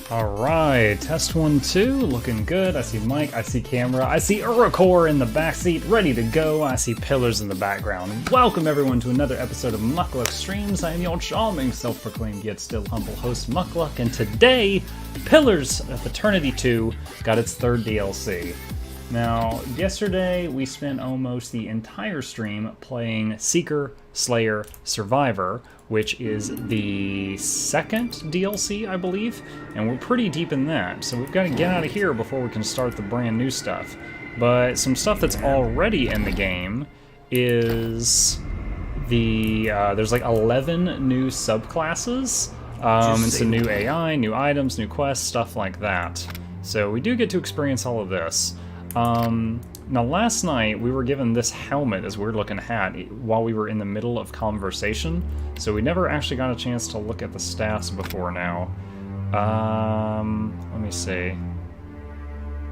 Alright, test 1, 2, looking good. I see Mike, I see camera, I see Urukor in the backseat, ready to go. I see pillars in the background. Welcome everyone to another episode of Muckluck Streams. I am your charming, self-proclaimed yet still humble host Muckluck, and today, Pillars of Eternity 2 got its third DLC. Now, yesterday we spent almost the entire stream playing Seeker, Slayer, Survivor, which is the second DLC, I believe, and we're pretty deep in that, so we've got to get out of here before we can start the brand new stuff. But some stuff that's already in the game is there's like 11 new subclasses, and some new AI, new items, new quests, stuff like that. So we do get to experience all of this. Now last night we were given this helmet, this weird looking hat, while we were in the middle of conversation, so we never actually got a chance to look at the stats before now. Let me see.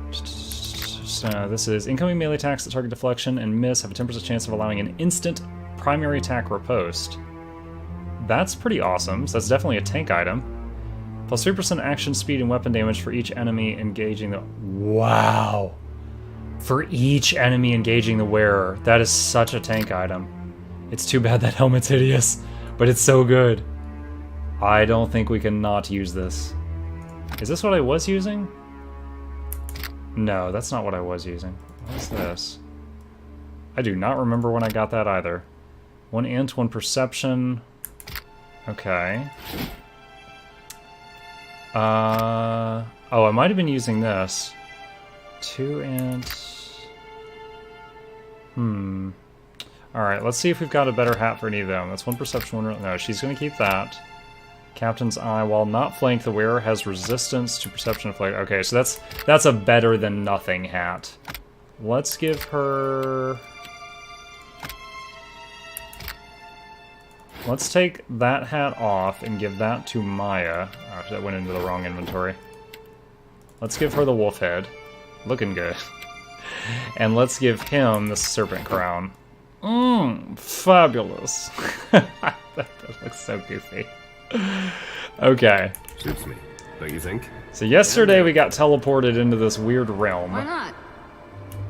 This is incoming melee attacks that target deflection and miss have a 10% chance of allowing an instant primary attack riposte. That's pretty awesome, so that's definitely a tank item. Plus 3% action speed and weapon damage for each enemy engaging the... Wow! For each enemy engaging the wearer. That is such a tank item. It's too bad that helmet's hideous, but it's so good. I don't think we can not use this. Is this what I was using? No, that's not what I was using. What is this? I do not remember when I got that either. 1 int, 1 perception. Okay. Oh, I might have been using this. 2 int... Alright, let's see if we've got a better hat for any of them. That's 1 perception, 1... No, she's going to keep that. Captain's Eye. While not flanked, the wearer has resistance to perception of flank. Okay, so that's a better than nothing hat. Let's give her... Let's take that hat off and give that to Maya. Oh, that went into the wrong inventory. Let's give her the wolf head. Looking good. And let's give him the serpent crown. Fabulous. that looks so goofy. Okay. Suits me, don't you think? So yesterday we got teleported into this weird realm. Why not?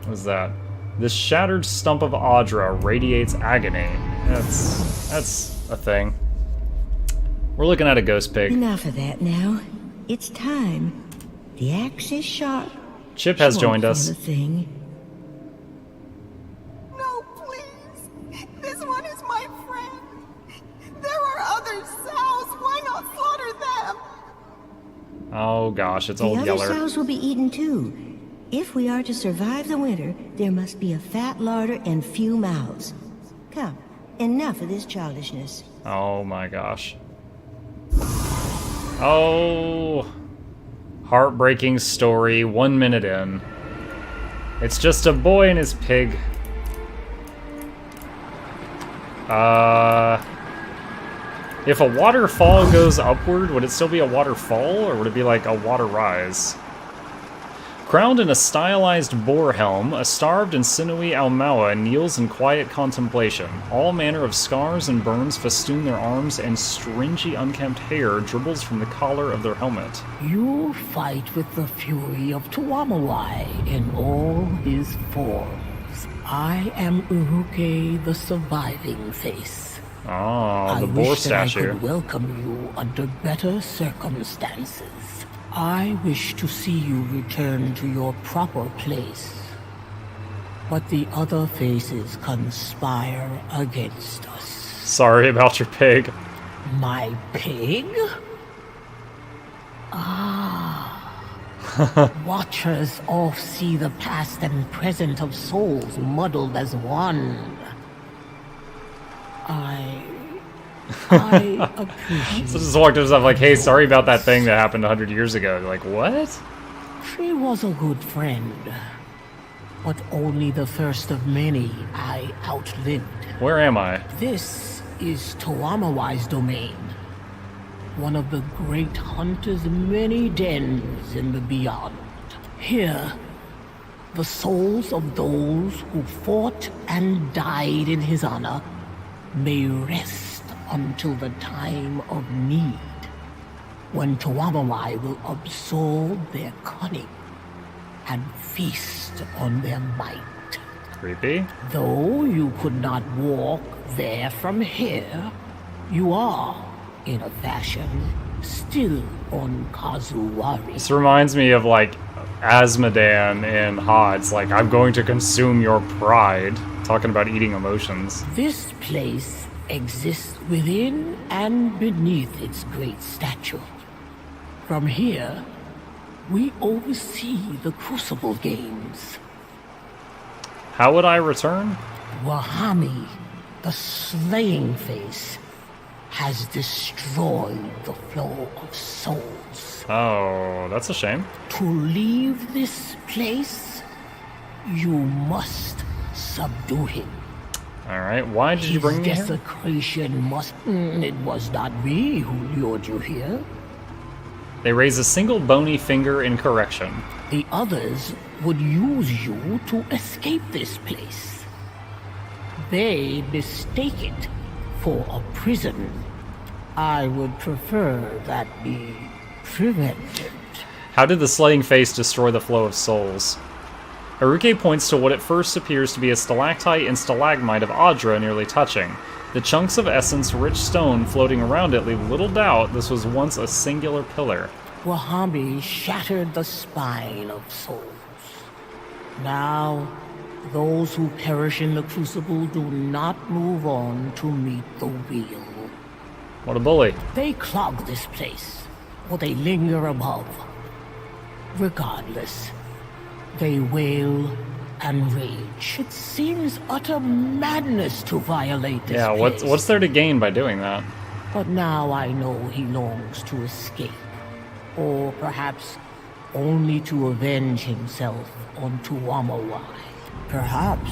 What was that? This shattered stump of Audra radiates agony. That's a thing. We're looking at a ghost pig. Enough of that now. It's time. The axe is sharp. Chip has joined us. No, please. This one is my friend. There are other sows. Why not slaughter them? Oh gosh, it's old The Yeller. other sows will be eaten too. If we are to survive the winter, there must be a fat larder and few mouths. Come, enough of this childishness. Oh my gosh. Oh. Heartbreaking story, 1 minute in. It's just a boy and his pig. If a waterfall goes upward, would it still be a waterfall, or would it be like a water rise? Crowned in a stylized boar helm, a starved and sinewy Almawa kneels in quiet contemplation. All manner of scars and burns festoon their arms, and stringy unkempt hair dribbles from the collar of their helmet. You fight with the fury of Tuamawai in all his forms. I am Uruke, the surviving face. Oh, the boar statue. I could welcome you under better circumstances. I wish to see you return to your proper place. But the other faces conspire against us. Sorry about your pig. My pig? Ah. Watchers all see the past and present of souls muddled as one. I appreciate. So just walked up and stuff like, hey, sorry about that thing that happened 100 years ago. You're like, what? She was a good friend, but only the first of many I outlived. Where am I? This is Tuamawai's domain. One of the great hunter's many dens in the beyond. Here, the souls of those who fought and died in his honor may rest until the time of need. when Tuamawai will absorb their cunning and feast on their might. Creepy. Though you could not walk there from here, you are, in a fashion, still on Kazuwari. This reminds me of, like, Asmodan in Ha. It's like, I'm going to consume your pride. Talking about eating emotions. This place exists within and beneath its great statue. From here, we oversee the Crucible Games. How would I return? Wahami, the Slaying Face, has destroyed the flow of souls. Oh, that's a shame. To leave this place, you must subdue him. Alright, why did you bring me here? Desecration must... It was not me who lured you here. They raise a single bony finger in correction. The others would use you to escape this place. They mistake it for a prison. I would prefer that be prevented. How did the Slaying Face destroy the flow of souls? Aruke points to what at first appears to be a stalactite and stalagmite of Audra nearly touching. The chunks of essence-rich stone floating around it leave little doubt this was once a singular pillar. Wahami shattered the spine of souls. Now, those who perish in the Crucible do not move on to meet the wheel. What a bully. They clog this place, or they linger above. Regardless, they wail and rage. It seems utter madness to violate this place. What's there to gain by doing that? But now I know he longs to escape. Or perhaps only to avenge himself on Tuamawai. Perhaps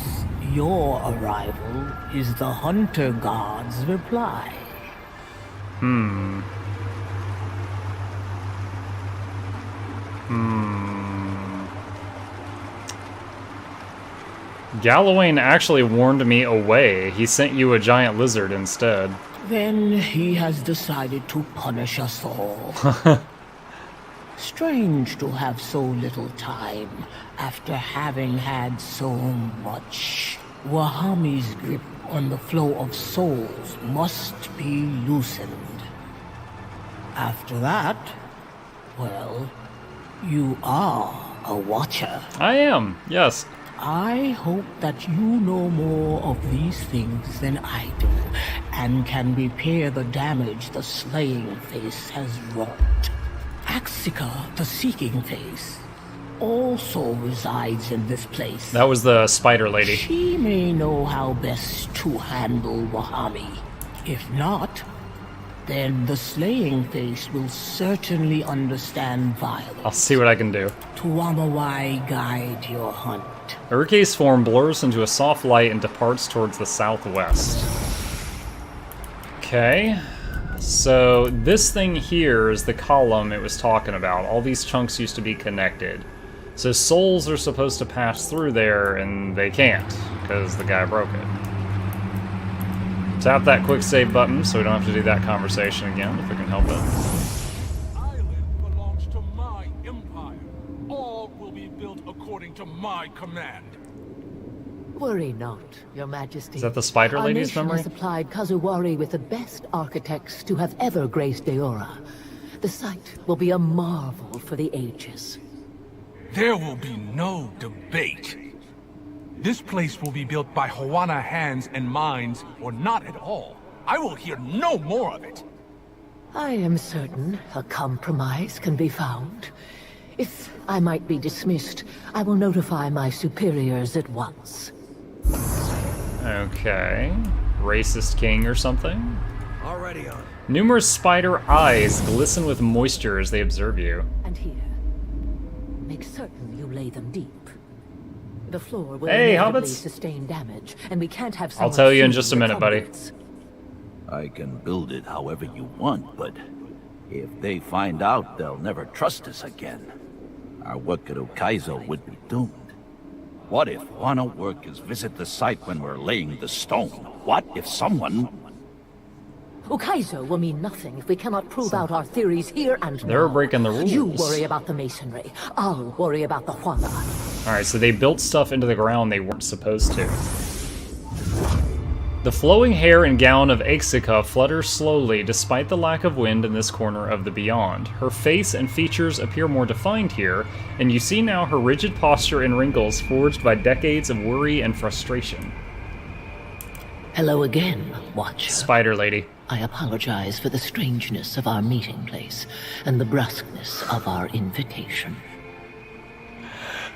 your arrival is the Hunter God's reply. Gallowayne actually warned me away. He sent you a giant lizard instead. Then he has decided to punish us all. Strange to have so little time after having had so much. Wahami's grip on the flow of souls must be loosened. After that, well, you are a watcher. I am, yes. I hope that you know more of these things than I do, and can repair the damage the Slaying Face has wrought. Axika, the Seeking Face, also resides in this place. That was the spider lady. She may know how best to handle Wahami. If not, then the Slaying Face will certainly understand violence. I'll see what I can do. Tuamawai guide your hunt. Aruke's form blurs into a soft light and departs towards the southwest. Okay. So this thing here is the column it was talking about. All these chunks used to be connected. So souls are supposed to pass through there, and they can't, because the guy broke it. Tap that quick save button so we don't have to do that conversation again, if we can help it. Island belongs to my empire. All will be built according to my command. Worry not, Your Majesty. Is that the spider lady's Our nation memory? has supplied Kazuwari with the best architects to have ever graced Deora. The site will be a marvel for the ages. There will be no debate. This place will be built by Hawana hands and minds, or not at all. I will hear no more of it. I am certain a compromise can be found. If I might be dismissed, I will notify my superiors at once. Okay. Racist king or something? Already on. Numerous spider eyes glisten with moisture as they observe you. And here, make certain you lay them deep. The floor will Hey, inevitably hobbits. sustain damage, and we can't have I'll someone tell you in feeding just a the minute, buddy. convicts. I can build it however you want, but if they find out, they'll never trust us again. Our work at Okaizo would be doomed. What if one of workers visit the site when we're laying the stone? What if someone... Ukaizo will mean nothing if we cannot prove out our theories here and now. They're breaking the rules. You worry about the masonry. I'll worry about the Huana. Alright, so they built stuff into the ground they weren't supposed to. The flowing hair and gown of Exika flutters slowly despite the lack of wind in this corner of the beyond. Her face and features appear more defined here, and you see now her rigid posture and wrinkles forged by decades of worry and frustration. Hello again, Watcher. Spider Lady. I apologize for the strangeness of our meeting place and the brusqueness of our invitation.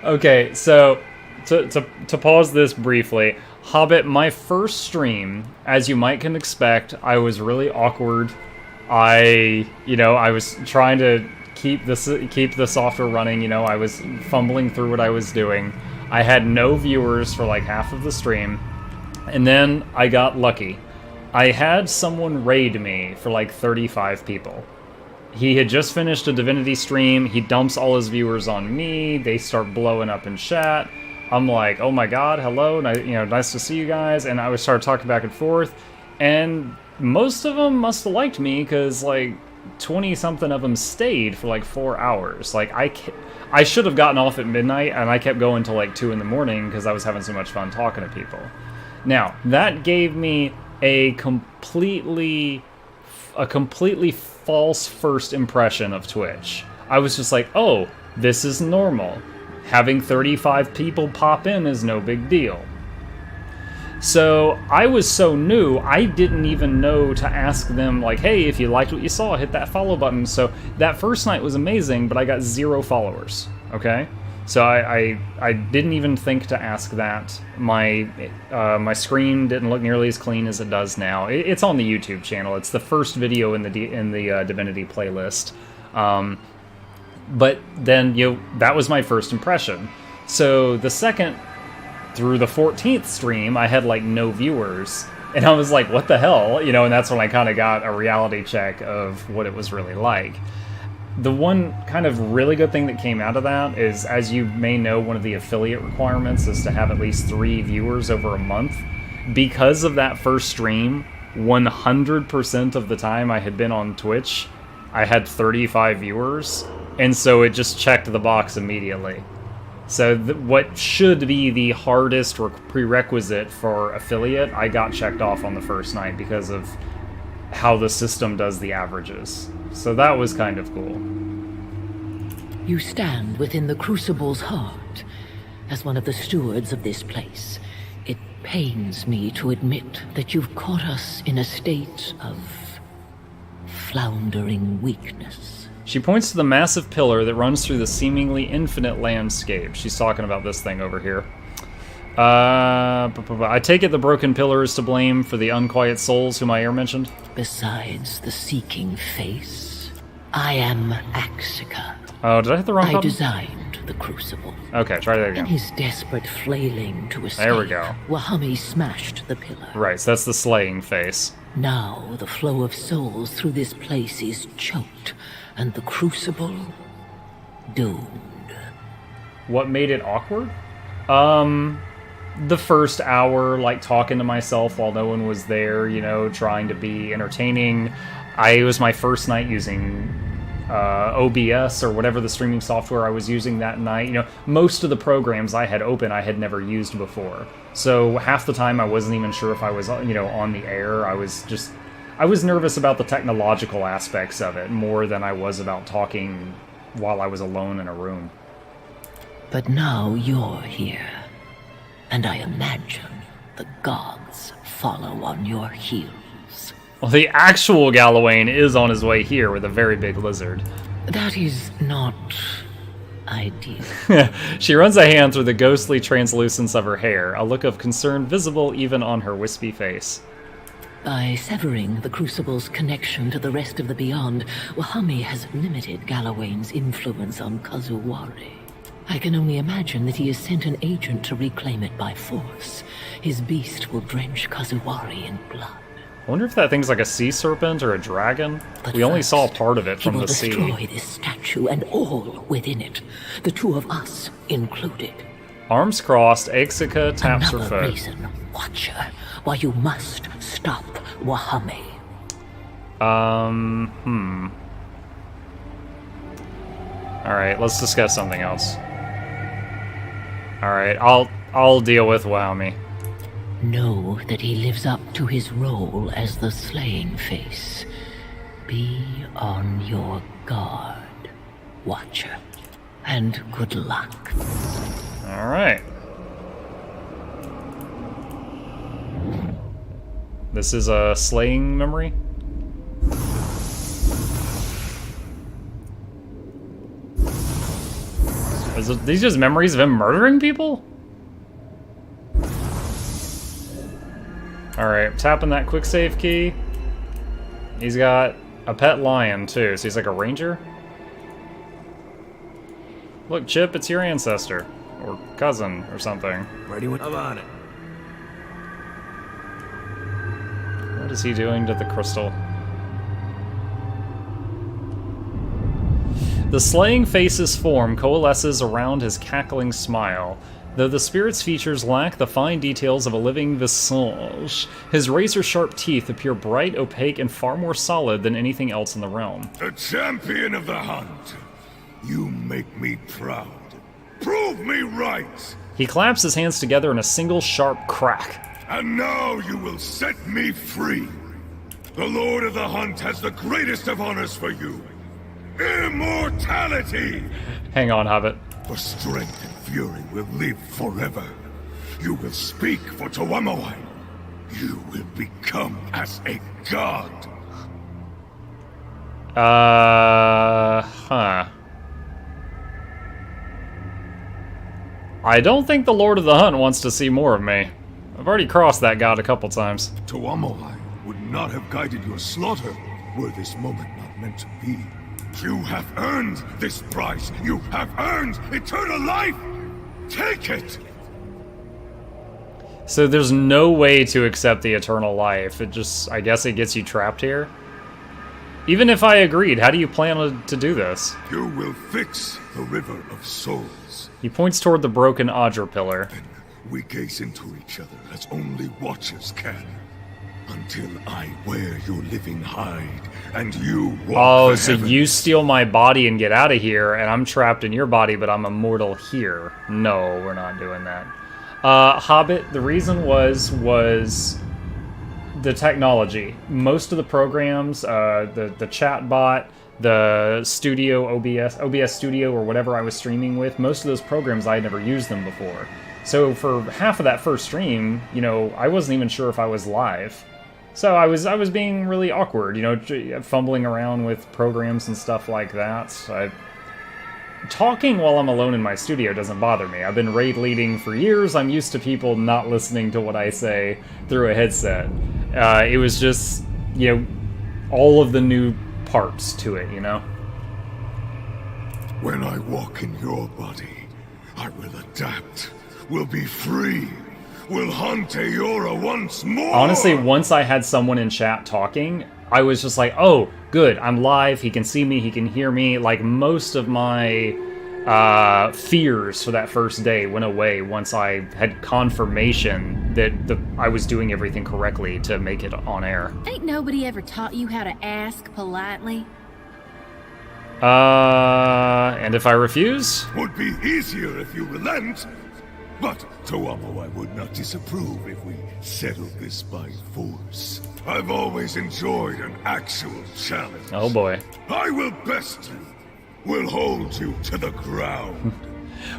Okay, so to pause this briefly, Hobbit, my first stream, as you might can expect, I was really awkward. I was trying to keep the software running, I was fumbling through what I was doing. I had no viewers for like half of the stream, and then I got lucky. I had someone raid me for like 35 people. He had just finished a Divinity stream, he dumps all his viewers on me, they start blowing up in chat. I'm like, oh my god, hello, nice to see you guys, and I would start talking back and forth, and most of them must have liked me, because, like, 20-something of them stayed for, like, 4 hours. Like, I should have gotten off at midnight, and I kept going till, like, 2 in the morning, because I was having so much fun talking to people. Now, that gave me a completely false first impression of Twitch. I was just like, oh, this is normal. Having 35 people pop in is no big deal. So I was so new, I didn't even know to ask them, like, hey, if you liked what you saw, hit that follow button. So that first night was amazing, but I got 0 followers, okay? So I didn't even think to ask that. My screen didn't look nearly as clean as it does now. It's on the YouTube channel. It's the first video in the Divinity playlist. But then, that was my first impression. So the second through the 14th stream, I had, like, no viewers. And I was like, what the hell? And that's when I kind of got a reality check of what it was really like. The one kind of really good thing that came out of that is, as you may know, one of the affiliate requirements is to have at least 3 viewers over a month. Because of that first stream, 100% of the time I had been on Twitch, I had 35 viewers. And so it just checked the box immediately. So what should be the hardest prerequisite for affiliate, I got checked off on the first night because of how the system does the averages. So that was kind of cool. You stand within the Crucible's heart. As one of the stewards of this place, it pains me to admit that you've caught us in a state of floundering weakness. She points to the massive pillar that runs through the seemingly infinite landscape. She's talking about this thing over here. I take it the broken pillar is to blame for the unquiet souls whom I mentioned? Besides the seeking face, I am Axika. Oh, did I hit the wrong button? I designed the Crucible. Okay, try that again. In his desperate flailing to escape, there we go. Wahami smashed the pillar. Right, so that's the slaying face. Now the flow of souls through this place is choked, and the Crucible doomed. What made it awkward? The first hour, like, talking to myself while no one was there, trying to be entertaining. It was my first night using OBS or whatever the streaming software I was using that night. Most of the programs I had open I had never used before. So half the time I wasn't even sure if I was, on the air. I was nervous about the technological aspects of it more than I was about talking while I was alone in a room. But now you're here, and I imagine the gods follow on your heels. Well, the actual Galawain is on his way here with a very big lizard. That is not ideal. She runs a hand through the ghostly translucence of her hair, a look of concern visible even on her wispy face. By severing the Crucible's connection to the rest of the Beyond, Wahami has limited Galawain's influence on Kazuwari. I can only imagine that he has sent an agent to reclaim it by force. His beast will drench Kazuwari in blood. I wonder if that thing's like a sea serpent or a dragon. But we only saw part of it from the sea. He will destroy this statue and all within it, the two of us included. Arms crossed, Exika taps her foot. Another reason, Watcher, why you must stop Wahami. Alright, let's discuss something else. Alright, I'll deal with Wowmy. Know that he lives up to his role as the slaying face. Be on your guard, Watcher. And good luck. Alright. This is a slaying memory? These just memories of him murdering people? Alright, tapping that quick save key. He's got a pet lion too, so he's like a ranger? Look, Chip, it's your ancestor. Or cousin, or something. Ready when I'm on it. What is he doing to the crystal? The slaying face's form coalesces around his cackling smile. Though the spirit's features lack the fine details of a living visage, his razor-sharp teeth appear bright, opaque, and far more solid than anything else in the realm. The champion of the hunt. You make me proud. Prove me right! He claps his hands together in a single sharp crack. And now you will set me free. The Lord of the Hunt has the greatest of honors for you. Immortality! Hang on, Hobbit. For strength and fury will live forever. You will speak for Tawamawai. You will become as a god. Huh. I don't think the Lord of the Hunt wants to see more of me. I've already crossed that god a couple times. Tawamawai would not have guided your slaughter were this moment not meant to be. You have earned this prize. You have earned eternal life. Take it. So there's no way to accept the eternal life. It just, I guess it gets you trapped here. Even if I agreed, how do you plan to do this? You will fix the River of Souls. He points toward the broken Audra pillar. Then we gaze into each other as only watchers can. Until I wear your living hide, and you walk Oh, the so heavens. you steal my body and get out of here, and I'm trapped in your body, but I'm immortal here. No, we're not doing that. Hobbit, the reason was the technology. Most of the programs, the chat bot, the studio, OBS Studio, or whatever I was streaming with, most of those programs I had never used them before. So for half of that first stream, you know, I wasn't even sure if I was live. So I was being really awkward, you know, fumbling around with programs and stuff like that. Talking while I'm alone in my studio doesn't bother me. I've been raid leading for years. I'm used to people not listening to what I say through a headset. It was just, you know, all of the new parts to it, you know? When I walk in your body, I will adapt, will be free, will hunt Eora once more! Honestly, once I had someone in chat talking, I was just like, oh, good, I'm live, he can see me, he can hear me. Like, most of my fears for that first day went away once I had confirmation that I was doing everything correctly to make it on air. Ain't nobody ever taught you how to ask politely? And if I refuse? Would be easier if you relent. But Tawamawai would not disapprove if we settled this by force. I've always enjoyed an actual challenge. Oh boy. I will best you. Will hold you to the ground.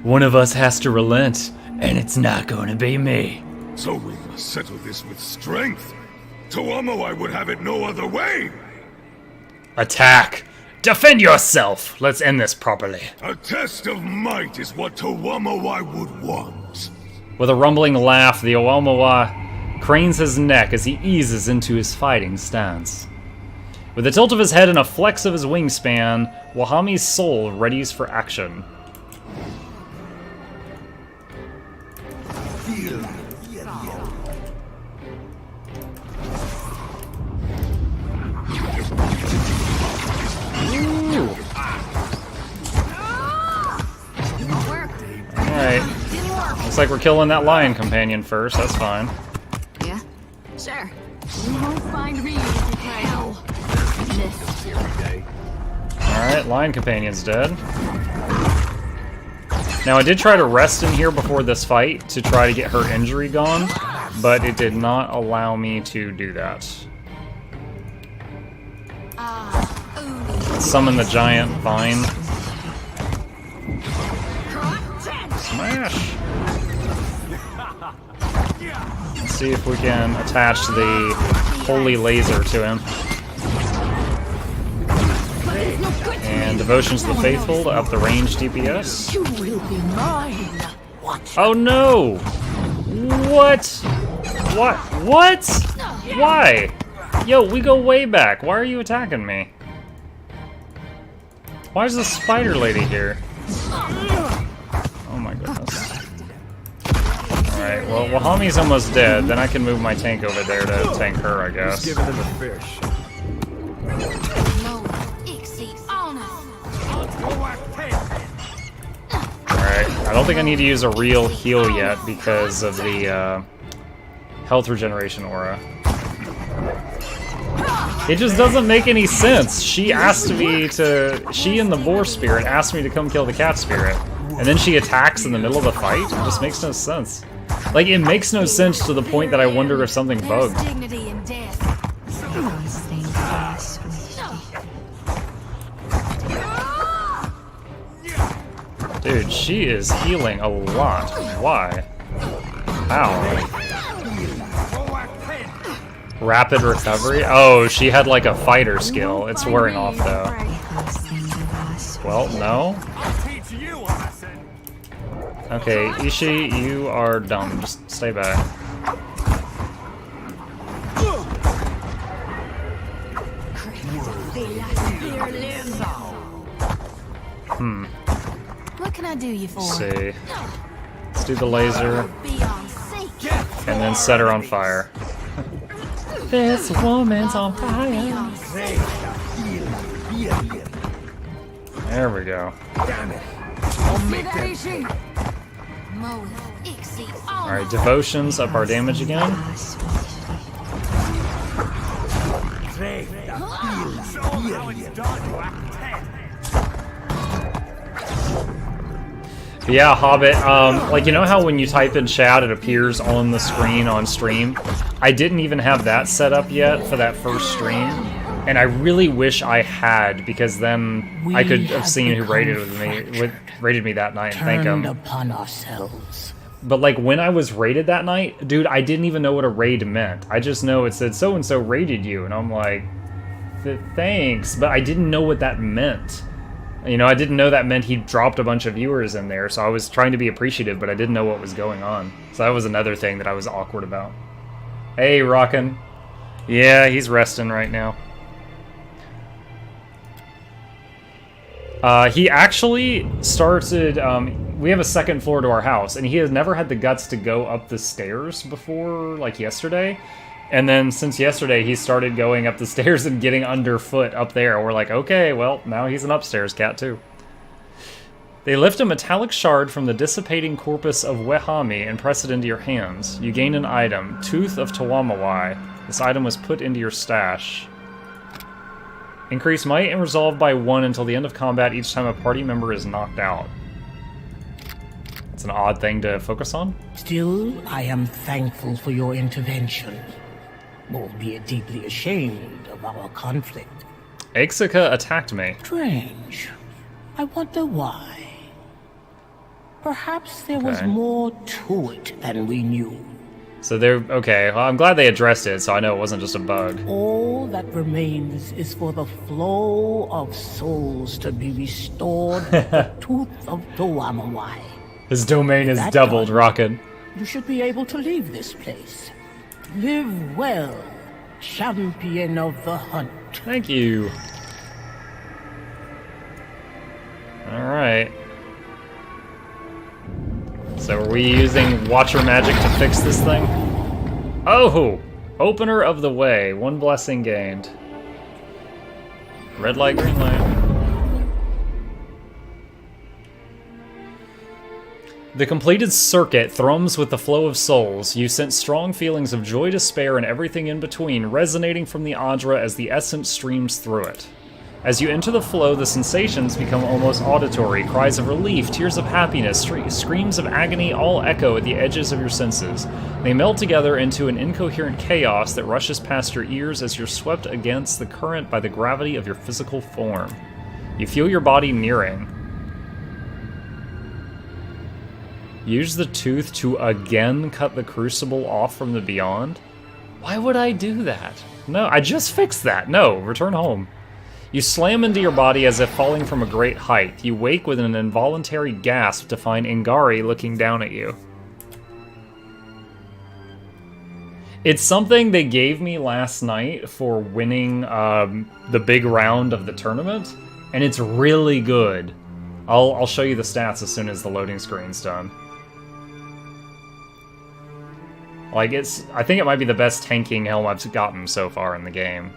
One of us has to relent, and it's not going to be me. So we must settle this with strength. Tawamawai would have it no other way. Attack! Defend yourself! Let's end this properly. A test of might is what Tawamawai would want. With a rumbling laugh, the Owamuwa cranes his neck as he eases into his fighting stance. With a tilt of his head and a flex of his wingspan, Wahami's soul readies for action. Alright. Looks like we're killing that lion companion first, that's fine. Yeah? Sure. You won't find me if you try. this. Alright, Lion Companion's dead. Now, I did try to rest in here before this fight to try to get her injury gone, but it did not allow me to do that. Summon the giant vine. Smash! Let's see if we can attach the holy laser to him. And Devotions to the Faithful to up the range DPS. You will be mine. Oh no! What? What? What? Why? Yo, we go way back. Why are you attacking me? Why is the spider lady here? Oh my goodness. Alright, well, Wahami's almost dead. Then I can move my tank over there to tank her, I guess. Give him a fish. Alright, I don't think I need to use a real heal yet because of the health regeneration aura. It just doesn't make any sense. She asked me to... She and the boar spirit asked me to come kill the cat spirit. And then she attacks in the middle of the fight? It just makes no sense. Like, it makes no sense to the point that I wonder if something bugged. Dignity in death. Dude, she is healing a lot. Why? How? Rapid recovery? Oh, she had like a fighter skill. It's wearing off though. Well, no. Okay, Ishii, you are dumb. Just stay back. What can I do you for? Let's see. Let's do the laser. And then set her on fire. This woman's on fire. There we go. Alright, Devotions up our damage again. Yeah, Hobbit, like, you know how when you type in chat it appears on the screen on stream? I didn't even have that set up yet for that first stream, and I really wish I had, because then I could have seen who raided me that night and thank him. Upon ourselves. But like when I was raided that night, dude, I didn't even know what a raid meant. I just know it said so and so raided you, and I'm like, thanks, but I didn't know what that meant. You know, I didn't know that meant he dropped a bunch of viewers in there, so I was trying to be appreciative, but I didn't know what was going on. So that was another thing that I was awkward about. Hey, Rockin'. Yeah, he's resting right now. He actually started, we have a second floor to our house, and he has never had the guts to go up the stairs before, like yesterday. And then since yesterday, he started going up the stairs and getting underfoot up there. We're like, okay, well, now he's an upstairs cat too. They lift a metallic shard from the dissipating corpus of Wehami and press it into your hands. You gain an item, Tooth of Tawamawai. This item was put into your stash. Increase might and resolve by 1 until the end of combat each time a party member is knocked out. It's an odd thing to focus on. Still, I am thankful for your intervention, albeit deeply ashamed of our conflict. Exika attacked me. Strange. I wonder why. Perhaps there was more to it than we knew. So they're... okay, well, I'm glad they addressed it, so I know it wasn't just a bug. All that remains is for the flow of souls to be restored with the Tooth of Tawamawai. His domain is doubled, Rockin'. You should be able to leave this place. Live well, champion of the hunt. Thank you. Alright. So are we using Watcher magic to fix this thing? Oh! Opener of the way. 1 blessing gained. Red light, green light. The completed circuit thrums with the flow of souls. You sense strong feelings of joy, despair, and everything in between, resonating from the Adra as the essence streams through it. As you enter the flow, the sensations become almost auditory. Cries of relief, tears of happiness, screams of agony all echo at the edges of your senses. They melt together into an incoherent chaos that rushes past your ears as you're swept against the current by the gravity of your physical form. You feel your body nearing. Use the tooth to again cut the crucible off from the beyond? Why would I do that? No, I just fixed that. No, return home. You slam into your body as if falling from a great height. You wake with an involuntary gasp to find Ingari looking down at you. It's something they gave me last night for winning the big round of the tournament, and it's really good. I'll show you the stats as soon as the loading screen's done. Like, I think it might be the best tanking helm I've gotten so far in the game.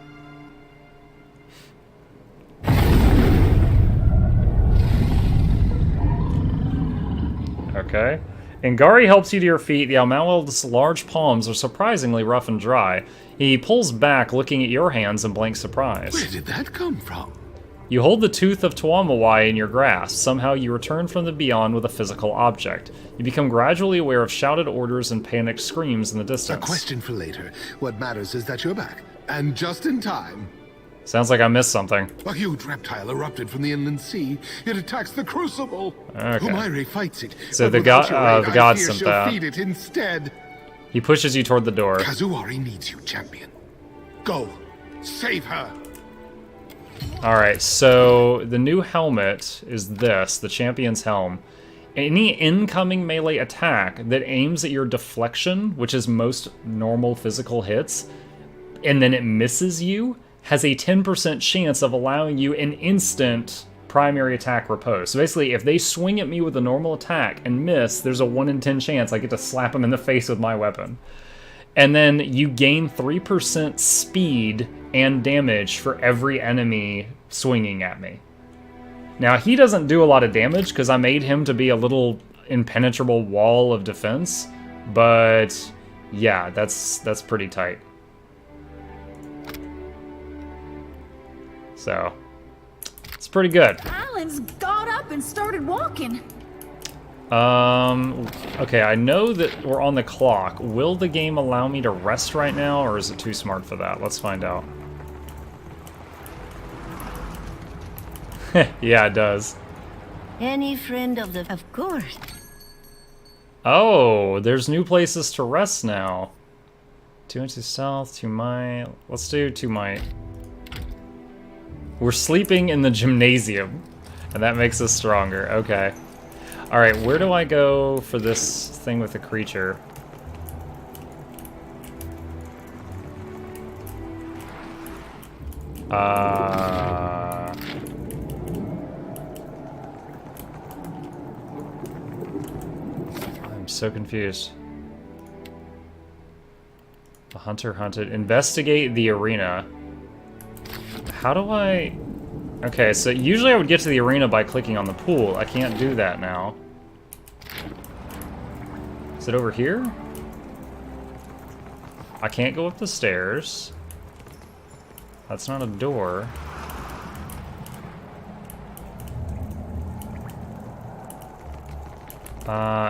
Okay. Ingari helps you to your feet. The Almal's large palms are surprisingly rough and dry. He pulls back, looking at your hands in blank surprise. Where did that come from? You hold the tooth of Tuamawai in your grasp. Somehow you return from the beyond with a physical object. You become gradually aware of shouted orders and panicked screams in the distance. A question for later. What matters is that you're back. And just in time. Sounds like I missed something. A huge reptile erupted from the inland sea. It attacks the crucible. Okay. Humaire fights it. So the god sent that. Feed it instead. He pushes you toward the door. Kazuari needs you, champion. Go. Save her. Alright, so the new helmet is this, the champion's helm. Any incoming melee attack that aims at your deflection, which is most normal physical hits, and then it misses you, has a 10% chance of allowing you an instant primary attack repose. So basically, if they swing at me with a normal attack and miss, there's a 1 in 10 chance I get to slap them in the face with my weapon. And then you gain 3% speed and damage for every enemy swinging at me. Now, he doesn't do a lot of damage because I made him to be a little impenetrable wall of defense, but yeah, that's pretty tight. So, it's pretty good. Alan's got up and started walking. Okay, I know that we're on the clock. Will the game allow me to rest right now, or is it too smart for that? Let's find out. Yeah, it does. Any friend of the... Of course. Oh, there's new places to rest now. 2 inches south, 2 might. Let's do 2 might. We're sleeping in the gymnasium, and that makes us stronger. Okay. Alright, where do I go for this thing with the creature? I'm so confused. The hunter hunted. Investigate the arena. How do I... Okay, so usually I would get to the arena by clicking on the pool. I can't do that now. Is it over here? I can't go up the stairs. That's not a door.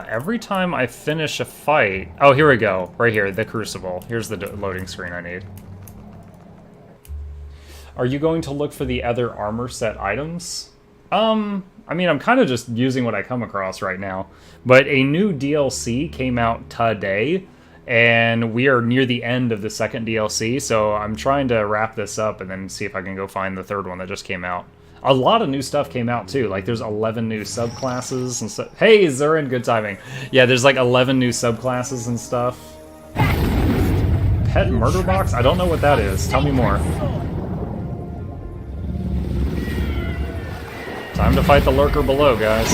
Every time I finish a fight... Oh, here we go. Right here, the Crucible. Here's the loading screen I need. Are you going to look for the other armor set items? I mean, I'm kind of just using what I come across right now. But a new DLC came out today, and we are near the end of the second DLC, so I'm trying to wrap this up and then see if I can go find the third one that just came out. A lot of new stuff came out, too. Like, there's 11 new subclasses and stuff. Hey, Zurin, good timing. Yeah, there's like 11 new subclasses and stuff. Pet murder box? I don't know what that is. Tell me more. Time to fight the lurker below, guys.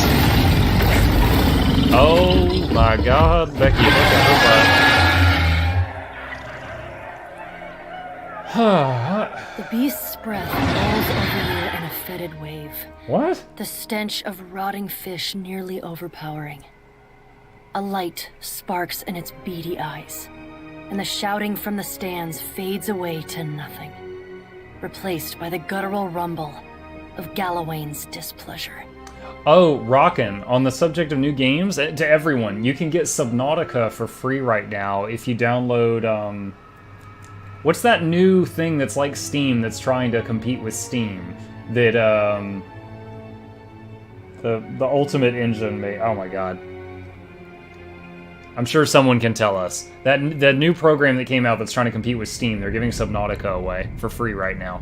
Oh my god, Becky, look at her butt. The beast's breath rolls over you in a fetid wave. What? The stench of rotting fish nearly overpowering. A light sparks in its beady eyes, and the shouting from the stands fades away to nothing, replaced by the guttural rumble of Galawain's displeasure. Oh, rockin'. On the subject of new games, to everyone, you can get Subnautica for free right now if you download, what's that new thing that's like Steam that's trying to compete with Steam? That, the Ultimate Engine made. Oh my god. I'm sure someone can tell us. That new program that came out that's trying to compete with Steam, they're giving Subnautica away for free right now.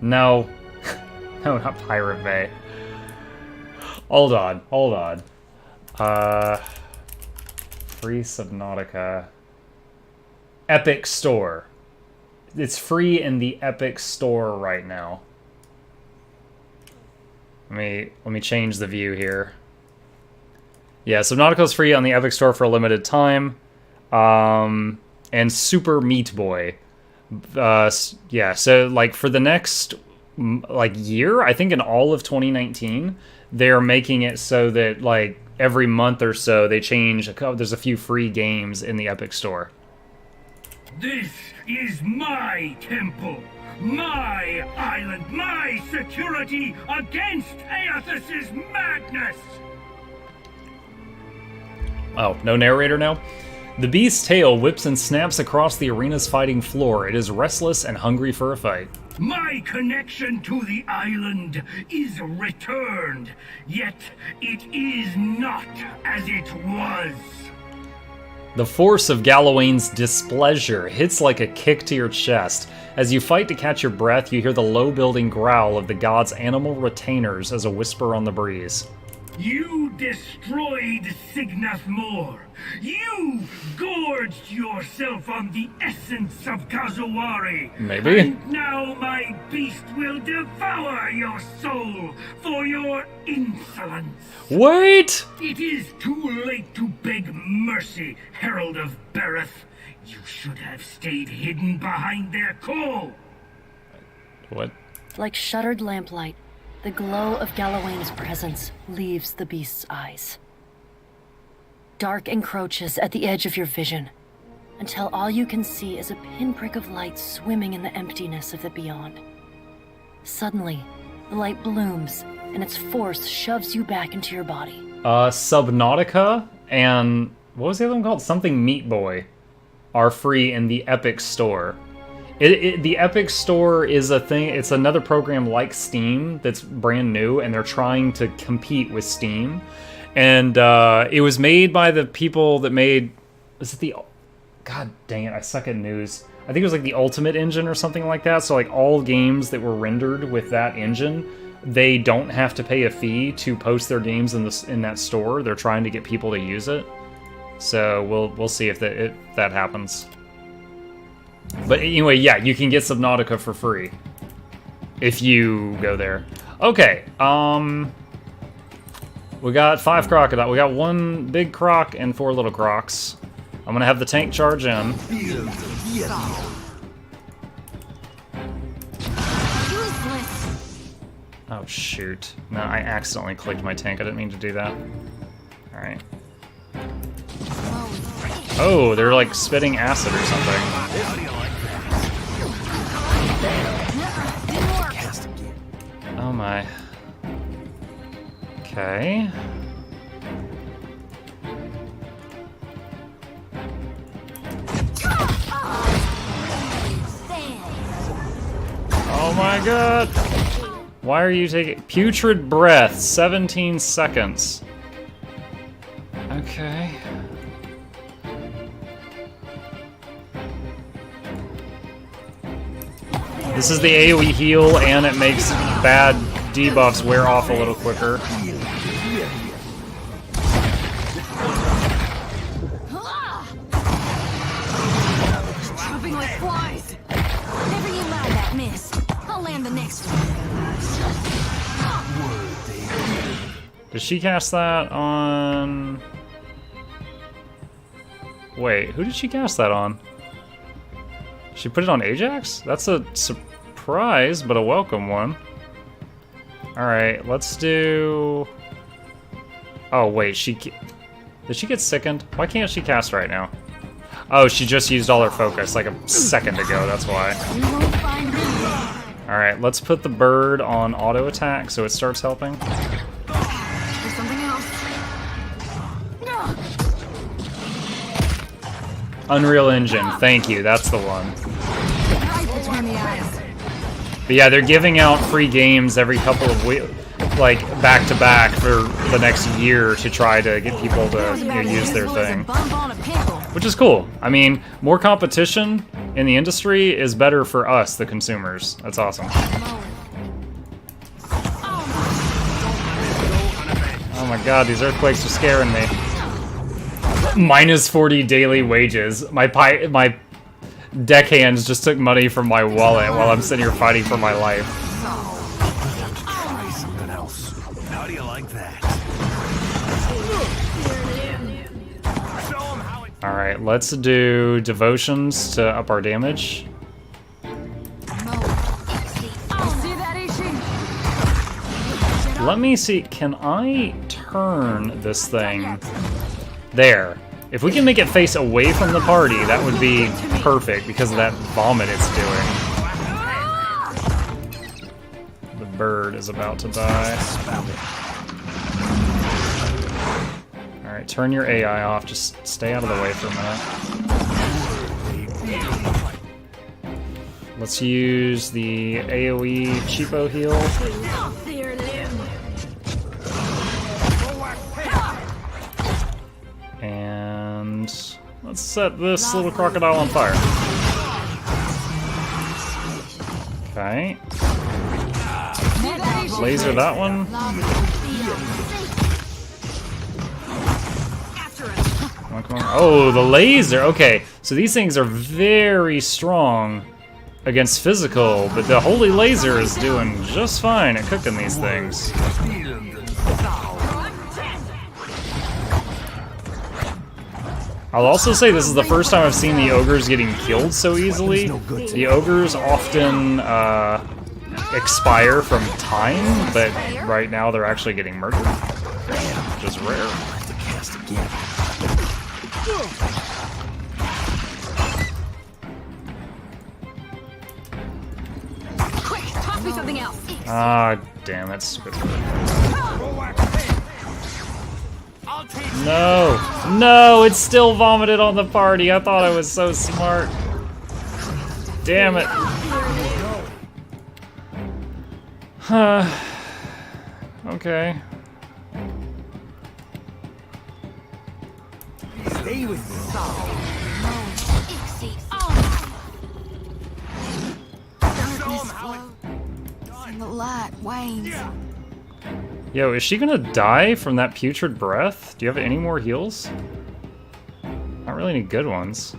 No. No, not Pirate Bay. Hold on. Free Subnautica. Epic Store. It's free in the Epic Store right now. Let me change the view here. Yeah, Subnautica's free on the Epic Store for a limited time. And Super Meat Boy. Yeah, so like for the next like year, I think in all of 2019, they're making it so that like every month or so they change. There's a few free games in the Epic Store. This is my temple, my island, my security against Aethys's madness! Oh, no narrator now? The beast's tail whips and snaps across the arena's fighting floor. It is restless and hungry for a fight. My connection to the island is returned, yet it is not as it was. The force of Galawain's displeasure hits like a kick to your chest. As you fight to catch your breath, you hear the low-building growl of the god's animal retainers as a whisper on the breeze. You destroyed Signath Mor. You gorged yourself on the essence of Kazuwari. Maybe. And now my beast will devour your soul for your insolence. Wait! It is too late to beg mercy, Herald of Bereth. You should have stayed hidden behind their call. What? Like shuttered lamplight, the glow of Galawain's presence leaves the beast's eyes. Dark encroaches at the edge of your vision, until all you can see is a pinprick of light swimming in the emptiness of the beyond. Suddenly, the light blooms, and its force shoves you back into your body. Subnautica and what was the other one called? Something Meat Boy are free in the Epic Store. The Epic Store is a thing. It's another program like Steam that's brand new, and they're trying to compete with Steam. And it was made by the people that made... Was it the... God dang it, I suck at news. I think it was like the Ultimate Engine or something like that. So like all games that were rendered with that engine, they don't have to pay a fee to post their games in that store. They're trying to get people to use it. So we'll see if that happens. But anyway, yeah, you can get Subnautica for free if you go there. Okay, we got 5 crocodile. We got 1 big croc and 4 little crocs. I'm gonna have the tank charge in. Oh shoot! No, I accidentally clicked my tank. I didn't mean to do that. All right. Oh, they're like spitting acid or something. Oh my. Okay. Oh my god! Why are you taking... Putrid breath, 17 seconds. Okay. This is the AoE heal, and it makes bad debuffs wear off a little quicker. Dropping like flies. Never you allow that miss. I'll land the next one. Does she cast that on... Wait, who did she cast that on? She put it on Ajax? That's a surprise, but a welcome one. Alright, let's do... Oh, wait, did she get sickened? Why can't she cast right now? Oh, she just used all her focus like a second ago, that's why. Alright, let's put the bird on auto attack so it starts helping. Unreal Engine, thank you, that's the one. But yeah, they're giving out free games every couple of weeks, like back to back for the next year to try to get people to use their thing. Which is cool. I mean, more competition in the industry is better for us, the consumers. That's awesome. Oh my god, these earthquakes are scaring me. Minus 40 daily wages. My deckhands just took money from my wallet while I'm sitting here fighting for my life. Try something else. How do you like that? Alright, let's do devotions to up our damage. Let me see, can I turn this thing? There. If we can make it face away from the party, that would be perfect because of that vomit it's doing. The bird is about to die. Alright, turn your AI off. Just stay out of the way for a minute. Let's use the AoE cheapo heal. And let's set this little crocodile on fire. Okay. Laser that one. Come on. Oh, the laser! Okay, so these things are very strong against physical, but the holy laser is doing just fine at cooking these things. I'll also say this is the first time I've seen the ogres getting killed so easily. The ogres often expire from time, but right now they're actually getting murdered, which is rare. Quick, toss me something else. Ah, damn it, stupid. No! No, it's still vomited on the party. I thought I was so smart. Damn it. Okay. Stay with me. And the light wanes. Yo, is she gonna die from that putrid breath? Do you have any more heals? Not really any good ones.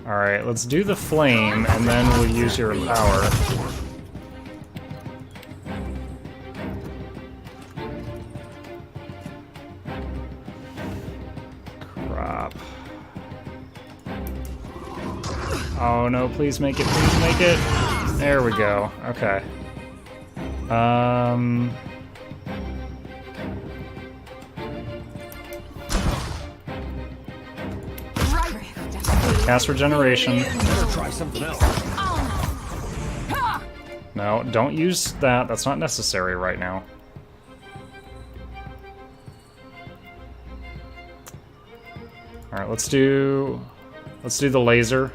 Alright, let's do the flame, and then we'll use your power. Crap. Oh no, please make it, please make it. There we go, okay. Cast regeneration. Try something else. No, don't use that. That's not necessary right now. All right, let's do the laser.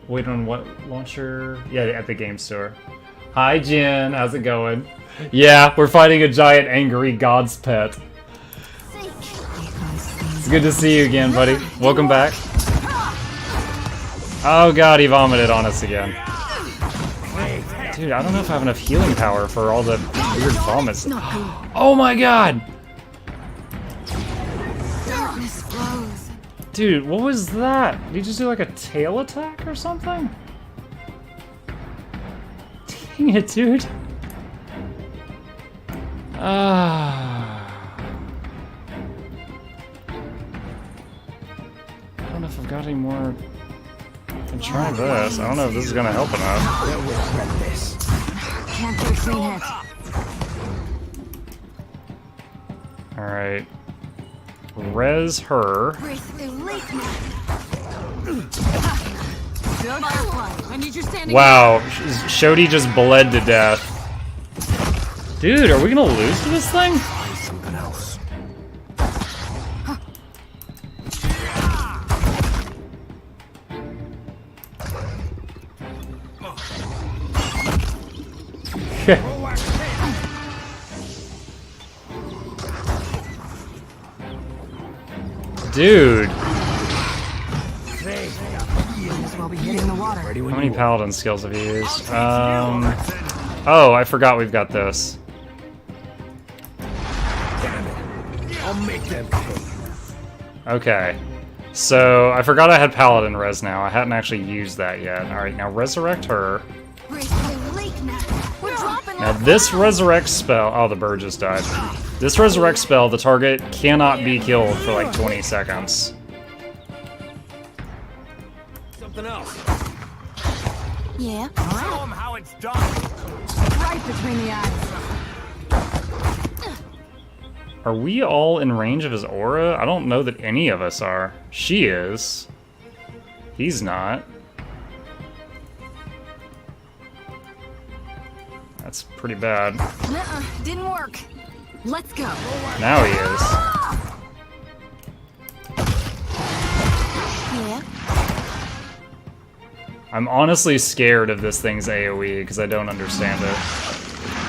Wait on what launcher? Yeah, the Epic Game Store. Hi, Jen. How's it going? Yeah, we're fighting a giant angry god's pet. It's good to see you again, buddy. Welcome back. Oh god, he vomited on us again. Dude, I don't know if I have enough healing power for all the weird vomits. Oh my god! Dude, what was that? Did he just do like a tail attack or something? Dang it, dude. I don't know if I've got any more try this. I don't know if this is gonna help enough. Can't get a clean hit. Alright. Res her. I need your standing. Wow, Shodi just bled to death. Dude, are we gonna lose to this thing? Try something else. Dude. Well, be hitting the water. How many paladin skills have you used? Oh, I forgot we've got this. I'll make them pay. Okay. So, I forgot I had paladin res now. I hadn't actually used that yet. Alright, now resurrect her. Now this resurrect spell... Oh, the bird just died. This resurrect spell, the target cannot be killed for like 20 seconds. Something else. Yeah. Show them how it's done. Right between the eyes. Are we all in range of his aura? I don't know that any of us are. She is. He's not. That's pretty bad. Nuh-uh, didn't work. Let's go. Now he is. Yeah. I'm honestly scared of this thing's AoE because I don't understand it.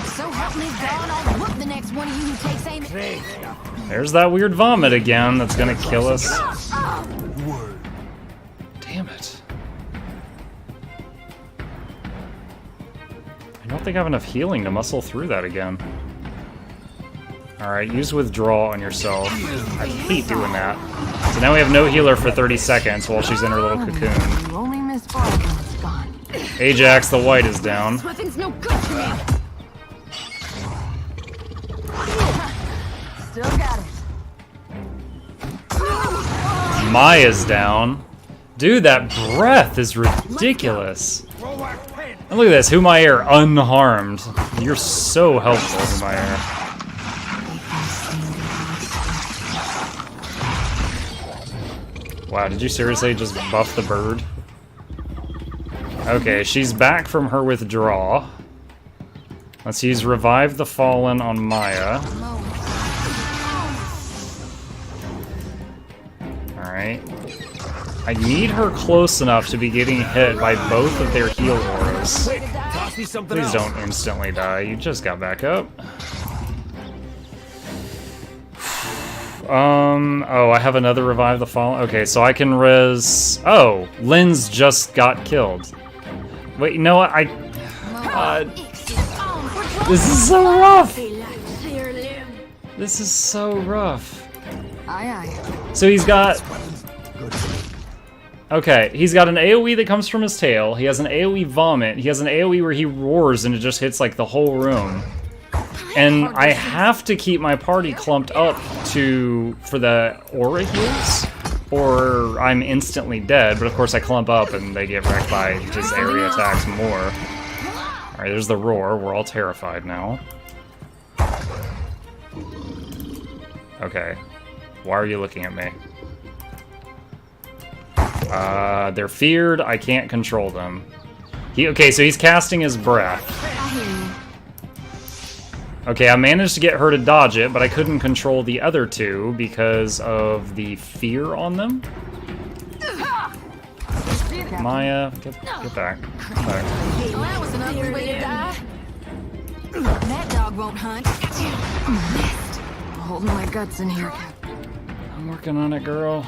So help me God, I'll whoop the next one of you who takes aim at... There's that weird vomit again that's gonna kill us. Damn it. I don't think I have enough healing to muscle through that again. Alright, use withdraw on yourself. I hate doing that. So now we have no healer for 30 seconds while she's in her little cocoon. You only miss ball when it's gone. Ajax the White is down. This weapon's no good to me. Still got it. Maya's down. Dude, that breath is ridiculous. And look at this, Humair unharmed. You're so helpful, Humair. Wow, did you seriously just buff the bird? Okay, she's back from her withdrawal. Let's use Revive the Fallen on Maya. Alright. I need her close enough to be getting hit by both of their heal auras. Toss me something Please else. don't instantly die. You just got back up. Oh, I have another Revive the Fallen. Okay, so I can res... Oh, Lynn's just got killed. Wait, you know what? This is so rough! This is so rough. Aye, aye. So he's got... Okay, he's got an AoE that comes from his tail. He has an AoE vomit. He has an AoE where he roars and it just hits like the whole room. And I have to keep my party clumped up for the aura heals, or I'm instantly dead. But of course I clump up and they get wrecked by his area attacks more. Alright, there's the roar. We're all terrified now. Okay. Why are you looking at me? They're feared. I can't control them. Okay, so he's casting his breath. I hear you. Okay, I managed to get her to dodge it, but I couldn't control the other two because of the fear on them. Maya, get back. Come back. Well, that was an ugly way to die. That dog won't hunt. Missed. Holding my guts in here, Cap. I'm working on it, girl.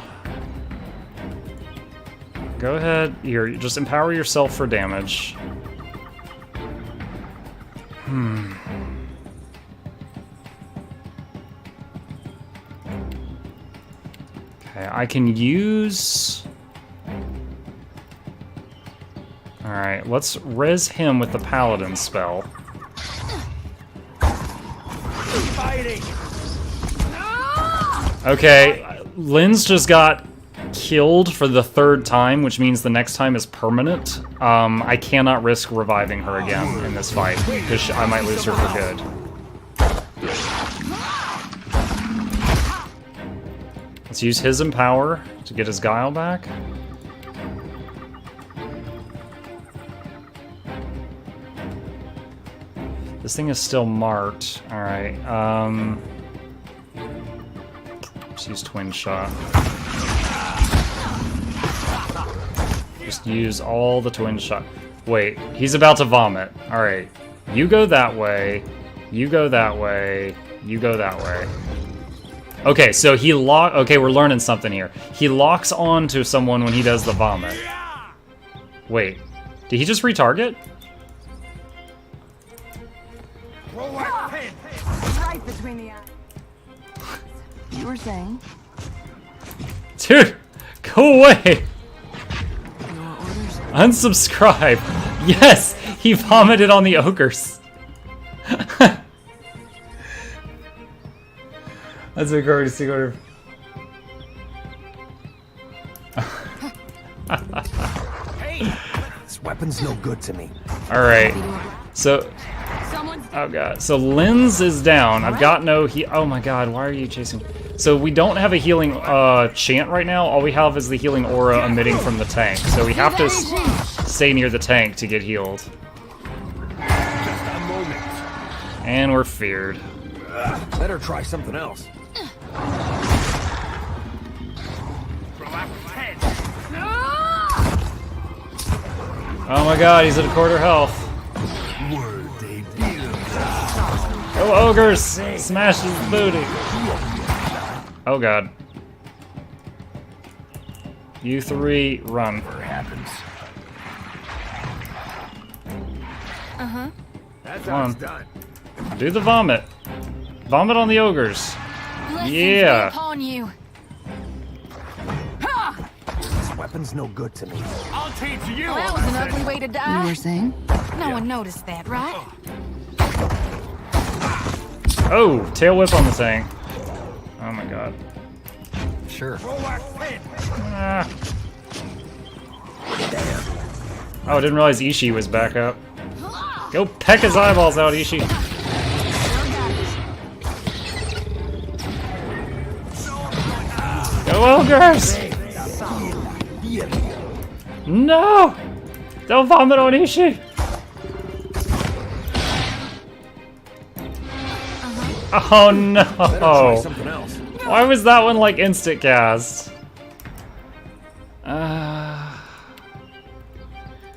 Go ahead. Here, just empower yourself for damage. Okay, I can use... Alright, let's res him with the Paladin spell. Fighting. Okay, Lynn's just got killed for the 3rd time, which means the next time is permanent, I cannot risk reviving her again in this fight, because I might lose her for good. Let's use his Empower to get his Guile back. This thing is still marked. Alright, just use Twin Shot. Just use all the Twin Shot. Wait, he's about to vomit. Alright, you go that way, you go that way, you go that way. Okay, so he okay, we're learning something here. He locks on to someone when he does the vomit. Wait, did he just retarget? Right between the eyes. You were saying? Dude, go away! Unsubscribe! Yes! He vomited on the ogres! That's a courtesy order. Hey! This weapon's no good to me. Alright. So... Oh god. So Lynn's is down. I've got no oh my god, why are you chasing? So we don't have a healing chant right now. All we have is the healing aura emitting from the tank. So we have to stay near the tank to get healed. Just a moment. And we're feared. Better try something else. Oh my god, he's at a quarter health. Oh, ogres! Smash his booty! Oh god. You 3, run. Happens. Uh-huh. That's how it's done. Do the vomit. Vomit on the ogres. Yeah. Upon you. This weapon's no good to me. I'll teach you. Well, that was an ugly way to die. You were saying? No one noticed that, right? Oh, tail whip on the thing. Oh my god. Sure. Ah. Oh, I didn't realize Ishii was back up. Go peck his eyeballs out, Ishii. Go ogres! No! Don't vomit on Ishii! Oh no! Why was that one like instant cast?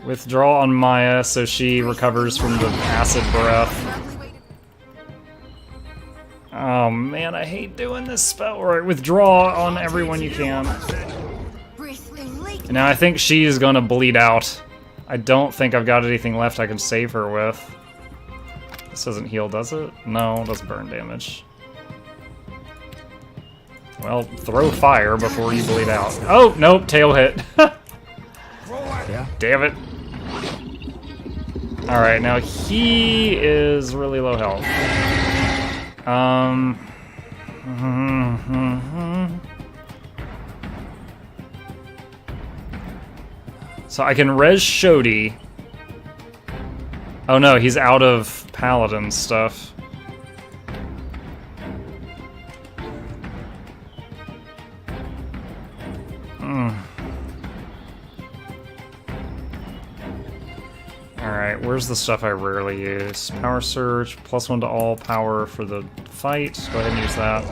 Withdraw on Maya so she recovers from the acid breath. Oh man, I hate doing this spell. Right, withdraw on everyone you can. And now I think she is gonna bleed out. I don't think I've got anything left I can save her with. This doesn't heal, does it? No, it does burn damage. Well, throw fire before you bleed out. Oh, nope, tail hit. Yeah. Damn it. Alright, now he is really low health. So I can res Shodi. Oh no, he's out of paladin stuff. Alright, where's the stuff I rarely use? Power Surge, +1 to all power for the fight. Go ahead and use that.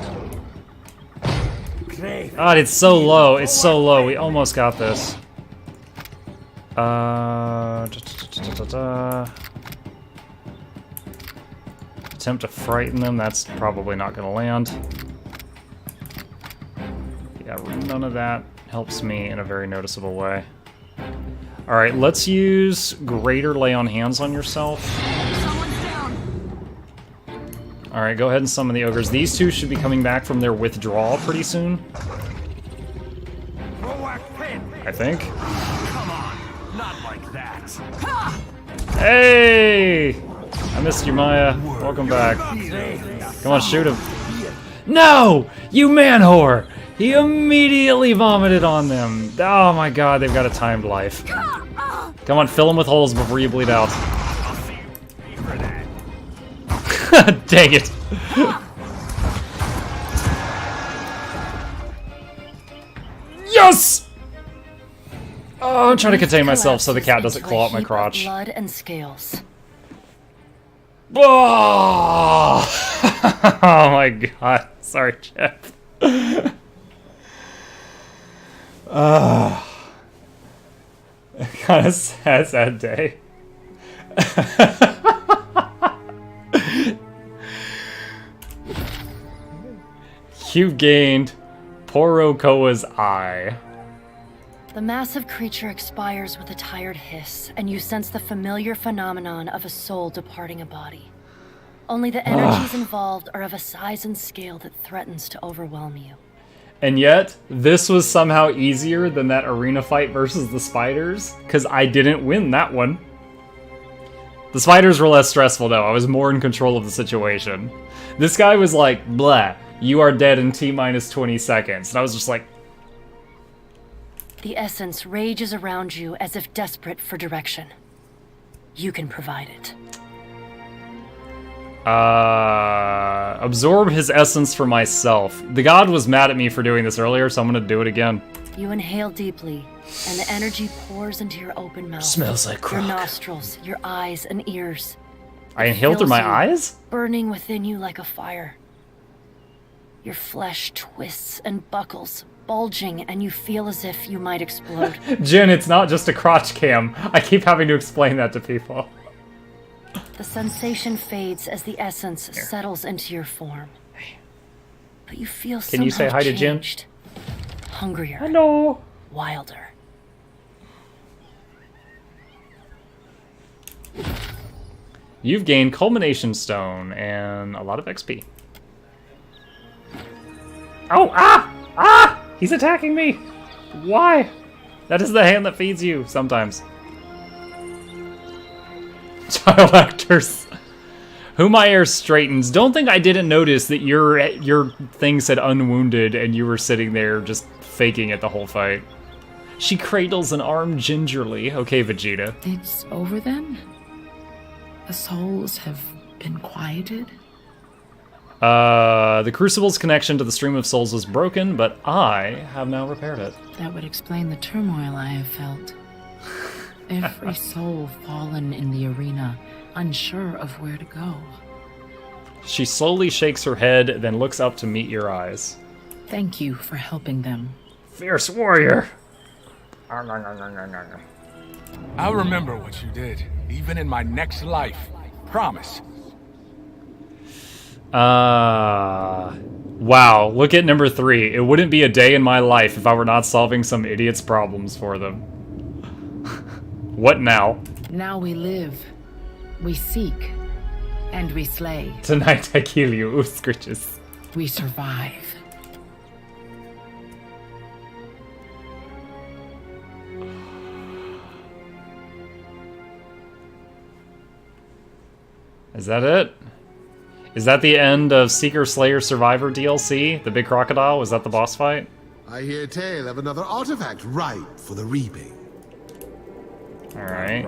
God, it's so low. It's so low. We almost got this. Attempt to frighten them. That's probably not going to land. Yeah, none of that helps me in a very noticeable way. Alright, let's use Greater Lay on Hands on yourself. Alright, go ahead and summon the ogres. These two should be coming back from their withdrawal pretty soon. I think. Come on, not like that. Hey! I missed you, Maya. Welcome back. Come on, shoot him. No! You man whore! He immediately vomited on them. Oh my god, they've got a timed life. Come on, fill them with holes before you bleed out. Dang it. Yes! Oh, I'm trying to contain myself so the cat doesn't claw up my crotch. Blood and scales. Oh, oh my god. Sorry, Jeff. Kind of sad day. You gained Porokoa's eye. The massive creature expires with a tired hiss, and you sense the familiar phenomenon of a soul departing a body. Only the energies involved are of a size and scale that threatens to overwhelm you. And yet, this was somehow easier than that arena fight versus the spiders, because I didn't win that one. The spiders were less stressful though, I was more in control of the situation. This guy was like, blah, you are dead in T-minus 20 seconds. And I was just like... The essence rages around you as if desperate for direction. You can provide it. Absorb his essence for myself. The god was mad at me for doing this earlier, so I'm gonna do it again. You inhale deeply, and the energy pours into your open mouth. Smells like crock. Your nostrils, your eyes and ears. I inhaled through my eyes? Burning within you like a fire. Your flesh twists and buckles, bulging, and you feel as if you might explode. Jin, it's not just a crotch cam. I keep having to explain that to people. The sensation fades as the essence settles into your form. But you feel somehow Can you say hi to Jin? Hungrier. Hello. Wilder. You've gained Culmination Stone and a lot of XP. Oh, ah! Ah! He's attacking me! Why? That is the hand that feeds you, sometimes. Child actors. Humayer straightens. Don't think I didn't notice that your thing said unwounded and you were sitting there just faking it the whole fight. She cradles an arm gingerly. Okay, Vegeta. It's over then? The souls have been quieted? The Crucible's connection to the stream of souls was broken, but I have now repaired it. That would explain the turmoil I have felt. Every soul fallen in the arena, unsure of where to go. She slowly shakes her head, then looks up to meet your eyes. Thank you for helping them. Fierce warrior! I'll remember what you did, even in my next life. Promise. Wow, look at number 3. It wouldn't be a day in my life if I were not solving some idiot's problems for them. What now? Now we live, we seek, and we slay. Tonight I kill you, Uskritches. We survive. Is that it? Is that the end of Seeker Slayer Survivor DLC? The big crocodile? Was that the boss fight? I hear tale of another artifact ripe for the reaping. Alright.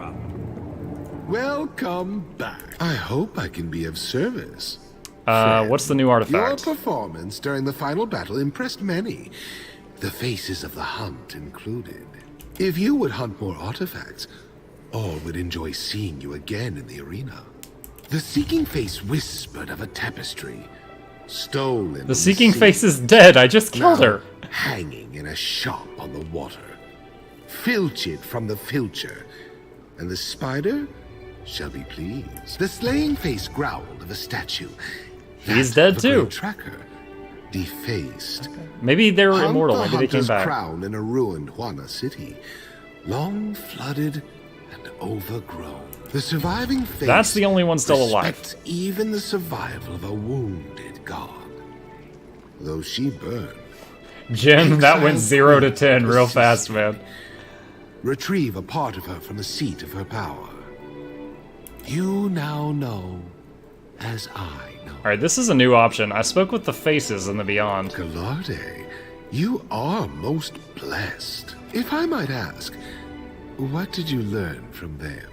Welcome back. I hope I can be of service. What's the new artifact? Your performance during the final battle impressed many. The faces of the hunt included. If you would hunt more artifacts, all would enjoy seeing you again in the arena. The Seeking Face whispered of a tapestry, stolen. The Seeking Face is dead. I just killed her. Hanging in a shop on the water, filched from the filcher, and the spider shall be pleased. The Slaying Face growled of a statue. He's dead too. Tracker, defaced. Maybe they were immortal. Maybe they came back. Crown in a ruined Huana city, long flooded and overgrown. The surviving face. That's the only one still alive. Respects even the survival of a wounded god. Though she burned. Jin, that went 0 to 10 real fast, man. Retrieve a part of her from the seat of her power. You now know, as I know. Alright, this is a new option. I spoke with the faces in the Beyond. Gallarde, You are most blessed. If I might ask, what did you learn from them?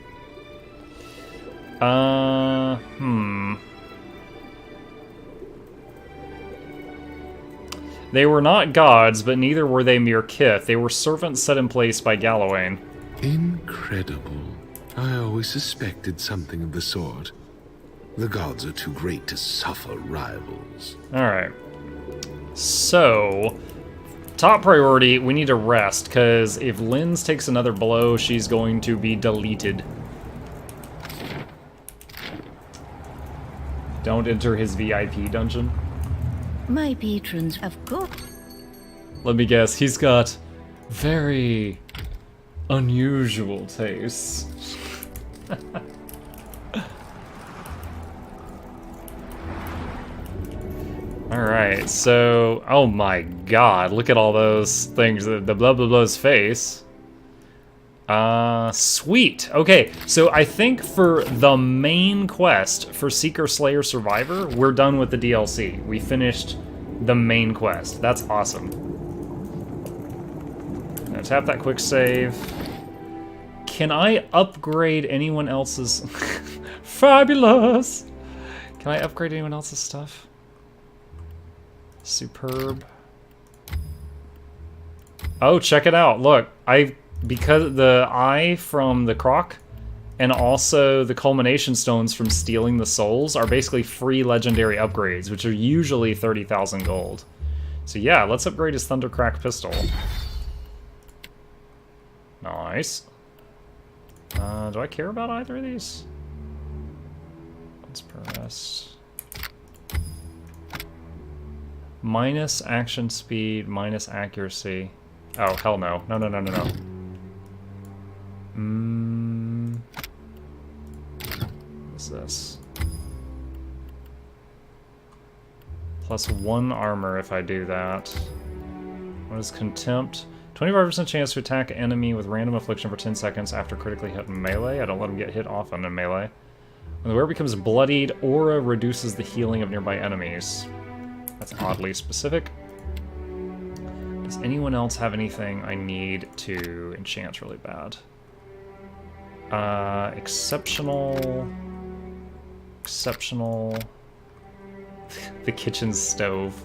They were not gods, but neither were they mere kith. They were servants set in place by Galawain. Incredible. I always suspected something of the sort. The gods are too great to suffer rivals. Alright. So, top priority, we need to rest, because if Linz takes another blow, she's going to be deleted. Don't enter his VIP dungeon. My patrons, of course. Let me guess, he's got very unusual tastes. Alright, so... Oh my god, look at all those things. The blah blah blah's face. Sweet. Okay, so I think for the main quest for Seeker, Slayer, Survivor, we're done with the DLC. We finished the main quest. That's awesome. Now tap that quick save. Can I upgrade anyone else's... Fabulous! Can I upgrade anyone else's stuff? Superb. Oh, check it out. Look, because the eye from the croc and also the culmination stones from stealing the souls are basically free legendary upgrades, which are usually 30,000 gold. So yeah, let's upgrade his Thundercrack pistol. Nice. Do I care about either of these? Let's press. Minus action speed, minus accuracy. Oh, hell no. No, no, no, no, no. What's this? Plus 1 armor if I do that. What is Contempt? 25% chance to attack an enemy with random affliction for 10 seconds after critically hit in melee. I don't let him get hit often in melee. When the wearer becomes bloodied, aura reduces the healing of nearby enemies. That's oddly specific. Does anyone else have anything I need to enchant really bad? Exceptional. Exceptional. The kitchen stove.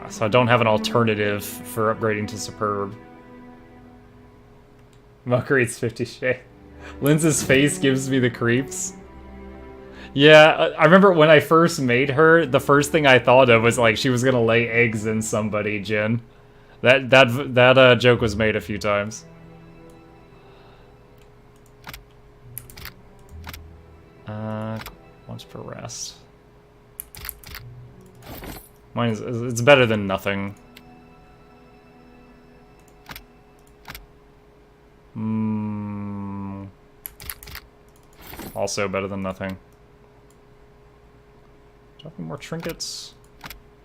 So I don't have an alternative for upgrading to Superb. Muckery's 50 Shades. Linz's face gives me the creeps. Yeah, I remember when I first made her, the first thing I thought of was like she was gonna lay eggs in somebody, Jin. That joke was made a few times. Once per rest. Mine is, it's better than nothing. Also better than nothing. Do I have any more trinkets?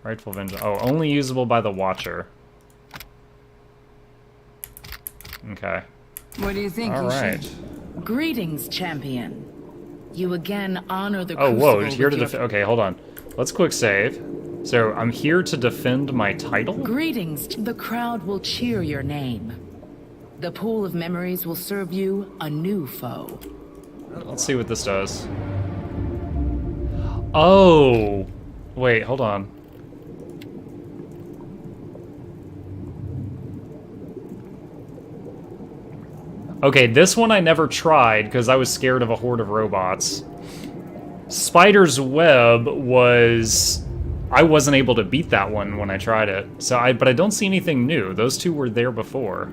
Rightful Vengeance. Oh, only usable by the Watcher. Okay. What do you think? All right. Greetings, champion. You again honor the Oh, whoa, crucible here to with defend. Okay, hold on. Let's quick save. So, I'm here to defend my title? Greetings. The crowd will cheer your name. The pool of memories will serve you a new foe. Let's see what this does. Oh! Wait, hold on. Okay, this one I never tried because I was scared of a horde of robots. Spider's Web was... I wasn't able to beat that one when I tried it. But I don't see anything new. Those two were there before.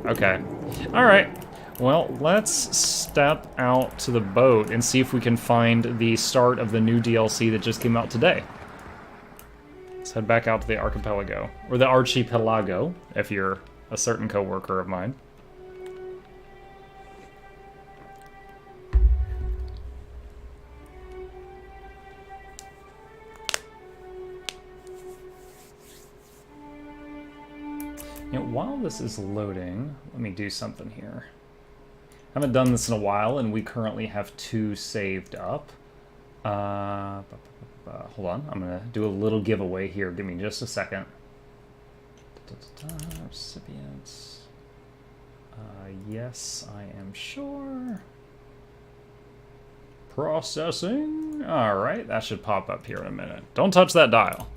Okay. Alright. Well, let's step out to the boat and see if we can find the start of the new DLC that just came out today. Let's head back out to the archipelago. Or the archipelago, if you're a certain coworker of mine. You know, while this is loading, let me do something here. I haven't done this in a while, and we currently have 2 saved up. Hold on, I'm gonna do a little giveaway here. Give me just a second. Recipients. Yes, I am sure. Processing. Alright, that should pop up here in a minute. Don't touch that dial.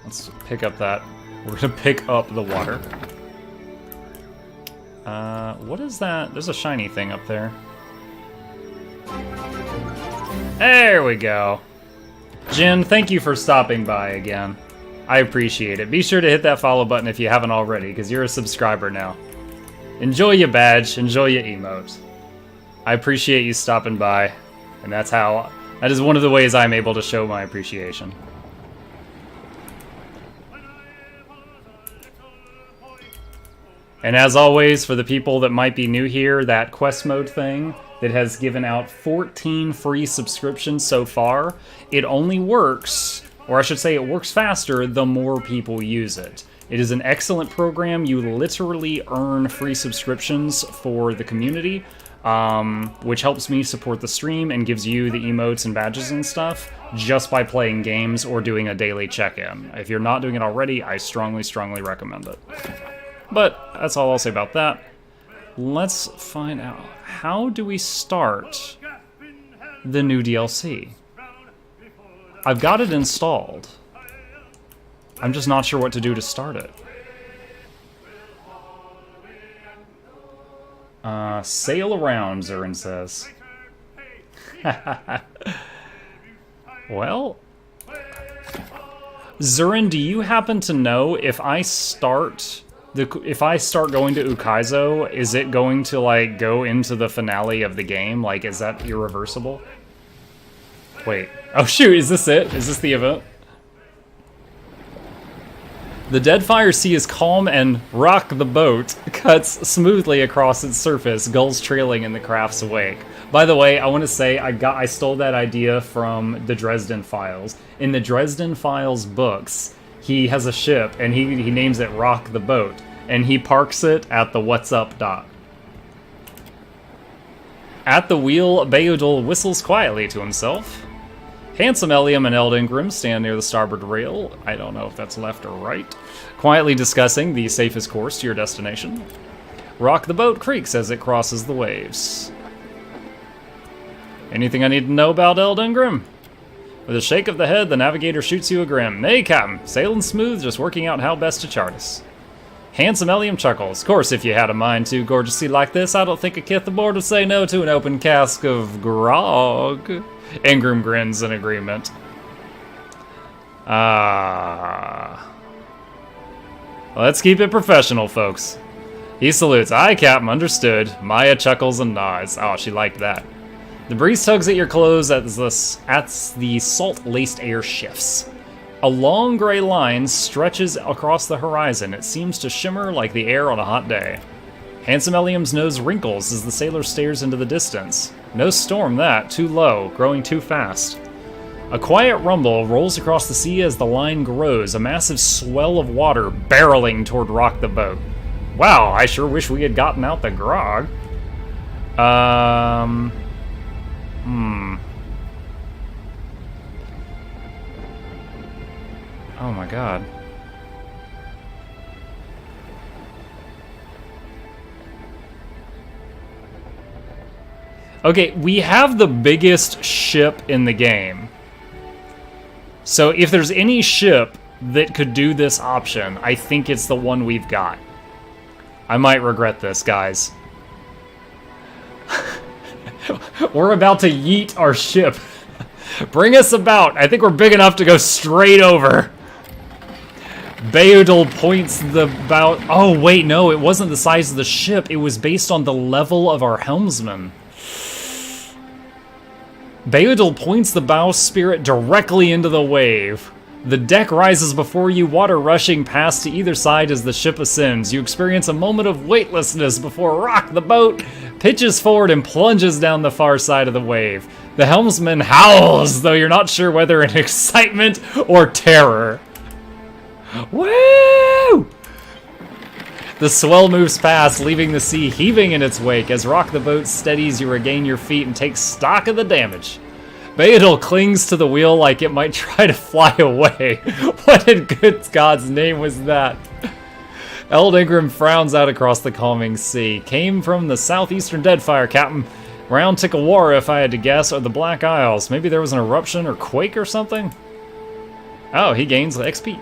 Let's pick up that. We're gonna pick up the water. What is that? There's a shiny thing up there. There we go. Jin, thank you for stopping by again. I appreciate it. Be sure to hit that follow button if you haven't already, because you're a subscriber now. Enjoy your badge, enjoy your emote. I appreciate you stopping by, and that is one of the ways I'm able to show my appreciation. And as always, for the people that might be new here, that quest mode thing that has given out 14 free subscriptions so far, it only works, or I should say it works faster the more people use it. It is an excellent program. You literally earn free subscriptions for the community, which helps me support the stream and gives you the emotes and badges and stuff just by playing games or doing a daily check-in. If you're not doing it already, I strongly, strongly recommend it. But that's all I'll say about that. Let's find out. How do we start the new DLC? I've got it installed. I'm just not sure what to do to start it. Sail around, Zurin says. Well, Zurin, do you happen to know if I start going to Ukaizo, is it going to like go into the finale of the game? Like, is that irreversible? Wait. Oh shoot, is this it? Is this the event? The Deadfire sea is calm and Rock the Boat cuts smoothly across its surface, gulls trailing in the craft's wake. By the way, I want to say I stole that idea from the Dresden Files. In the Dresden Files books, he has a ship and he names it Rock the Boat, and he parks it at the What's Up dock. At the wheel, Beudel whistles quietly to himself. Handsome Eliam and Eldengrim stand near the starboard rail. I don't know if that's left or right. Quietly discussing the safest course to your destination. Rock the Boat creaks as it crosses the waves. Anything I need to know about Eldengrim? With a shake of the head, the navigator shoots you a grim. Nay, Captain, sailing smooth, just working out how best to chart us. Handsome Eliam chuckles. Of course, if you had a mind to gorgeously like this, I don't think a kith aboard would say no to an open cask of grog. Ingram grins in agreement. Let's keep it professional, folks. He salutes. Aye, Captain, understood. Maya chuckles and nods. Oh, she liked that. The breeze tugs at your clothes as the salt-laced air shifts. A long gray line stretches across the horizon. It seems to shimmer like the air on a hot day. Handsome Eliam's nose wrinkles as the sailor stares into the distance. No storm that, too low, growing too fast. A quiet rumble rolls across the sea as the line grows, a massive swell of water barreling toward Rock the Boat. Wow, I sure wish we had gotten out the grog. Oh my god. Okay, we have the biggest ship in the game. So if there's any ship that could do this option, I think it's the one we've got. I might regret this, guys. We're about to yeet our ship. Bring us about. I think we're big enough to go straight over. Beudel points the bow. Oh, wait, no, it wasn't the size of the ship. It was based on the level of our helmsman. Beudel points the bowsprit directly into the wave. The deck rises before you, water rushing past to either side as the ship ascends. You experience a moment of weightlessness before Rock the Boat pitches forward and plunges down the far side of the wave. The helmsman howls, though you're not sure whether in excitement or terror. Woo! The swell moves past, leaving the sea heaving in its wake. As Rock the Boat steadies, you regain your feet and take stock of the damage. Beadle clings to the wheel like it might try to fly away. What in good God's name was that? Eld Ingram frowns out across the calming sea. Came from the southeastern Deadfire, Captain. Round Tikawara, if I had to guess, or the Black Isles. Maybe there was an eruption or quake or something? Oh, he gains XP.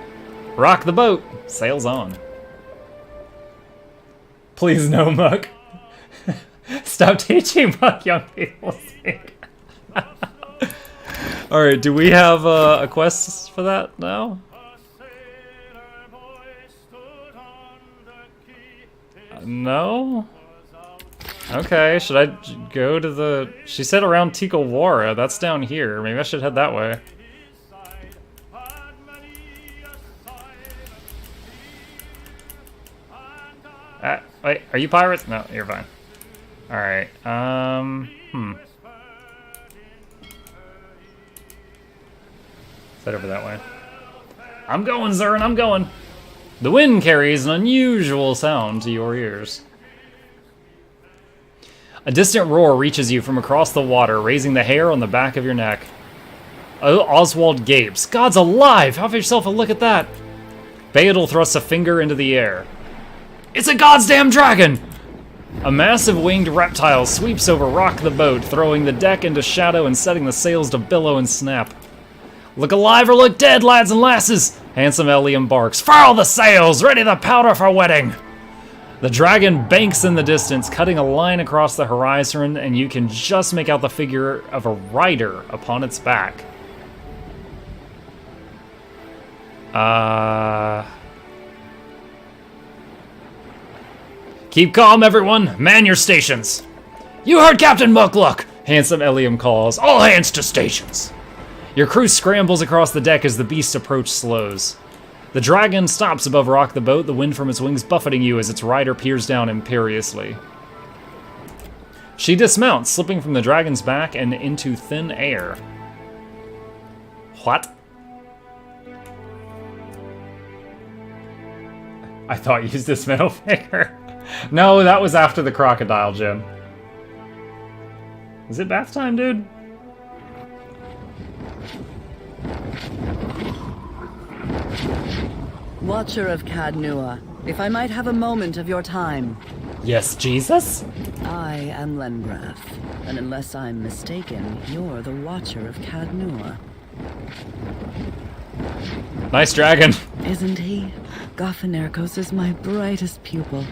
Rock the boat. Sails on. Please no, Muck. Stop teaching Muck young people speak. Alright, do we have a quest for that now? No? Okay, should I go to the... She said around Tikawara. That's down here. Maybe I should head that way. Wait, are you pirates? No, you're fine. Alright, Head over that way. I'm going, Zern, I'm going! The wind carries an unusual sound to your ears. A distant roar reaches you from across the water, raising the hair on the back of your neck. Oswald gapes. God's alive! Have yourself a look at that! Beadle thrusts a finger into the air. It's a goddamn dragon! A massive winged reptile sweeps over Rock the boat, throwing the deck into shadow and setting the sails to billow and snap. Look alive or look dead, lads and lasses! Handsome Elliam barks. Furl the sails! Ready the powder for wedding! The dragon banks in the distance, cutting a line across the horizon, and you can just make out the figure of a rider upon its back. Keep calm, everyone! Man your stations! You heard Captain Muckluck! Handsome Elliam calls. All hands to stations! Your crew scrambles across the deck as the beast's approach slows. The dragon stops above Rock the boat, the wind from its wings buffeting you as its rider peers down imperiously. She dismounts, slipping from the dragon's back and into thin air. What? I thought you used this middle finger. No, that was after the crocodile, Jim. Is it bath time, dude? Watcher of Cadnua, if I might have a moment of your time. Yes, Jesus? I am Lengrath, and unless I'm mistaken, you're the Watcher of Cadnua. Nice dragon. Isn't he? Gophanerkos is my brightest pupil.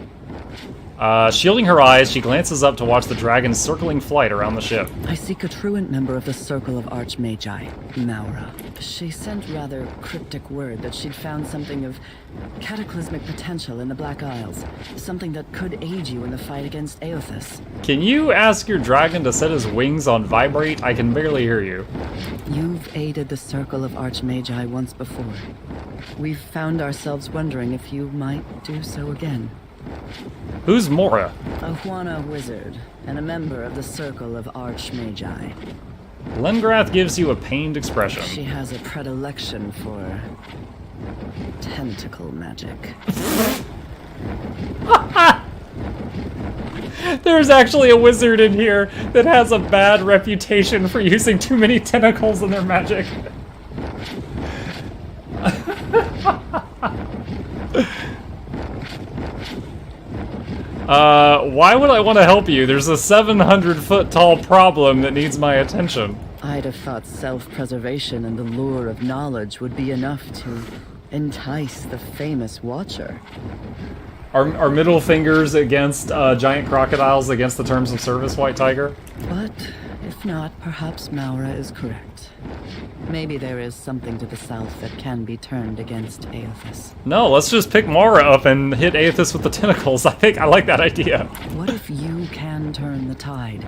Shielding her eyes, she glances up to watch the dragon's circling flight around the ship. I seek a truant member of the Circle of Archmagi, Maura. She sent rather cryptic word that she'd found something of cataclysmic potential in the Black Isles. Something that could aid you in the fight against Aothas. Can you ask your dragon to set his wings on vibrate? I can barely hear you. You've aided the Circle of Archmagi once before. We've found ourselves wondering if you might do so again. Who's Mora? A Huana wizard, and a member of the Circle of Archmagi. Lengrath gives you a pained expression. She has a predilection for tentacle magic. There's actually a wizard in here that has a bad reputation for using too many tentacles in their magic. Why would I want to help you? There's a 700-foot tall problem that needs my attention. I'd have thought self-preservation and the lure of knowledge would be enough to entice the famous Watcher. Are middle fingers against giant crocodiles against the terms of service, White Tiger? But if not, perhaps Maura is correct. Maybe there is something to the south that can be turned against Aothas. No, let's just pick Mara up and hit Aothas with the tentacles. I like that idea. What if you can turn the tide?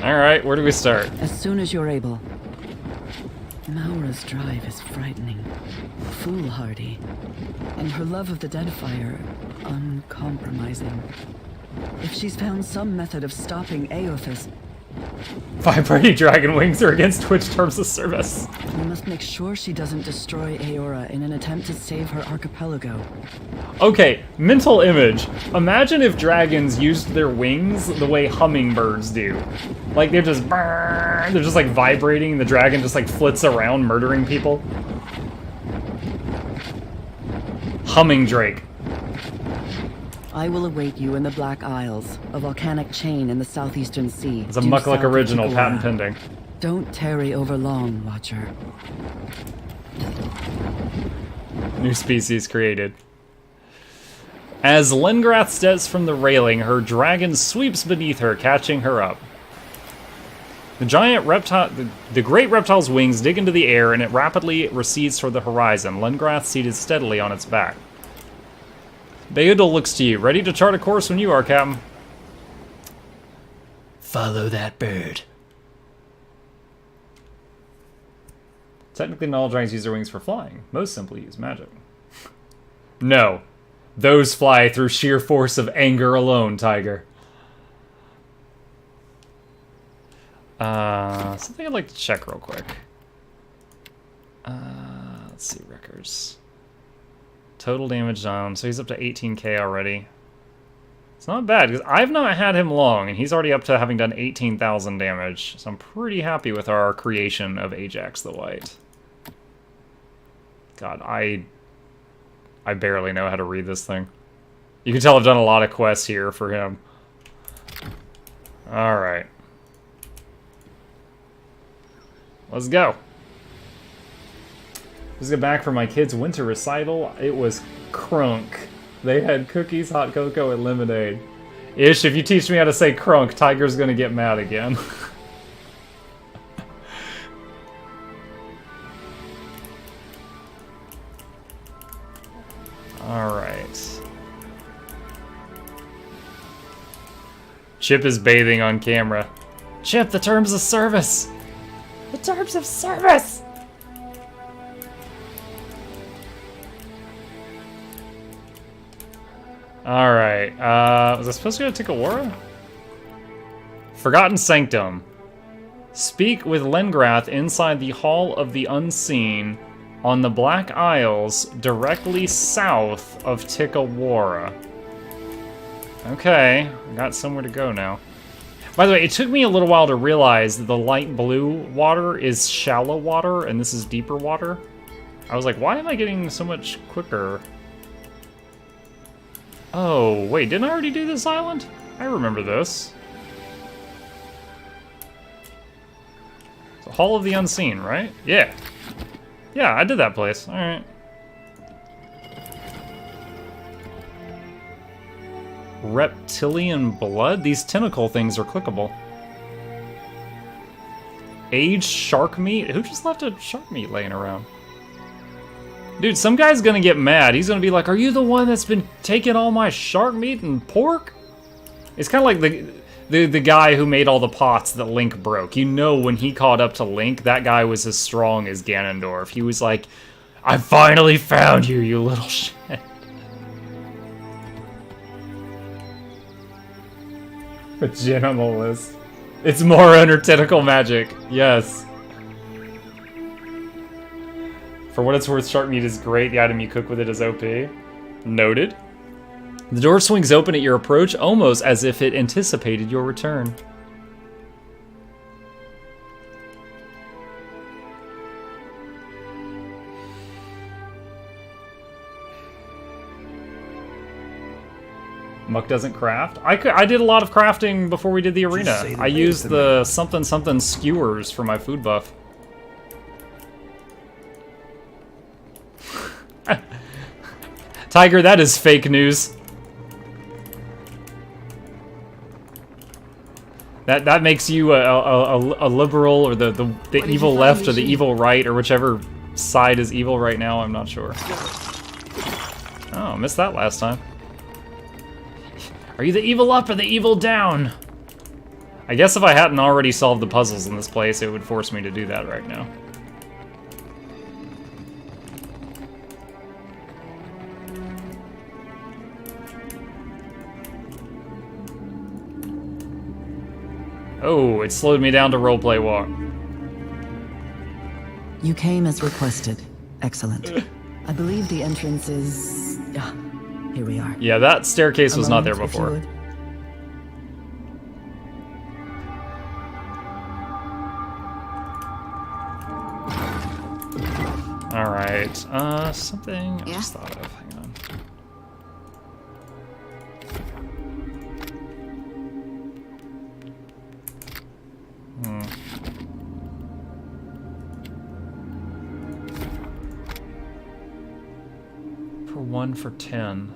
Alright, where do we start? As soon as you're able. Maura's drive is frightening, foolhardy, and her love of the Deadfire uncompromising. If she's found some method of stopping Aothas, Vibrating dragon wings are against Twitch terms of service. We must make sure she doesn't destroy Aora in an attempt to save her archipelago. Okay, mental image. Imagine if dragons used their wings the way hummingbirds do. Like they're just like vibrating, and the dragon just like flits around murdering people. Humming Drake. I will await you in the Black Isles, a volcanic chain in the southeastern sea. It's a Muckluck original, patent pending. Don't tarry over long, Watcher. New species created. As Lengrath steps from the railing, her dragon sweeps beneath her, catching her up. The giant reptile, the great reptile's wings dig into the air, and it rapidly recedes toward the horizon. Lengrath seated steadily on its back. Beudel looks to you, ready to chart a course when you are, Captain. Follow that bird. Technically, not all dragons use their wings for flying. Most simply use magic. No. Those fly through sheer force of anger alone, Tiger. Something I'd like to check real quick. Let's see, records. Total damage done, so he's up to 18k already. It's not bad, because I've not had him long, and he's already up to having done 18,000 damage. So I'm pretty happy with our creation of Ajax the White. God, I barely know how to read this thing. You can tell I've done a lot of quests here for him. Alright. Let's go. Just got back from my kids' winter recital. It was crunk. They had cookies, hot cocoa, and lemonade. Ish, if you teach me how to say crunk, Tiger's gonna get mad again. Alright. Chip is bathing on camera. Chip, the terms of service! The terms of service! Alright, was I supposed to go to Tikawara? Forgotten Sanctum. Speak with Lengrath inside the Hall of the Unseen on the Black Isles, directly south of Tikawara. Okay, I got somewhere to go now. By the way, it took me a little while to realize that the light blue water is shallow water, and this is deeper water. I was like, why am I getting so much quicker? Oh, wait, didn't I already do this island? I remember this. The Hall of the Unseen, right? Yeah. Yeah, I did that place. Alright. Reptilian blood? These tentacle things are clickable. Aged shark meat? Who just left a shark meat laying around? Dude, some guy's gonna get mad. He's gonna be like, are you the one that's been taking all my shark meat and pork? It's kind of like the guy who made all the pots that Link broke. You know, when he caught up to Link, that guy was as strong as Ganondorf. He was like, I finally found you, you little shit. A genimalist. It's more under tentacle magic. Yes. For what it's worth, shark meat is great. The item you cook with it is OP. Noted. The door swings open at your approach, almost as if it anticipated your return. Muck doesn't craft. I did a lot of crafting before we did the arena. I used the something skewers for my food buff. Tiger, that is fake news. That makes you a liberal, or the evil left, or the evil right, or whichever side is evil right now. I'm not sure. Oh, missed that last time. Are you the evil up or the evil down? I guess if I hadn't already solved the puzzles in this place, it would force me to do that right now. Oh, it slowed me down to roleplay walk. You came as requested. Excellent. I believe the entrance is... Ah, here we are. Yeah, that staircase was not there If you before. would. Alright, something I just thought of. Hang on. For 1 for 10.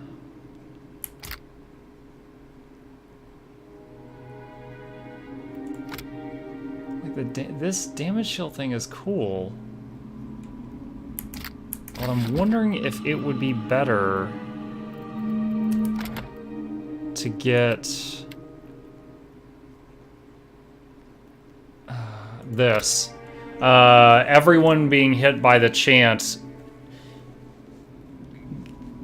Like this damage shield thing is cool. But I'm wondering if it would be better to get this. Everyone being hit by the chant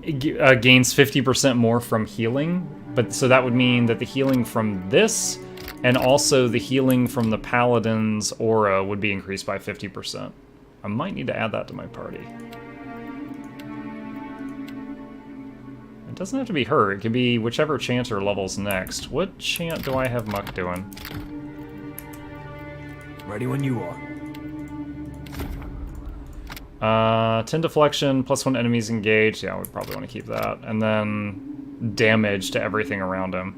gains 50% more from healing, but so that would mean that the healing from this and also the healing from the paladin's aura would be increased by 50%. I might need to add that to my party. It doesn't have to be her, it could be whichever chanter levels next. What chant do I have Muck doing? Ready when you are. 10 deflection, +1 enemies engaged. Yeah, we probably want to keep that. And then damage to everything around him.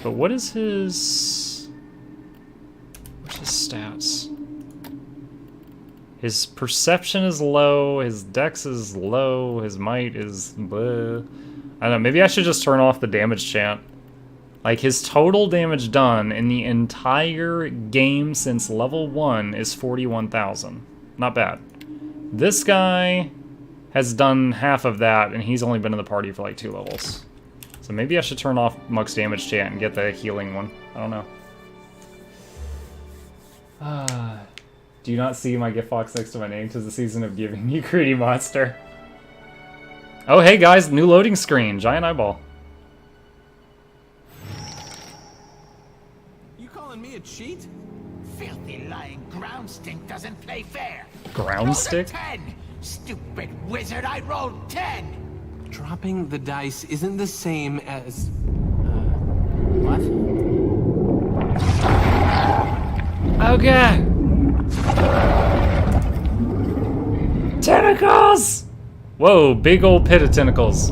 But what is his... What's his stats? His perception is low, his dex is low, his might is bleh. I don't know, maybe I should just turn off the damage chant. Like, his total damage done in the entire game since level 1 is 41,000. Not bad. This guy has done half of that, and he's only been in the party for like 2 levels. So maybe I should turn off Muck's damage chant and get the healing one. I don't know. Do you not see my gift box next to my name? 'Tis the season of giving, you greedy monster. Oh, hey guys, new loading screen. Giant eyeball. You calling me a cheat? Filthy lying ground stink doesn't play fair. Ground stick? 10. Stupid wizard, I rolled 10. Dropping the dice isn't the same as... what? Okay. Tentacles! Whoa, big old pit of tentacles.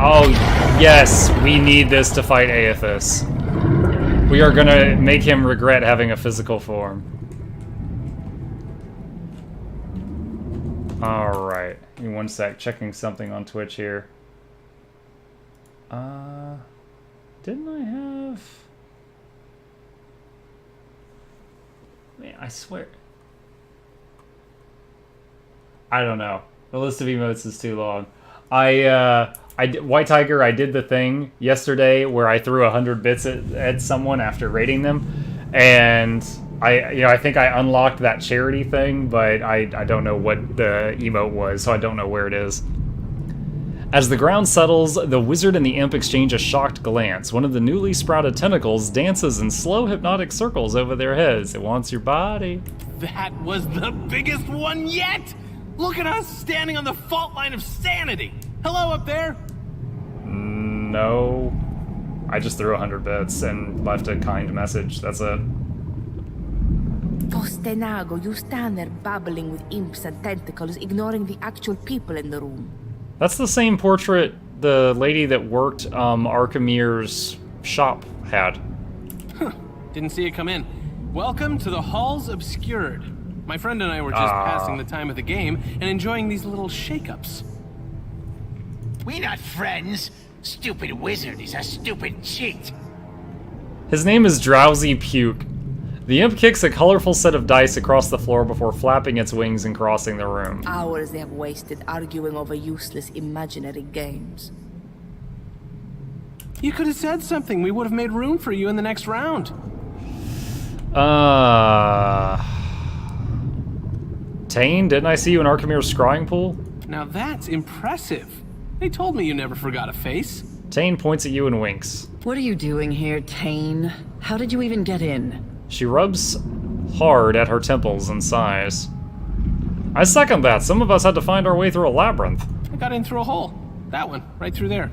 Oh, yes, we need this to fight Aethys. We are gonna make him regret having a physical form. Alright, give me 1 sec, checking something on Twitch here. Didn't I have... Man, I swear... I don't know. The list of emotes is too long. White Tiger, I did the thing yesterday where I threw 100 bits at someone after raiding them, and I think I unlocked that charity thing, but I don't know what the emote was, so I don't know where it is. As the ground settles, the wizard and the imp exchange a shocked glance. One of the newly sprouted tentacles dances in slow hypnotic circles over their heads. It wants your body. That was the biggest one yet! Look at us standing on the fault line of sanity! Hello up there! No. I just threw 100 bits and left a kind message. That's it. Fostenago, you stand there babbling with imps and tentacles, ignoring the actual people in the room. That's the same portrait the lady that worked Archimir's shop had. Huh. Didn't see it come in. Welcome to the Halls Obscured. My friend and I were just passing the time of the game and enjoying these little shake-ups. We not friends. Stupid wizard is a stupid cheat. His name is Drowsy Puke. The imp kicks a colorful set of dice across the floor before flapping its wings and crossing the room. Hours they have wasted arguing over useless imaginary games. You could have said something. We would have made room for you in the next round. Tane, didn't I see you in Archimir's scrying pool? Now that's impressive. They told me you never forgot a face. Tane points at you and winks. What are you doing here, Tane? How did you even get in? She rubs hard at her temples and sighs. I second that. Some of us had to find our way through a labyrinth. I got in through a hole. That one, right through there.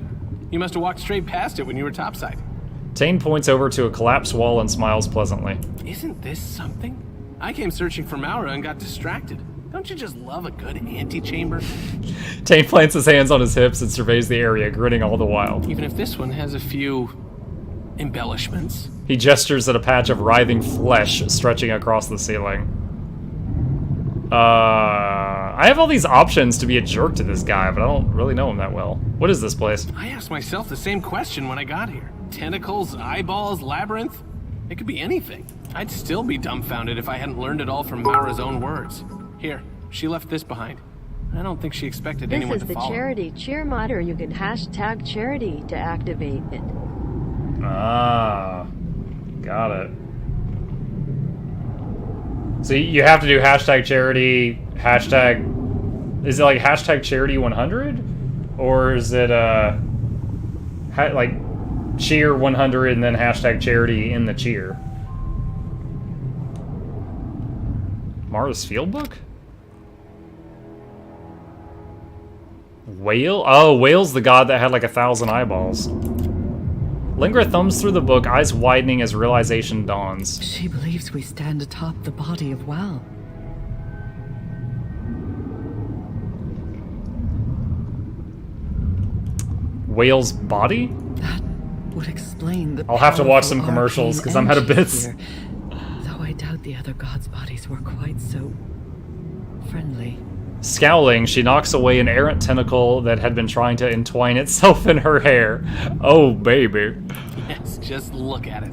You must have walked straight past it when you were topside. Tane points over to a collapsed wall and smiles pleasantly. Isn't this something? I came searching for Maura and got distracted. Don't you just love a good antechamber? Tane plants his hands on his hips and surveys the area, grinning all the while. Even if this one has a few embellishments. He gestures at a patch of writhing flesh stretching across the ceiling. I have all these options to be a jerk to this guy, but I don't really know him that well. What is this place? I asked myself the same question when I got here. Tentacles, eyeballs, labyrinth? It could be anything. I'd still be dumbfounded if I hadn't learned it all from Maura's own words. Here, she left this behind. I don't think she expected anyone to follow. This is the charity cheer mod, or you can hashtag charity to activate it. Ah, got it. So you have to do hashtag charity, hashtag... Is it like hashtag charity 100? Or is it like cheer 100 and then hashtag charity in the cheer? Maura's field book? Whale? Oh, Whale's the god that had like 1,000 eyeballs. Lingra thumbs through the book, eyes widening as realization dawns. She believes we stand atop the body of Wal. Whale's body? That would explain the I'll have to watch some commercials because I'm out of bits. Here. Though I doubt the other gods' bodies were quite so friendly. Scowling, she knocks away an errant tentacle that had been trying to entwine itself in her hair. Oh, baby. Yes, just look at it.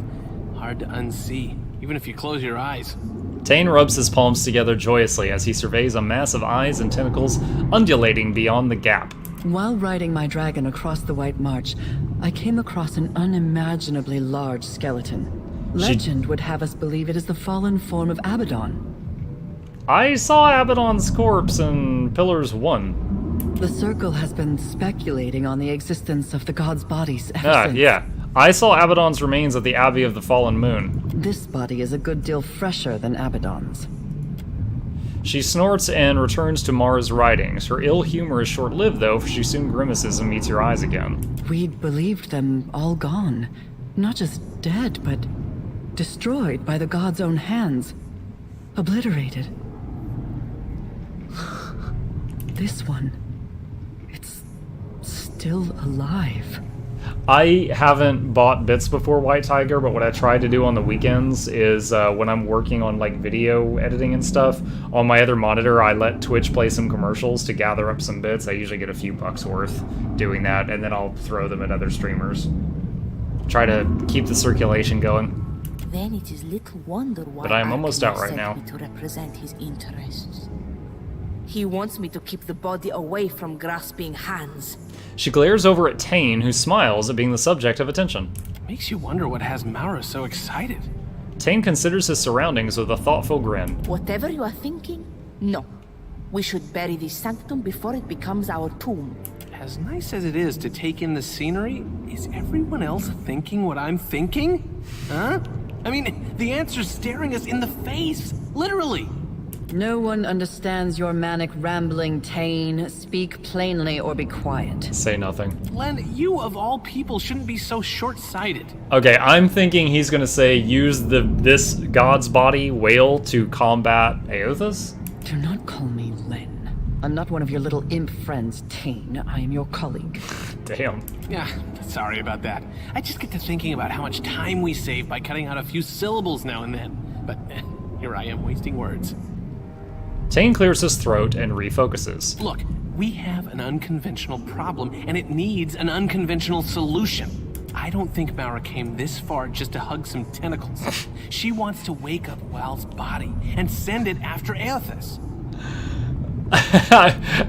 Hard to unsee, even if you close your eyes. Tane rubs his palms together joyously as he surveys a mass of eyes and tentacles undulating beyond the gap. While riding my dragon across the White March, I came across an unimaginably large skeleton. Legend would have us believe it is the fallen form of Abaddon. I saw Abaddon's corpse in Pillars 1. The Circle has been speculating on the existence of the god's bodies ever since. Yeah. I saw Abaddon's remains at the Abbey of the Fallen Moon. This body is a good deal fresher than Abaddon's. She snorts and returns to Mara's writings. Her ill humor is short-lived, though, for she soon grimaces and meets your eyes again. We'd believed them all gone. Not just dead, but destroyed by the god's own hands. Obliterated. This one, it's still alive. I haven't bought bits before White Tiger, but what I try to do on the weekends is when I'm working on like video editing and stuff, on my other monitor I let Twitch play some commercials to gather up some bits. I usually get a few bucks worth doing that, and then I'll throw them at other streamers. Try to keep the circulation going. Then it is little wonder why But I'm almost out right now. to represent his interests. He wants me to keep the body away from grasping hands. She glares over at Tane, who smiles at being the subject of attention. Makes you wonder what has Maura so excited. Tane considers his surroundings with a thoughtful grin. Whatever you are thinking, no. We should bury this sanctum before it becomes our tomb. As nice as it is to take in the scenery, is everyone else thinking what I'm thinking? Huh? I mean, the answer's staring us in the face, literally. No one understands your manic rambling, Tane. Speak plainly or be quiet. Say nothing. Len, you of all people shouldn't be so short-sighted. Okay, I'm thinking he's gonna say use this god's body, Whale, to combat Aothas? Do not call me Len. I'm not one of your little imp friends, Tane. I am your colleague. Damn. Yeah, sorry about that. I just get to thinking about how much time we save by cutting out a few syllables now and then. But here I am wasting words. Tane clears his throat and refocuses. Look, we have an unconventional problem, and it needs an unconventional solution. I don't think Maura came this far just to hug some tentacles. She wants to wake up Wal's body and send it after Aothas.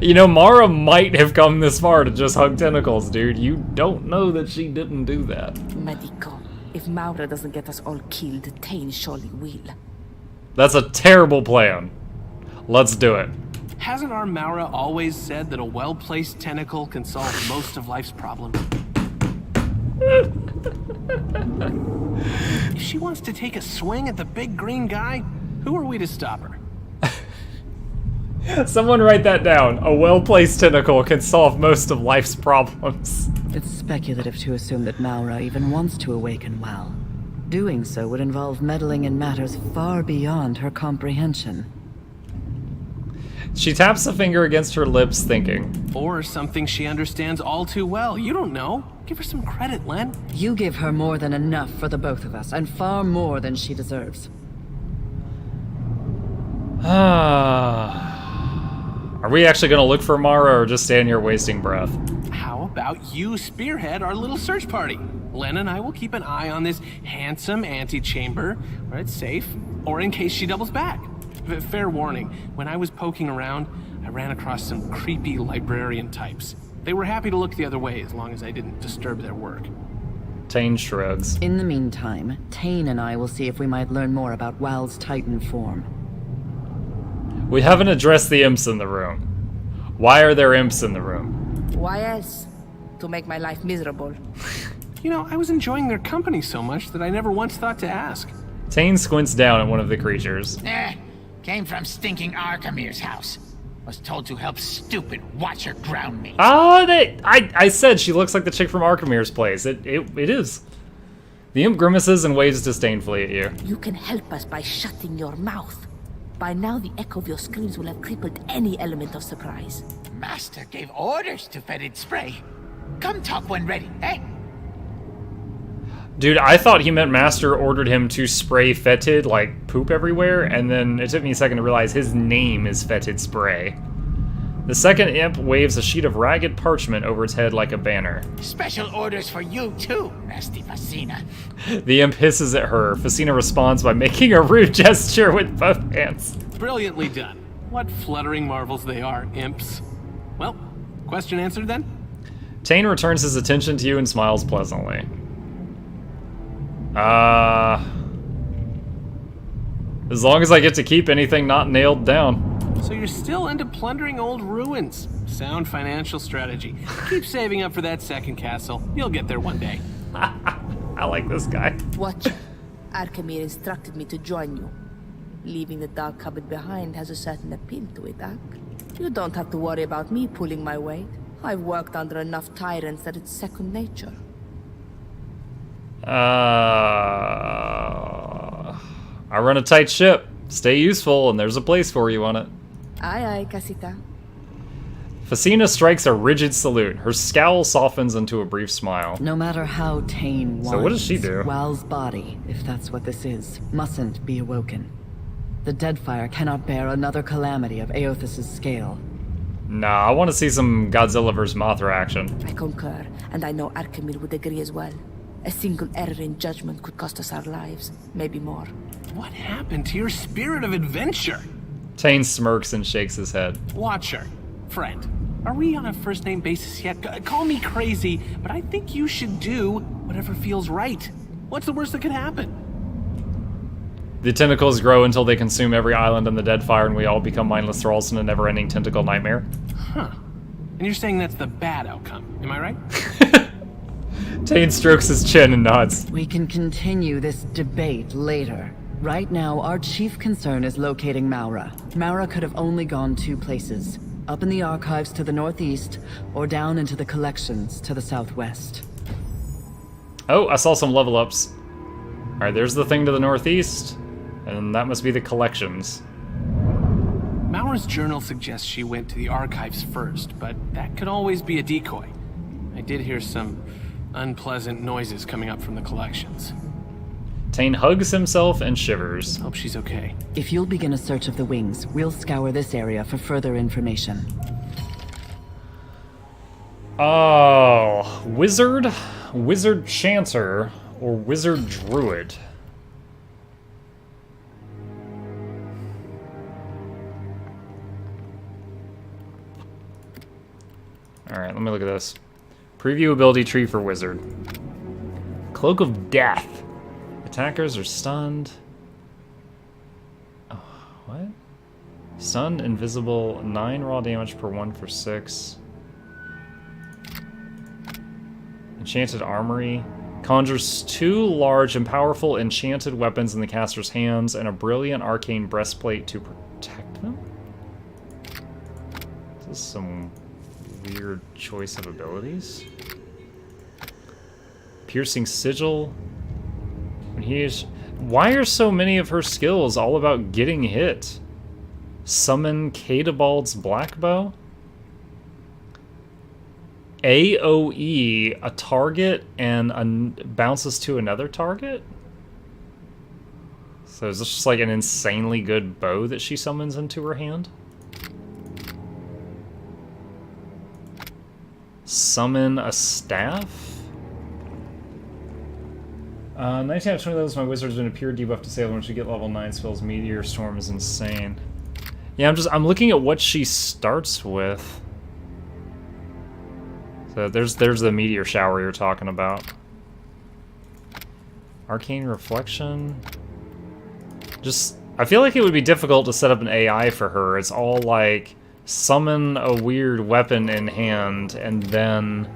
You know, Maura might have come this far to just hug tentacles, dude. You don't know that she didn't do that. Medico, if Maura doesn't get us all killed, Tane surely will. That's a terrible plan. Let's do it. Hasn't our Maura always said that a well-placed tentacle can solve most of life's problems? If she wants to take a swing at the big green guy, who are we to stop her? Someone write that down. A well-placed tentacle can solve most of life's problems. It's speculative to assume that Maura even wants to awaken well. Doing so would involve meddling in matters far beyond her comprehension. She taps a finger against her lips, thinking. Or something she understands all too well. You don't know. Give her some credit, Len. You give her more than enough for the both of us, and far more than she deserves. Are we actually going to look for Mara or just stand here wasting breath? How about you spearhead our little search party? Len and I will keep an eye on this handsome antechamber where it's safe, or in case she doubles back. Fair warning, when I was poking around, I ran across some creepy librarian types. They were happy to look the other way as long as I didn't disturb their work. Tane shrugs. In the meantime, Tane and I will see if we might learn more about Wal's Titan form. We haven't addressed the imps in the room. Why are there imps in the room? Why else? To make my life miserable. You know, I was enjoying their company so much that I never once thought to ask. Tane squints down at one of the creatures. Came from stinking Arkamir's house. Was told to help stupid Watcher ground me. I said she looks like the chick from Arkamir's place. It is. The imp grimaces and waves disdainfully at you. You can help us by shutting your mouth. By now, the echo of your screams will have crippled any element of surprise. Master gave orders to fetid spray. Come talk when ready, eh? Dude, I thought he meant Master ordered him to spray fetid, like poop everywhere, and then it took me a second to realize his name is Fetid Spray. The second imp waves a sheet of ragged parchment over its head like a banner. Special orders for you too, nasty Facina. The imp hisses at her. Facina responds by making a rude gesture with both hands. Brilliantly done. What fluttering marvels they are, imps. Well, question answered then? Tane returns his attention to you and smiles pleasantly. As long as I get to keep anything not nailed down. So you're still into plundering old ruins. Sound financial strategy. Keep saving up for that second castle. You'll get there one day. I like this guy. Watch. Arkamir instructed me to join you. Leaving the dark cupboard behind has a certain appeal to it, Ak. You don't have to worry about me pulling my weight. I've worked under enough tyrants that it's second nature. I run a tight ship. Stay useful, and there's a place for you on it. Aye, aye, Casita. Facina strikes a rigid salute. Her scowl softens into a brief smile. No matter how Tane wants, so what does she do? Wal's body, if that's what this is, mustn't be awoken. The Deadfire cannot bear another calamity of Aothis' scale. Nah, I want to see some Godzilla vs. Mothra action. I concur, and I know Arkamir would agree as well. A single error in judgment could cost us our lives, maybe more. What happened to your spirit of adventure? Tane smirks and shakes his head. Watcher, friend, are we on a first-name basis yet? Call me crazy, but I think you should do whatever feels right. What's the worst that could happen? The tentacles grow until they consume every island in the Deadfire, and we all become mindless thralls in a never-ending tentacle nightmare. Huh. And you're saying that's the bad outcome, am I right? Tane strokes his chin and nods. We can continue this debate later. Right now, our chief concern is locating Maura. Maura could have only gone two places. Up in the archives to the northeast, or down into the collections to the southwest. Oh, I saw some level ups. Alright, there's the thing to the northeast, and that must be the collections. Maura's journal suggests she went to the archives first, but that could always be a decoy. I did hear some unpleasant noises coming up from the collections. Tane hugs himself and shivers. Hope she's okay. If you'll begin a search of the wings, we'll scour this area for further information. Oh, wizard, wizard chanter, or wizard druid. Alright, let me look at this. Preview ability tree for wizard. Cloak of Death. Attackers are stunned. Oh, what? Stun, invisible, 9 raw damage per 1 for 6. Enchanted Armory. Conjures 2 large and powerful enchanted weapons in the caster's hands and a brilliant arcane breastplate to protect them? This is some weird choice of abilities. Piercing Sigil. Why are so many of her skills all about getting hit? Summon Cadabald's Blackbow. AoE, a target and bounces to another target? So is this just like an insanely good bow that she summons into her hand? Summon a staff? 19 out of 20 levels, my wizard's been a pure debuff disable. Once you get level 9 spells, Meteor Storm is insane. Yeah, I'm looking at what she starts with. So there's the meteor shower you're talking about. Arcane Reflection. I feel like it would be difficult to set up an AI for her. It's all like summon a weird weapon in hand and then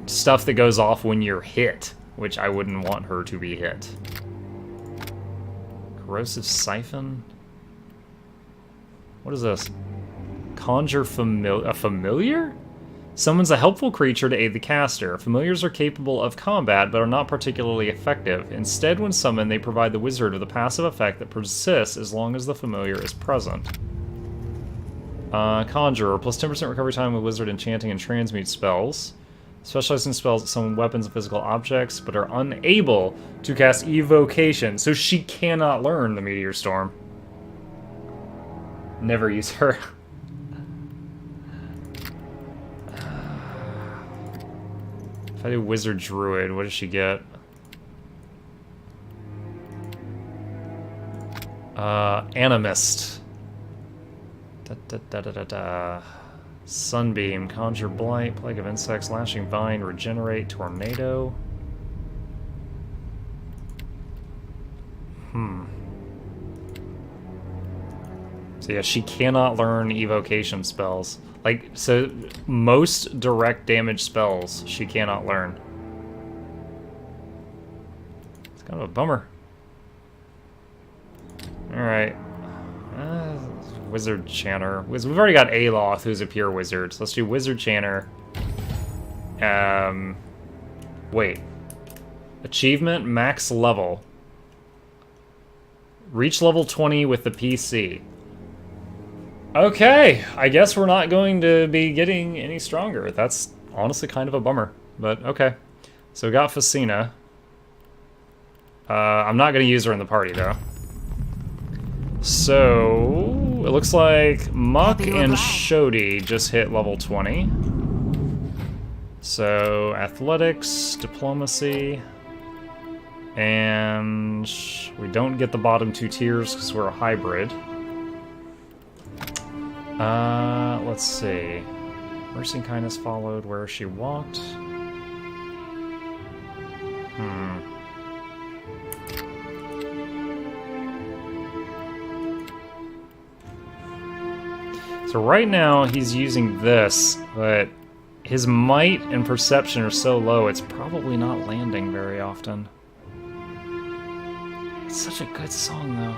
stuff that goes off when you're hit, which I wouldn't want her to be hit. Corrosive Siphon. What is this? Conjure a familiar? Summons a helpful creature to aid the caster. Familiars are capable of combat, but are not particularly effective. Instead, when summoned, they provide the wizard with a passive effect that persists as long as the familiar is present. Conjurer, plus 10% recovery time with wizard enchanting and transmute spells. Specialized in spells that summon weapons and physical objects, but are unable to cast evocation, so she cannot learn the Meteor Storm. Never use her. If I do Wizard Druid, what does she get? Animist. Sunbeam, Conjure Blight, Plague of Insects, Lashing Vine, Regenerate, Tornado. So yeah, she cannot learn evocation spells. Like, so most direct damage spells she cannot learn. It's kind of a bummer. Alright. Wizard Chanter. We've already got Aloth, who's a pure wizard. So let's do Wizard Chanter. Wait. Achievement, max level. Reach level 20 with the PC. Okay, I guess we're not going to be getting any stronger. That's honestly kind of a bummer, but okay. So we got Facina. I'm not going to use her in the party, though. So, it looks like Muck and Shodi just hit level 20. So, Athletics, Diplomacy, and we don't get the bottom 2 tiers because we're a hybrid. Let's see. Mercy and Kindness followed where she walked. So right now he's using this, but his might and perception are so low it's probably not landing very often. It's such a good song though.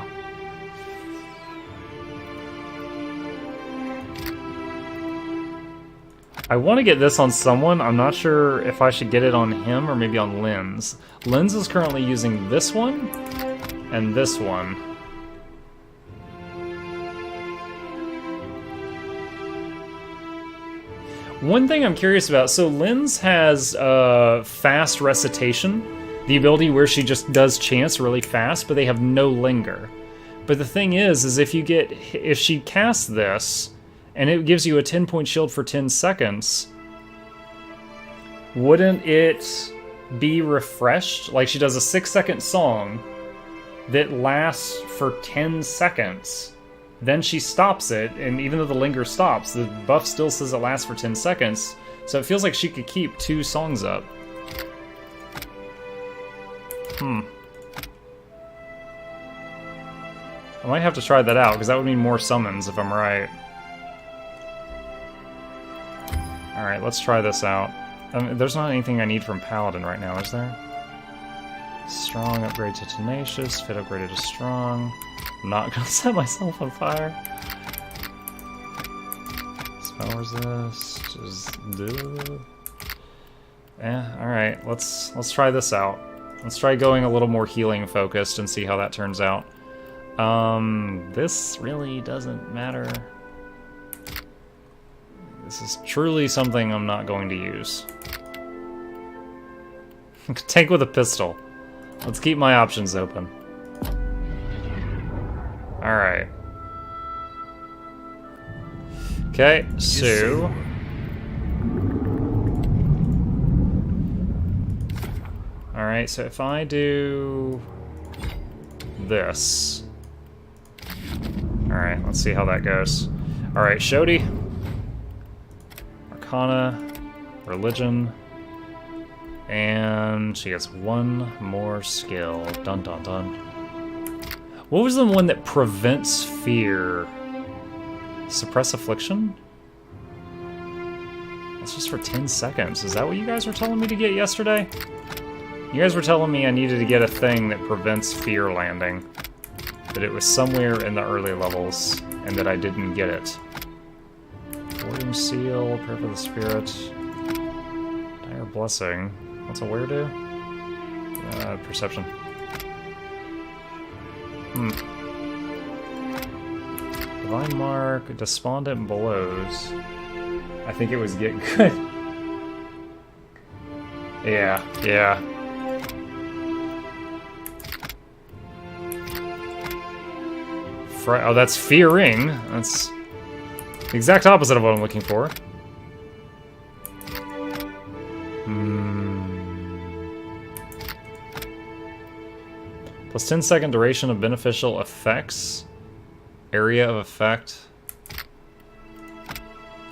I want to get this on someone. I'm not sure if I should get it on him or maybe on Linz. Linz is currently using this one and this one. One thing I'm curious about, so Linz has fast recitation, the ability where she just does chants really fast, but they have no linger. But the thing is if she casts this, and it gives you a 10-point shield for 10 seconds, wouldn't it be refreshed? Like, she does a 6-second song that lasts for 10 seconds. Then she stops it, and even though the linger stops, the buff still says it lasts for 10 seconds. So it feels like she could keep 2 songs up. I might have to try that out, because that would mean more summons if I'm right. Alright, let's try this out. There's not anything I need from Paladin right now, is there? Strong upgrade to Tenacious, Fit upgraded to Strong. I'm not gonna set myself on fire. Spell resist, just do. Alright, let's try this out. Let's try going a little more healing focused and see how that turns out. This really doesn't matter. This is truly something I'm not going to use. Tank with a pistol. Let's keep my options open. Alright. Okay, so... Alright, so if I do... this... Alright, let's see how that goes. Alright, Shodi. Arcana. Religion. And she gets one more skill. Dun dun dun. What was the one that prevents fear? Suppress affliction? That's just for 10 seconds. Is that what you guys were telling me to get yesterday? You guys were telling me I needed to get a thing that prevents fear landing. That it was somewhere in the early levels, and that I didn't get it. Warding Seal, Prayer for the Spirit. Dire Blessing. What's a where do? Perception. Divine Mark, Despondent Blows. I think it was Get Good. Yeah. Oh, that's Fearing. That's the exact opposite of what I'm looking for. Plus 10-second duration of beneficial effects. Area of effect.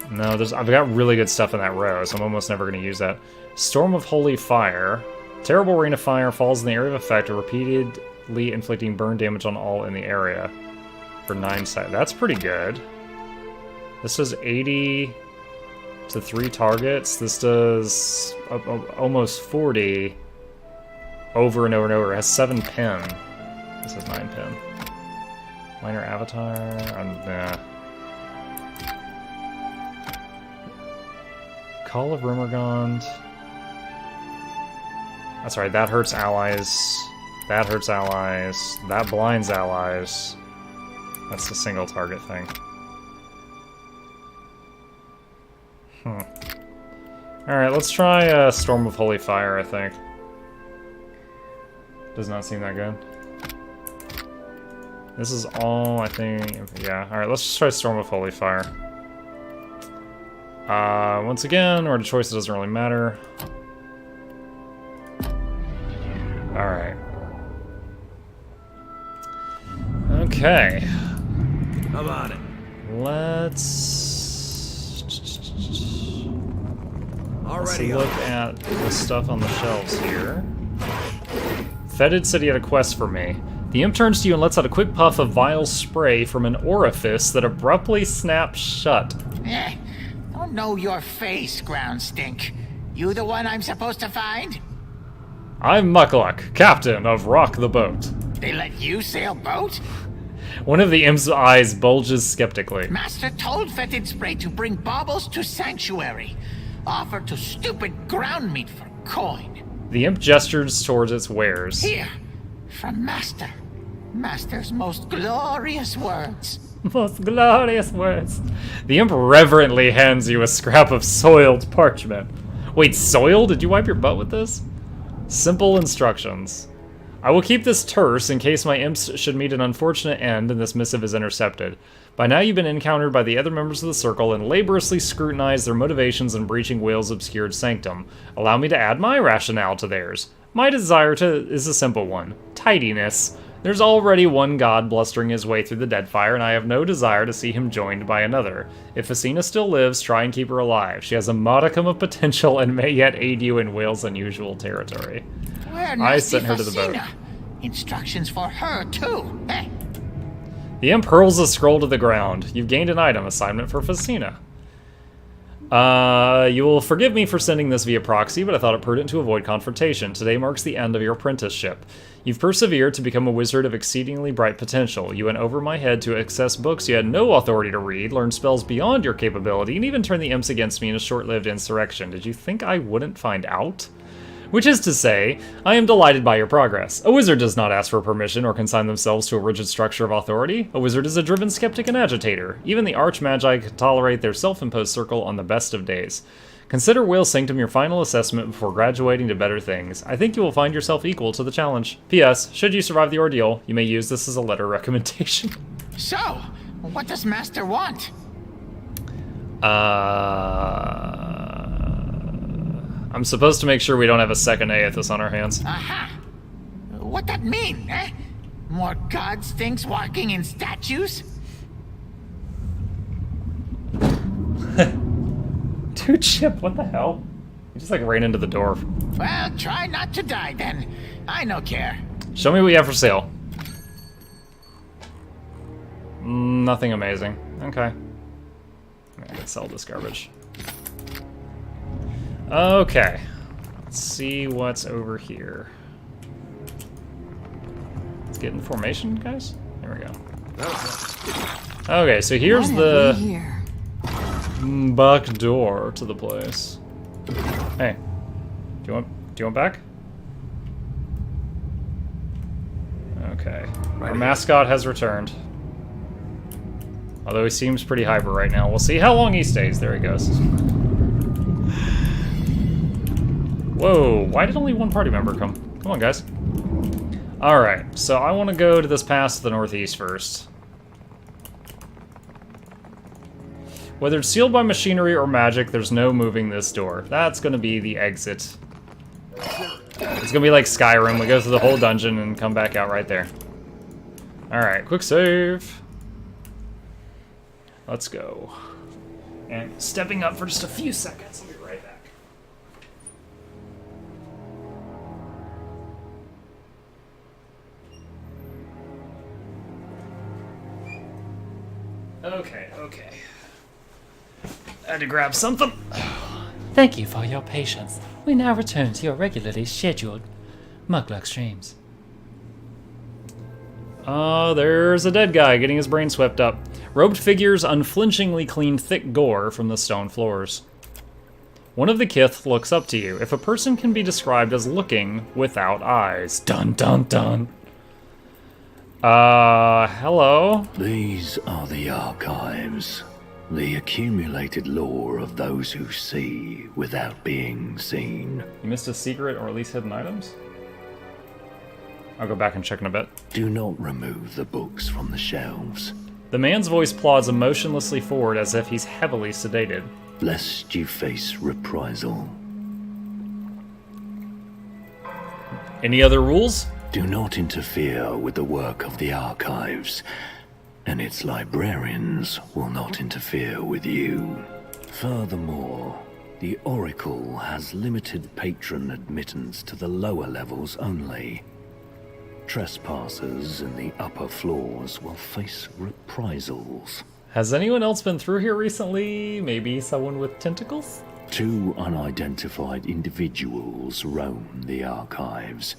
No, I've got really good stuff in that row, so I'm almost never going to use that. Storm of Holy Fire. Terrible rain of fire falls in the area of effect, repeatedly inflicting burn damage on all in the area. For 9 seconds. That's pretty good. This does 80 to 3 targets. This does almost 40 over and over and over. It has 7 pin. This has 9 pin. Minor Avatar. Nah. Call of Rumorgond. That's right, that hurts allies. That hurts allies. That blinds allies. That's the single target thing. Alright, let's try Storm of Holy Fire, I think. Does not seem that good. This is all, I think... Yeah, alright, let's just try Storm of Holy Fire. Once again, order choice, it doesn't really matter. Alright. Okay. I'm on it. Let's look at the stuff on the shelves here. Fetid said he had a quest for me. The imp turns to you and lets out a quick puff of vile spray from an orifice that abruptly snaps shut. Don't know your face, ground stink. You the one I'm supposed to find? I'm Muckluck, captain of Rock the Boat. They let you sail boat? One of the imp's eyes bulges skeptically. Master told Fetid Spray to bring baubles to Sanctuary. Offer to stupid ground meat for coin. The imp gestures towards its wares. Here, from Master. Master's most glorious words. Most glorious words. The imp reverently hands you a scrap of soiled parchment. Wait, soiled? Did you wipe your butt with this? Simple instructions. I will keep this terse in case my imps should meet an unfortunate end and this missive is intercepted. By now you've been encountered by the other members of the Circle and laboriously scrutinized their motivations in breaching Whale's obscured sanctum. Allow me to add my rationale to theirs. My desire is a simple one. Tidiness. There's already one god blustering his way through the Deadfire, and I have no desire to see him joined by another. If Facina still lives, try and keep her alive. She has a modicum of potential and may yet aid you in Whale's unusual territory. Where I sent her to the boat. Instructions for her, too, eh? The imp hurls a scroll to the ground. You've gained an item assignment for Facina. You will forgive me for sending this via proxy, but I thought it prudent to avoid confrontation. Today marks the end of your apprenticeship. You've persevered to become a wizard of exceedingly bright potential. You went over my head to access books you had no authority to read, learn spells beyond your capability, and even turn the imps against me in a short-lived insurrection. Did you think I wouldn't find out? Which is to say, I am delighted by your progress. A wizard does not ask for permission or consign themselves to a rigid structure of authority. A wizard is a driven skeptic and agitator. Even the archmagi can tolerate their self-imposed circle on the best of days. Consider Whale Sanctum your final assessment before graduating to better things. I think you will find yourself equal to the challenge. P.S. Should you survive the ordeal, you may use this as a letter of recommendation. So, what does Master want? I'm supposed to make sure we don't have a second Aethys on our hands. Aha! What that mean, eh? More god stinks walking in statues? Dude, Chip, what the hell? He just like ran into the door. Well, try not to die then. I no care. Show me what you have for sale. Nothing amazing. Okay. I can sell this garbage. Okay. Let's see what's over here. Let's get in formation, guys. There we go. Okay, so here's the back door to the place. Hey, do you want back? Okay, our mascot has returned. Although he seems pretty hyper right now. We'll see how long he stays. There he goes. Whoa, why did only one party member come? Come on, guys. Alright, so I want to go to this pass to the northeast first. Whether it's sealed by machinery or magic, there's no moving this door. That's going to be the exit. It's going to be like Skyrim. We go through the whole dungeon and come back out right there. Alright, quick save. Let's go. And stepping up for just a few seconds. I'll be right back. Okay. I had to grab something. Thank you for your patience. We now return to your regularly scheduled Mugluck streams. There's a dead guy getting his brain swept up. Robed figures unflinchingly clean thick gore from the stone floors. One of the kith looks up to you. If a person can be described as looking without eyes. Dun dun dun. Hello? These are the archives. The accumulated lore of those who see without being seen. You missed a secret or at least hidden items? I'll go back and check in a bit. Do not remove the books from the shelves. The man's voice plods emotionlessly forward as if he's heavily sedated. Lest you face reprisal. Any other rules? Do not interfere with the work of the archives, and its librarians will not interfere with you. Furthermore, the Oracle has limited patron admittance to the lower levels only. Trespassers in the upper floors will face reprisals. Has anyone else been through here recently? Maybe someone with tentacles? 2 unidentified individuals roam the archives.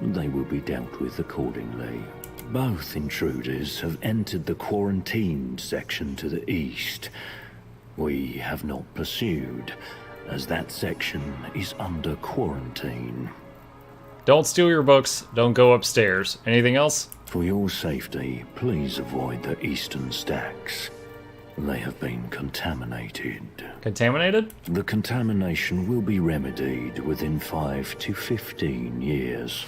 They will be dealt with accordingly. Both intruders have entered the quarantined section to the east. We have not pursued, as that section is under quarantine. Don't steal your books. Don't go upstairs. Anything else? For your safety, please avoid the eastern stacks. They have been contaminated. Contaminated? The contamination will be remedied within 5 to 15 years.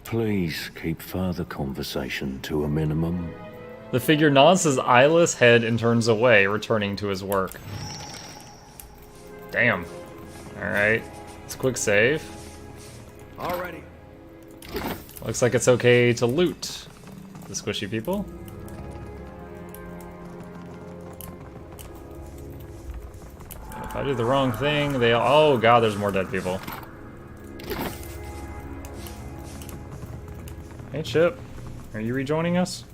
Please keep further conversation to a minimum. The figure nods his eyeless head and turns away, returning to his work. Damn. Alright. Let's quick save. Alrighty. Looks like it's okay to loot the squishy people. If I do the wrong thing, they... Oh god, there's more dead people. Hey Chip, are you rejoining us?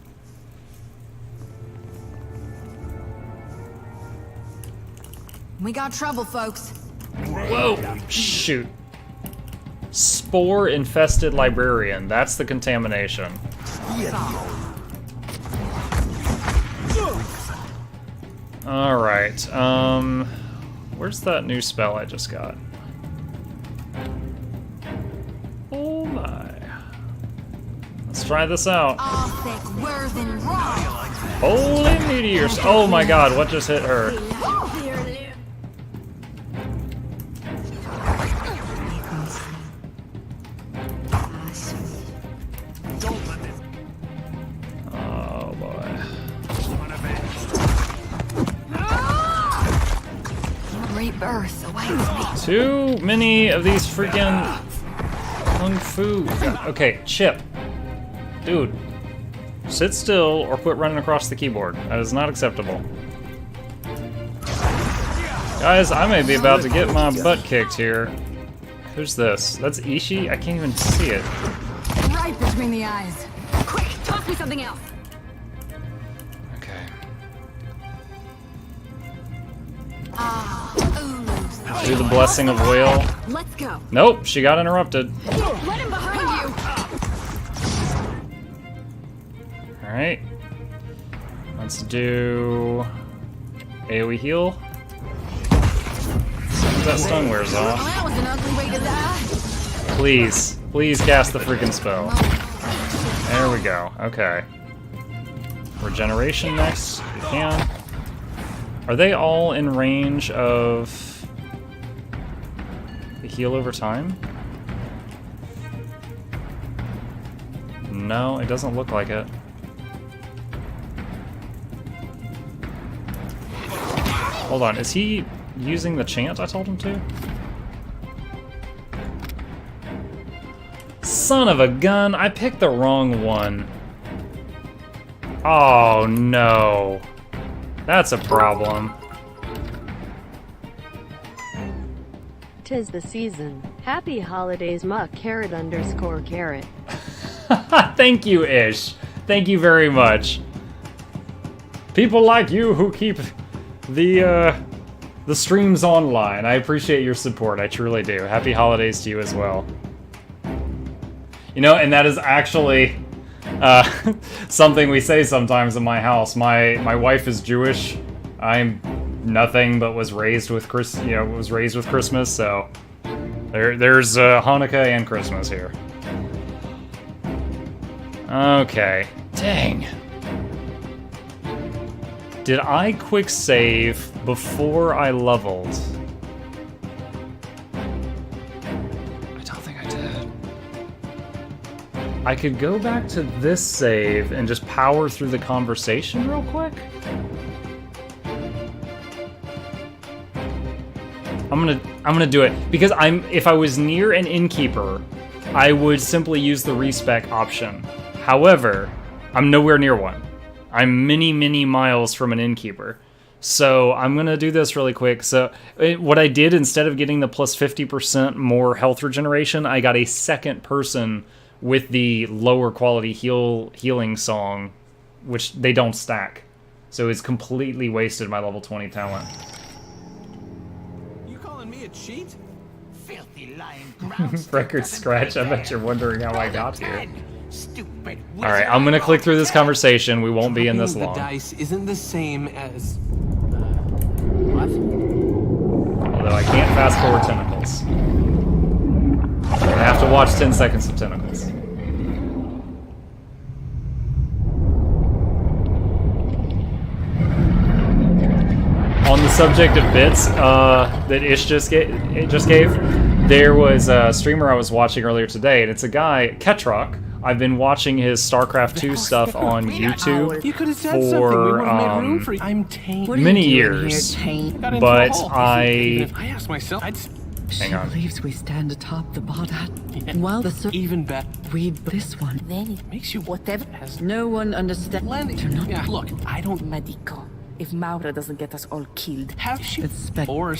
We got trouble, folks. Whoa! Shoot. Spore-infested librarian. That's the contamination. Alright, where's that new spell I just got? Oh my. Let's try this out. Holy meteors! Oh my god, what just hit her? Oh boy. Rebirth awaits me. Too many of these freaking kung fu. Okay, Chip. Dude. Sit still or quit running across the keyboard. That is not acceptable. Guys, I may be about to get my butt kicked here. Who's this? That's Ishii? I can't even see it. Right between the eyes. Quick, toss me something else. Okay. Do the blessing of will. Let's go. Nope, she got interrupted. Let him behind you. Alright. Let's do AoE heal. That stun wears off. That was an ugly way to die. Please, please cast the freaking spell. There we go. Okay. Regeneration next, if we can. Are they all in range of the heal over time? No, it doesn't look like it. Hold on, is he using the chant I told him to? Son of a gun, I picked the wrong one. Oh no. That's a problem. 'Tis the season. Happy holidays, Muck, _carrot. Thank you, Ish. Thank you very much. People like you who keep the streams online. I appreciate your support. I truly do. Happy holidays to you as well. You know, and that is actually something we say sometimes in my house. My wife is Jewish. I'm nothing but was raised with Christmas. So there's Hanukkah and Christmas here. Okay. Dang. Did I quick save before I leveled? I don't think I did. I could go back to this save and just power through the conversation real quick. I'm gonna do it because if I was near an innkeeper, I would simply use the respec option. However, I'm nowhere near one. I'm many miles from an innkeeper. So I'm going to do this really quick. So what I did, instead of getting the plus 50% more health regeneration, I got a second person with the lower quality healing song, which they don't stack. So it's completely wasted my level 20 talent. You calling me a cheat? Filthy lying ground. Record scratch, I bet you're wondering how I got here. Stupid. Alright, I'm gonna click through this conversation. We won't be in this long. The dice isn't the same as... what? Although I can't fast forward tentacles. I'm gonna have to watch 10 seconds of tentacles. On the subject of bits that Ish just gave, there was a streamer I was watching earlier today, and it's a guy, Ketrock. I've been watching his StarCraft 2 stuff on YouTube for many years, but I asked myself, hang on. Believes we stand atop the Badat. While the even better. Read this one. Then it makes you whatever. No one understands. Yeah, look, I don't. Medico. If Maura doesn't get us all killed, have she?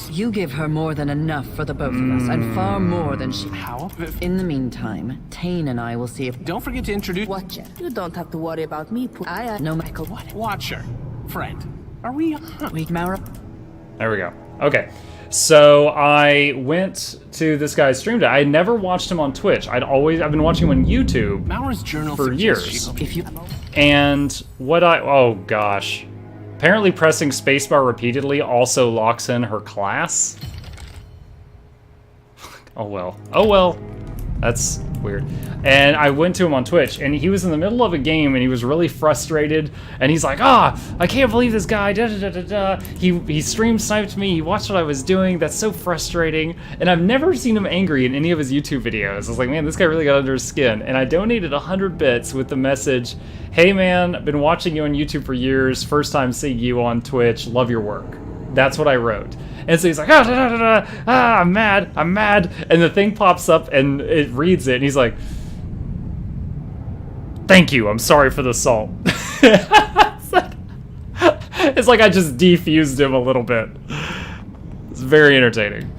You give her more than enough for the both of us, and far more than she. How? In the meantime, Tane and I will see if. Don't forget to introduce. Watcher. You don't have to worry about me. No, Michael. What? Watcher. Friend. Are we on? Wait, Maura. There we go. Okay. So I went to this guy's stream today. I had never watched him on Twitch. I've been watching him on YouTube Maura's journal for suggests years. And what oh gosh. Apparently pressing spacebar repeatedly also locks in her class. Oh well. Oh well. That's weird. And I went to him on Twitch, and he was in the middle of a game, and he was really frustrated, and he's like, I can't believe this guy, He stream sniped me, he watched what I was doing, that's so frustrating. And I've never seen him angry in any of his YouTube videos. I was like, man, this guy really got under his skin. And I donated 100 bits with the message, hey man, I've been watching you on YouTube for years, first time seeing you on Twitch, love your work. That's what I wrote. And so he's like, I'm mad. And the thing pops up and it reads it, and he's like, thank you, I'm sorry for the assault. It's like I just defused him a little bit. It's very entertaining.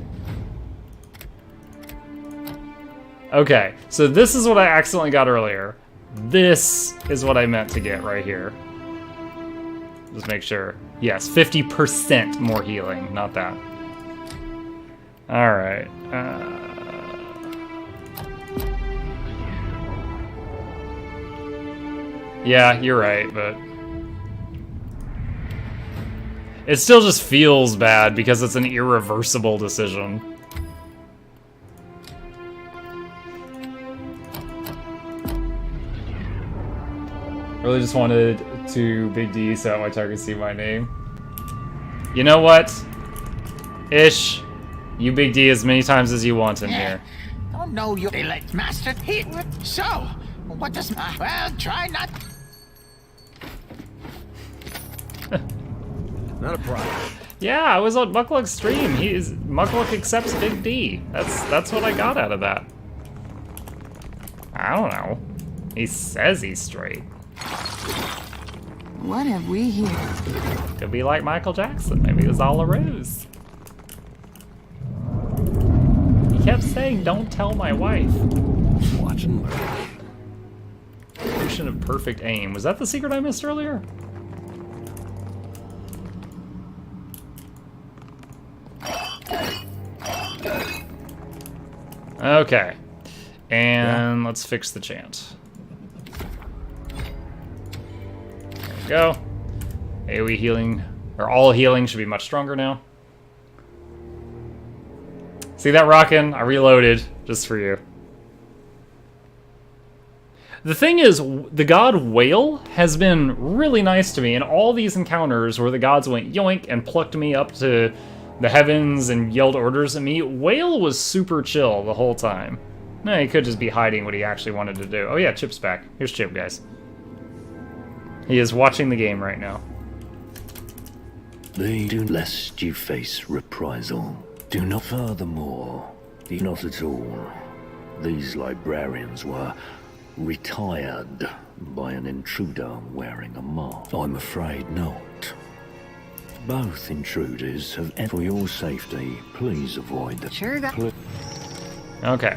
Okay, so this is what I accidentally got earlier. This is what I meant to get right here. Just make sure. Yes, 50% more healing, not that. Alright. Yeah, you're right, but... it still just feels bad because it's an irreversible decision. Really just wanted to Big D so my target see my name. You know what? Ish, you Big D as many times as you want in here. Don't know you elect master. So, what does well, try not. Not a problem. Yeah, I was on Muckluck's stream. Muckluck accepts Big D. That's what I got out of that. I don't know. He says he's straight. What have we here? Could be like Michael Jackson. Maybe it was all a ruse. He kept saying, don't tell my wife. Watch and learn. Potion of perfect aim. Was that the secret I missed earlier? Okay. And let's fix the chant. There we go. AoE healing, or all healing, should be much stronger now. See that rockin'? I reloaded just for you. The thing is, the god Whale has been really nice to me in all these encounters where the gods went yoink and plucked me up to the heavens and yelled orders at me. Whale was super chill the whole time. No, he could just be hiding what he actually wanted to do. Oh yeah, Chip's back. Here's Chip, guys. He is watching the game right now. They do lest you face reprisal. Do not furthermore. Not at all. These librarians were retired by an intruder wearing a mask. I'm afraid not. Both intruders have, and for your safety, please avoid the... Sure got... Okay.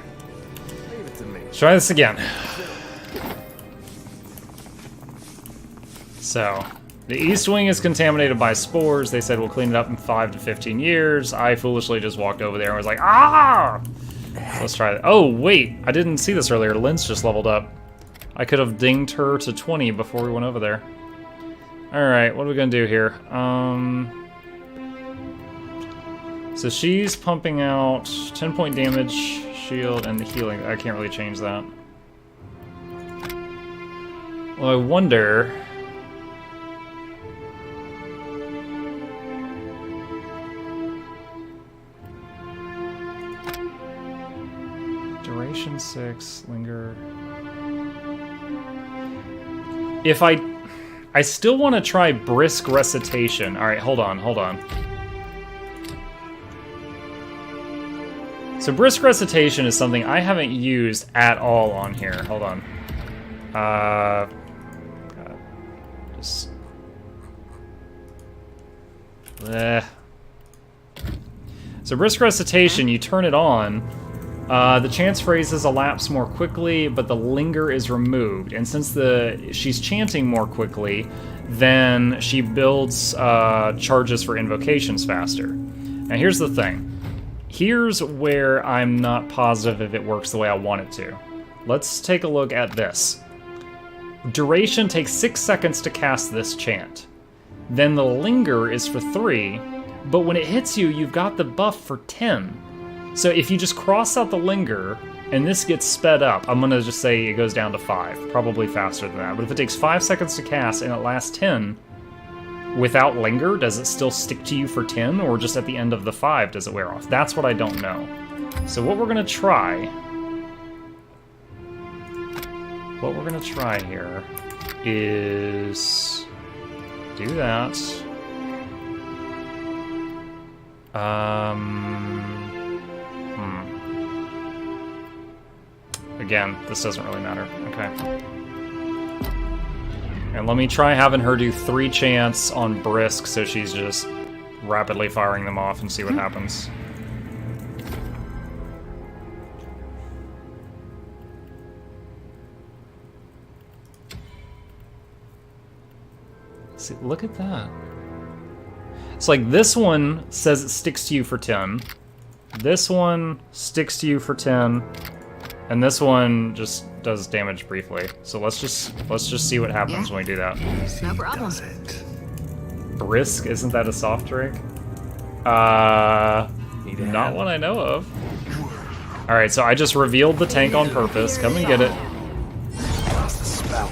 Let's try this again. So, the East Wing is contaminated by spores. They said we'll clean it up in 5 to 15 years. I foolishly just walked over there and was like, ah! Let's try that. Oh, wait. I didn't see this earlier. Lynn's just leveled up. I could have dinged her to 20 before we went over there. Alright, what are we going to do here? So she's pumping out 10-point damage, shield, and the healing. I can't really change that. Well, I wonder... Duration 6, linger... If I still want to try brisk recitation. Alright, hold on. So brisk recitation is something I haven't used at all on here. Hold on. Just... So brisk recitation, you turn it on. The chance phrases elapse more quickly, but the linger is removed. And since she's chanting more quickly, then she builds charges for invocations faster. Now here's the thing. Here's where I'm not positive if it works the way I want it to. Let's take a look at this. Duration takes 6 seconds to cast this chant. Then the linger is for 3, but when it hits you, you've got the buff for 10. So if you just cross out the linger, and this gets sped up, I'm gonna just say it goes down to 5, probably faster than that. But if it takes 5 seconds to cast and it lasts 10, without linger, does it still stick to you for 10, or just at the end of the 5 does it wear off? That's what I don't know. So what we're gonna try here is do that. Again, this doesn't really matter. Okay. And let me try having her do 3 chants on Brisk so she's just rapidly firing them off and see what happens. See, look at that. It's like this one says it sticks to you for 10. This one sticks to you for 10. And this one just does damage briefly. So let's just see what happens when we do that. No problem. Brisk, isn't that a soft drink? Not one I know of. Alright, so I just revealed the tank on purpose. Come and get it.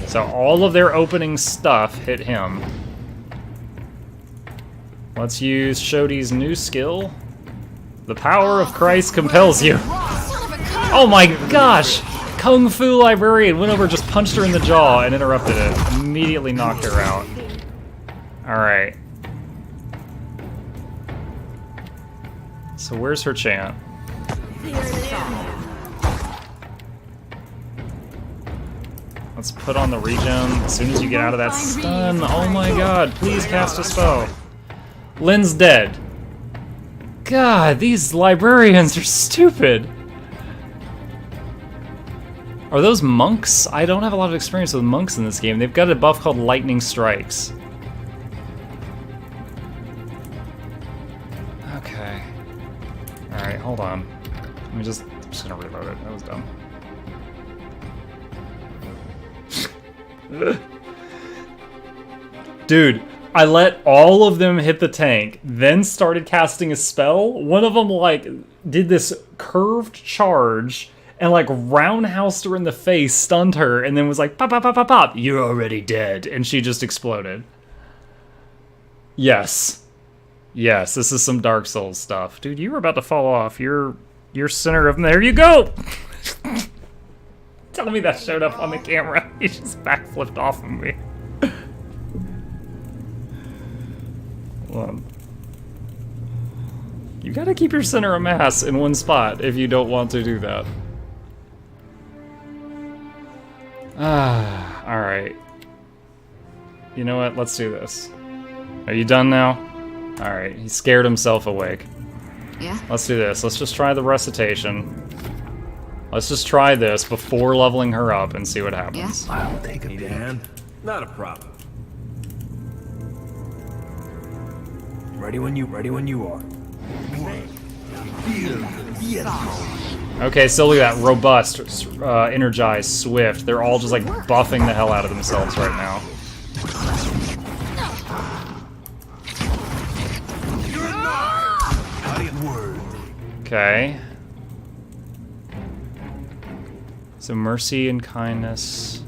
So all of their opening stuff hit him. Let's use Shodi's new skill. The power of Christ compels you. Oh my gosh! Kung Fu Librarian went over, just punched her in the jaw and interrupted it. Immediately knocked her out. Alright. So where's her chant? Let's put on the regen as soon as you get out of that stun. Oh my god, please cast a spell. Lynn's dead. God, these librarians are stupid. Are those monks? I don't have a lot of experience with monks in this game. They've got a buff called Lightning Strikes. Okay. Alright, hold on. I'm just gonna reload it. That was dumb. Dude, I let all of them hit the tank, then started casting a spell. One of them, like, did this curved charge and, like, roundhoused her in the face, stunned her, and then was like, pop, pop, pop, pop, pop, you're already dead. And she just exploded. Yes. Yes, this is some Dark Souls stuff. Dude, you were about to fall off. You're center of... There you go! Telling me that showed up on the camera. He just backflipped off of me. Hold on. You gotta keep your center of mass in one spot if you don't want to do that. Alright. You know what? Let's do this. Are you done now? Alright, he scared himself awake. Yeah? Let's do this. Let's just try the recitation. Let's just try this before leveling her up and see what happens. Yeah? I'll take a hand. Not a problem. Ready when you are. Okay, so look at that. Robust, energized, swift. They're all just like buffing the hell out of themselves right now. Okay. So mercy and kindness.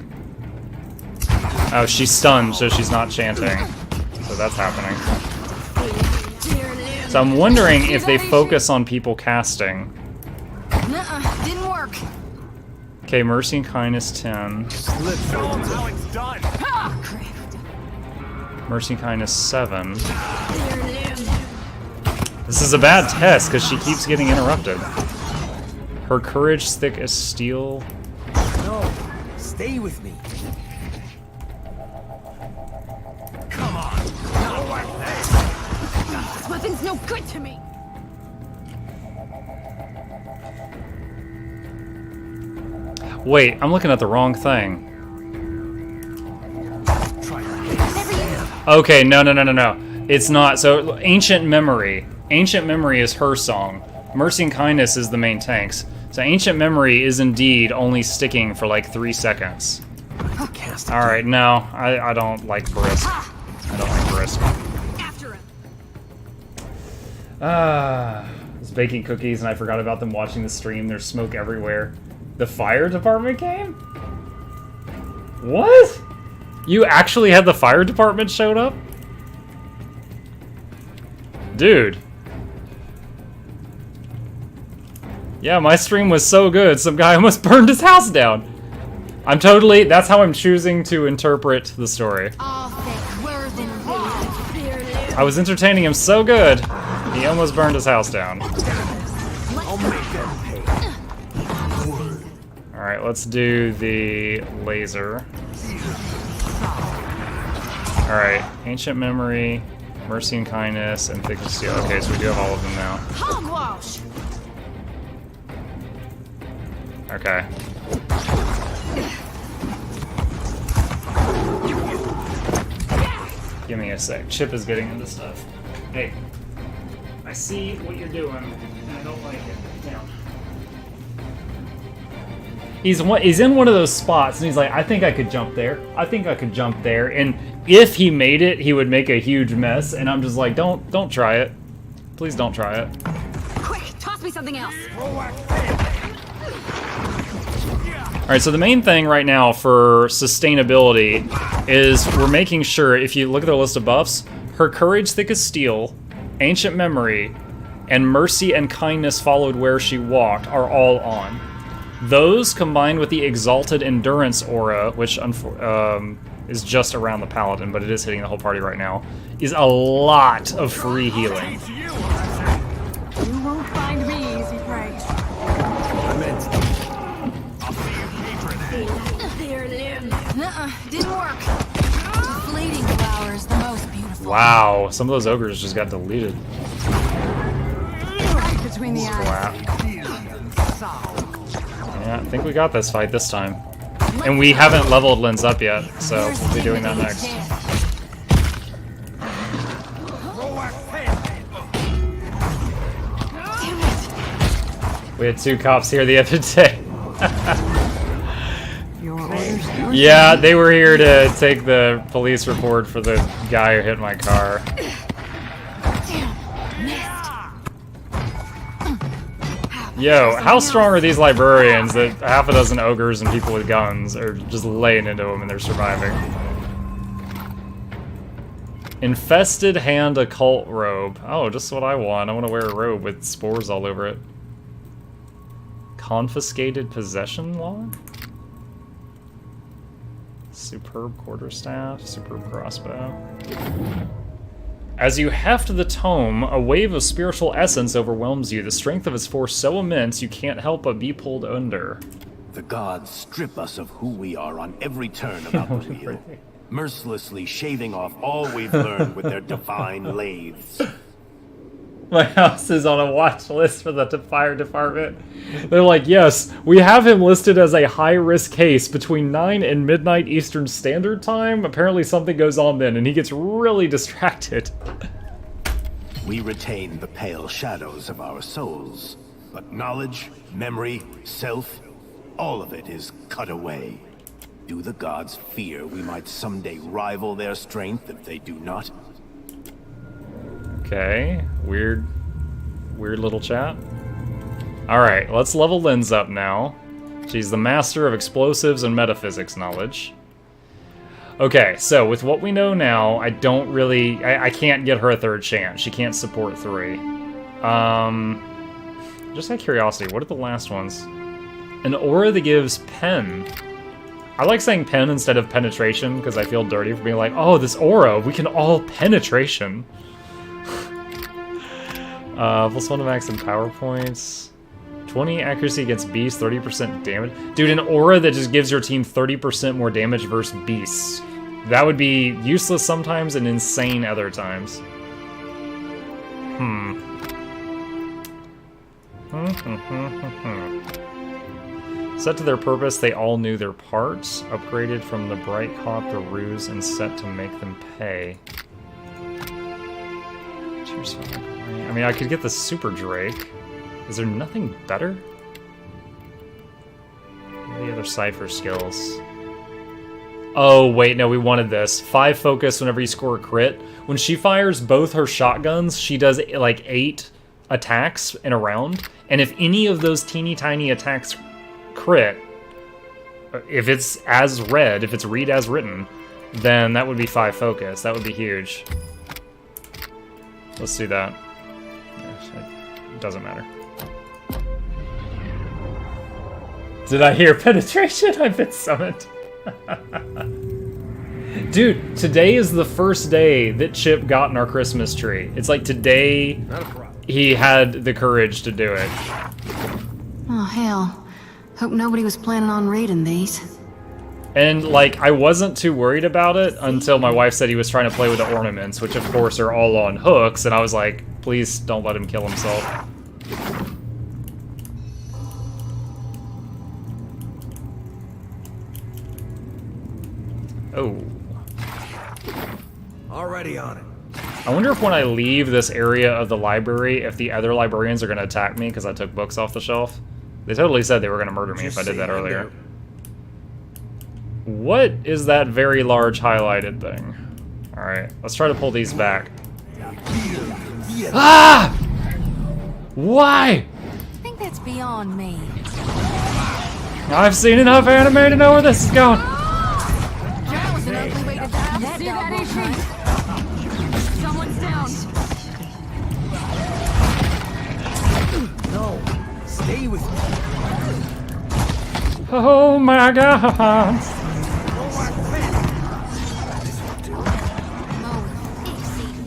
Oh, she's stunned, so she's not chanting. So that's happening. So I'm wondering if they focus on people casting. Nuh-uh, didn't work. Okay, mercy and kindness 10. Mercy and kindness 7. This is a bad test because she keeps getting interrupted. Her courage thick as steel. No, stay with me. Come on. This weapon's no good to me. Wait, I'm looking at the wrong thing. Okay, no. It's not. So, Ancient Memory. Ancient Memory is her song. Mercy and Kindness is the main tanks. So, Ancient Memory is indeed only sticking for like 3 seconds. Alright, no. I don't like Brisk. I don't like Brisk. I was baking cookies and I forgot about them watching the stream. There's smoke everywhere. The fire department came? What? You actually had the fire department showed up? Dude. Yeah, my stream was so good, some guy almost burned his house down. That's how I'm choosing to interpret the story. I was entertaining him so good, he almost burned his house down. Alright, let's do the laser. Alright, Ancient Memory, Mercy and Kindness, and Thick as Steel. Okay, so we do have all of them now. Hogwash! Okay. Give me a sec. Chip is getting into stuff. Hey, I see what you're doing, and I don't like it. Down. He's in one of those spots, and he's like, I think I could jump there. I think I could jump there. And if he made it, he would make a huge mess. And I'm just like, don't try it. Please don't try it. Quick, toss me something else. Alright, so the main thing right now for sustainability is we're making sure, if you look at the list of buffs, her Courage Thick as Steel, Ancient Memory, and Mercy and Kindness Followed Where She Walked are all on. Those, combined with the Exalted Endurance aura, which is just around the Paladin, but it is hitting the whole party right now, is a lot of free healing. You won't find me easy, Frank. Didn't work. Fleeting flowers, the most beautiful. Wow, some of those ogres just got deleted. Right between the eyes. Yeah, I think we got this fight this time. And we haven't leveled Lynn's up yet, so we'll be doing that next. We had 2 cops here the other day. Yeah, they were here to take the police report for the guy who hit my car. Yo, how strong are these librarians that half a dozen ogres and people with guns are just laying into them and they're surviving? Infested Hand Occult Robe. Oh, just what I want. I want to wear a robe with spores all over it. Confiscated Possession Log? Superb Quarterstaff, Superb Crossbow. As you heft the tome, a wave of spiritual essence overwhelms you. The strength of its force so immense you can't help but be pulled under. The gods strip us of who we are on every turn of Outwood Hill, mercilessly shaving off all we've learned with their divine lathes. My house is on a watch list for the fire department. They're like, yes, we have him listed as a high-risk case between 9 and midnight Eastern Standard Time. Apparently something goes on then, and he gets really distracted. We retain the pale shadows of our souls, but knowledge, memory, self, all of it is cut away. Do the gods fear we might someday rival their strength if they do not? Okay, weird little chat. Alright, let's level Lynn's up now. She's the master of explosives and metaphysics knowledge. Okay, so with what we know now, I can't get her a 3rd chance. She can't support 3. Just out of curiosity, what are the last ones? An aura that gives pen. I like saying pen instead of penetration, because I feel dirty for being like, oh, this aura, we can all penetration. +1 to max in power points. 20 accuracy against beasts, 30% damage. Dude, an aura that just gives your team 30% more damage versus beasts. That would be useless sometimes and insane other times. Set to their purpose, they all knew their parts. Upgraded from the bright caught the ruse and set to make them pay. Cheers, I mean, I could get the Super Drake. Is there nothing better? The other Cypher skills. Oh, wait, no, we wanted this. 5 focus whenever you score a crit. When she fires both her shotguns, she does like 8 attacks in a round. And if any of those teeny tiny attacks crit, if it's as read, if it's read as written, then that would be 5 focus. That would be huge. Let's do that. It doesn't matter. Did I hear penetration? I've been summoned. Dude, today is the first day that Chip got in our Christmas tree. It's like today he had the courage to do it. Oh, hell. Hope nobody was planning on reading these. And, like, I wasn't too worried about it until my wife said he was trying to play with the ornaments, which of course are all on hooks, and I was like, please don't let him kill himself. Oh. Already on it. I wonder if when I leave this area of the library, if the other librarians are going to attack me because I took books off the shelf. They totally said they were going to murder me if I did that earlier. What is that very large highlighted thing? Alright, let's try to pull these back. Ah! Why? I think that's beyond me. I've seen enough anime to know where this is going. That was an ugly way to die. That dog won't hunt. Someone's down. No, stay with me. Oh my god.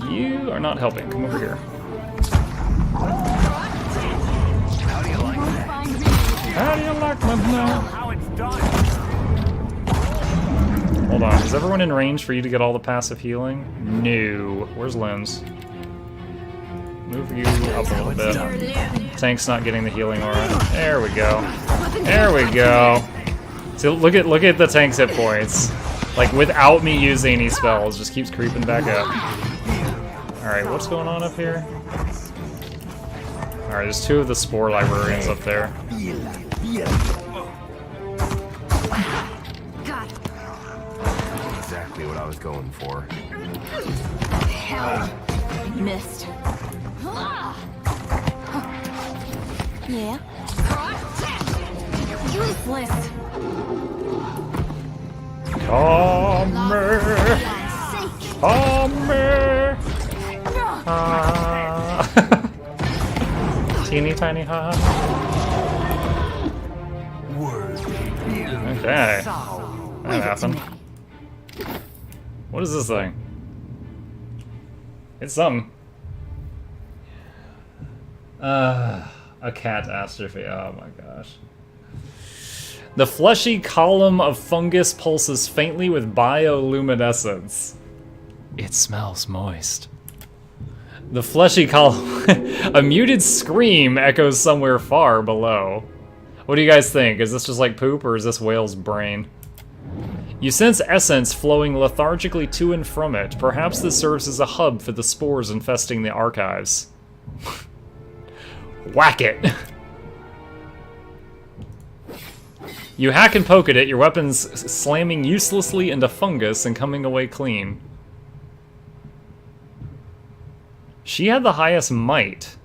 You are not helping. Come over here. How do you like that? How do you like my now? How it's done. Hold on. Is everyone in range for you to get all the passive healing? No. Where's Lens? Move you up a little bit. Tank's not getting the healing aura. There we go. There we go. So look at the tank's hit points. Like without me using any spells, just keeps creeping back up. Alright, what's going on up here? Alright, there's 2 of the Spore librarians up there. Exactly what I was going for. Hell. Missed. Yeah. Useless. Come here. Come here. Teeny tiny ha. Okay. That happened. What is this thing? It's something. A catastrophe. Oh my gosh. The fleshy column of fungus pulses faintly with bioluminescence. It smells moist. The fleshy column... A muted scream echoes somewhere far below. What do you guys think? Is this just like poop, or is this whale's brain? You sense essence flowing lethargically to and from it. Perhaps this serves as a hub for the spores infesting the archives. Whack it! You hack and poke at it, your weapons slamming uselessly into fungus and coming away clean. She had the highest might.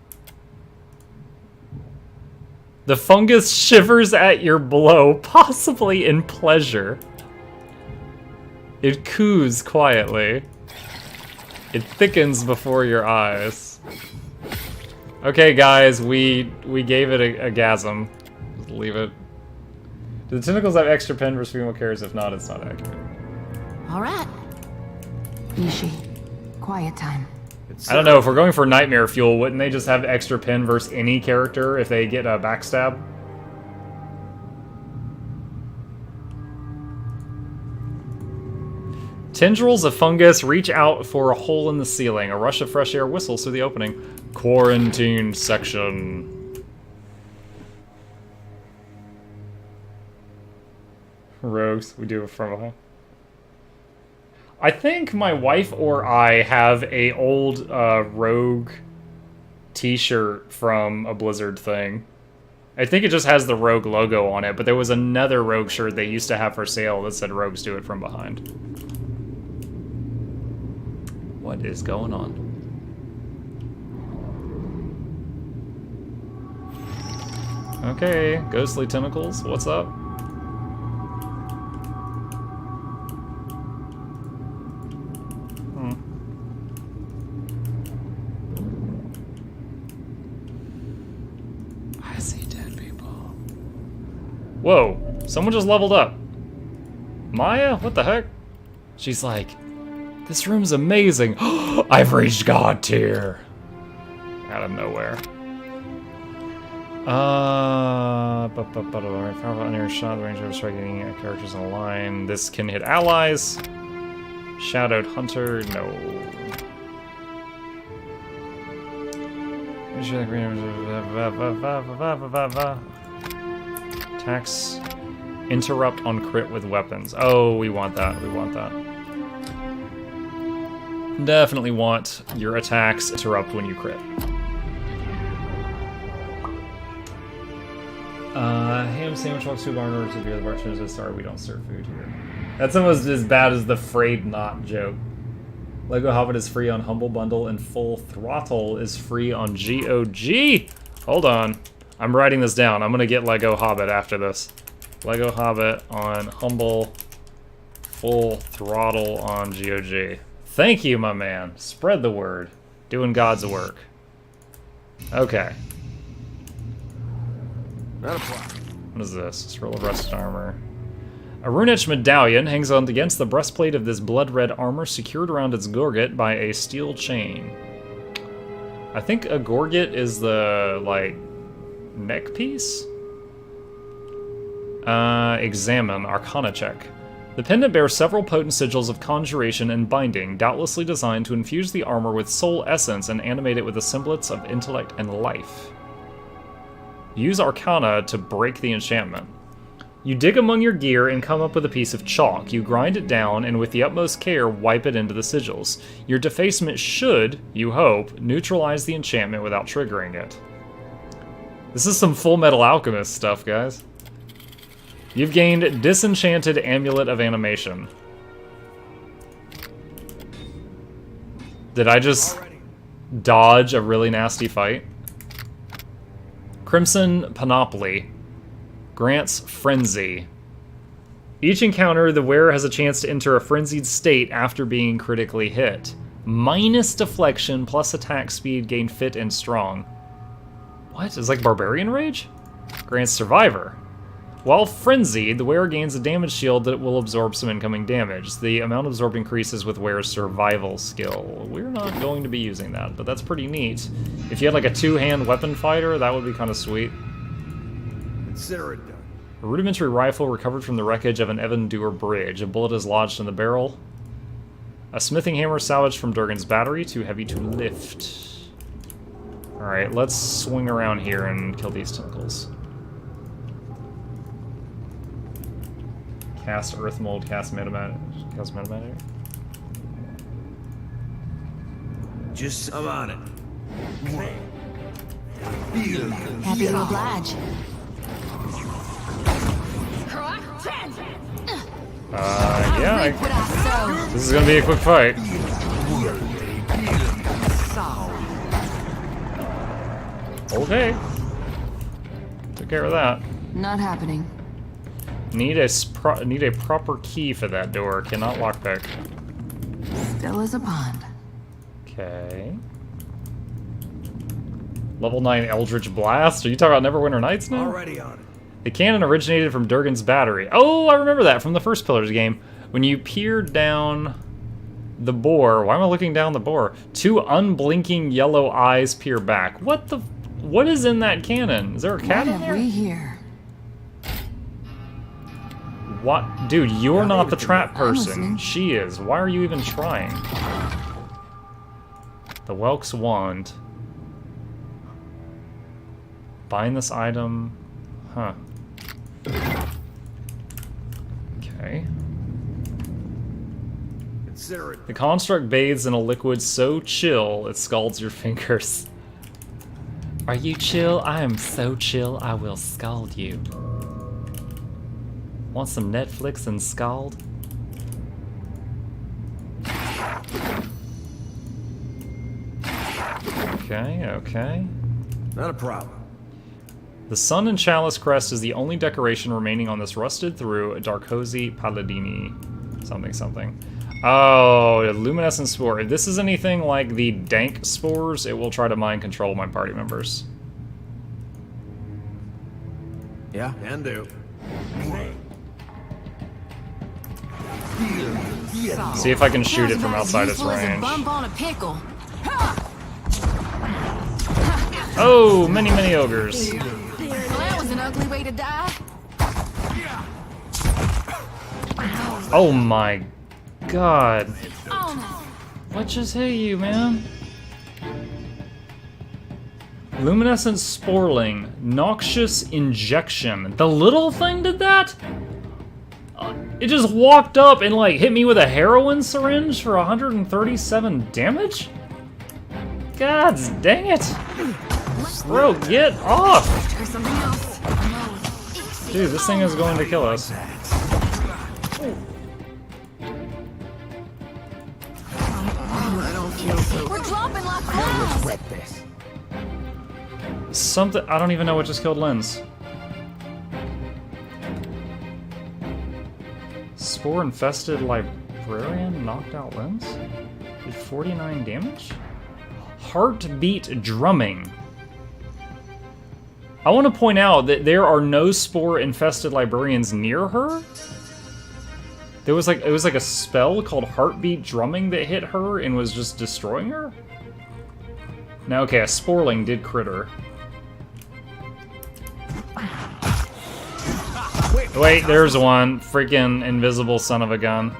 The fungus shivers at your blow, possibly in pleasure. It coos quietly. It thickens before your eyes. Okay, guys, we gave it a gasm. Just leave it. Do the tentacles have extra pen versus female carriers? If not, it's not accurate. All right. Nishi, quiet time. I don't know, if we're going for nightmare fuel, wouldn't they just have extra pen versus any character if they get a backstab? Tendrils of fungus reach out for a hole in the ceiling. A rush of fresh air whistles through the opening. Quarantine section. Rogues, we do it from behind. I think my wife or I have a old Rogue t-shirt from a Blizzard thing. I think it just has the Rogue logo on it, but there was another Rogue shirt they used to have for sale that said Rogues do it from behind. What is going on? Okay, ghostly tentacles, what's up? I see dead people. Whoa, someone just leveled up. Maya, what the heck? She's like, this room's amazing. I've reached God tier. Out of nowhere. Powerful under shot, the range of striking characters in a line. This can hit allies. Shadowed Hunter, no. Attacks. Interrupt on crit with weapons. Oh, we want that. We want that. Definitely want your attacks interrupt when you crit. Ham sandwich walks to a bar in order to beer. The bartender says, sorry, we don't serve food here. That's almost as bad as the frayed knot joke. Lego Hobbit is free on Humble Bundle and Full Throttle is free on GOG. Hold on. I'm writing this down. I'm gonna get Lego Hobbit after this. Lego Hobbit on Humble, Full Throttle on GOG. Thank you, my man. Spread the word. Doing God's work. Okay. What is this? Scroll of Rusted Armor. A rune-etched medallion hangs on against the breastplate of this blood-red armor, secured around its gorget by a steel chain. I think a gorget is the, like, neck piece? Examine. Arcana check. The pendant bears several potent sigils of conjuration and binding, doubtlessly designed to infuse the armor with soul essence and animate it with a semblance of intellect and life. Use Arcana to break the enchantment. You dig among your gear and come up with a piece of chalk. You grind it down and with the utmost care wipe it into the sigils. Your defacement should, you hope, neutralize the enchantment without triggering it. This is some Full Metal Alchemist stuff, guys. You've gained Disenchanted Amulet of Animation. Did I just dodge a really nasty fight? Crimson Panoply. Grants Frenzy. Each encounter, the wearer has a chance to enter a frenzied state after being critically hit. Minus deflection plus attack speed gain fit and strong. What? It's like Barbarian Rage? Grants Survivor. While frenzied, the wearer gains a damage shield that will absorb some incoming damage. The amount absorbed increases with wearer's survival skill. We're not going to be using that, but that's pretty neat. If you had like a two-hand weapon fighter, that would be kind of sweet. Consider it done. A rudimentary rifle recovered from the wreckage of an Evandur bridge. A bullet is lodged in the barrel. A smithing hammer salvaged from Durgan's battery, too heavy to lift. Alright, let's swing around here and kill these tentacles. Cast Earth Mold, cast Metamatic. Just I'm on it. Happy to oblige. Yeah, this is gonna be a quick fight. Okay. Took care of that. Not happening. Need a proper key for that door. Cannot lockpick. Still as a pond. Okay. Level 9 Eldritch Blast? Are you talking about Neverwinter Nights now? Already on it. The cannon originated from Durgan's battery. Oh, I remember that from the first Pillars game. When you peered down the bore... Why am I looking down the bore? Two unblinking yellow eyes peer back. What is in that cannon? Is there a cat in there? What have we here? What? Dude, you're not the trap person. She is. Why are you even trying? The Welk's Wand. Bind this item. Huh. Okay. Consider it. The construct bathes in a liquid so chill it scalds your fingers. Are you chill? I am so chill I will scald you. Want some Netflix and scald? Okay, okay. Not a problem. The Sun and Chalice crest is the only decoration remaining on this rusted through Darkosi Palladini something something. Oh, luminescent spore. If this is anything like the dank spores, it will try to mind control my party members. Yeah, can do. See if I can shoot it from outside its range. Bump on a pickle. Oh, many, many ogres. Well, that was an ugly way to die. Oh my god. Oh, What just hit you, man? Luminescent Sporling. Noxious Injection. The little thing did that? It just walked up and like hit me with a heroin syringe for 137 damage? God dang it. Bro, get off! There's something else. Dude, this thing is going to kill us. I don't feel so. We're dropping like flies. Regret this. Something, I don't even know what just killed Lens. Spore infested librarian knocked out Lens? Did 49 damage? Heartbeat drumming. I want to point out that there are no spore infested librarians near her. There was like, it was like a spell called Heartbeat Drumming that hit her and was just destroying her. Now, okay, a Sporling did crit her. Wait, there's one. Freaking invisible son of a gun.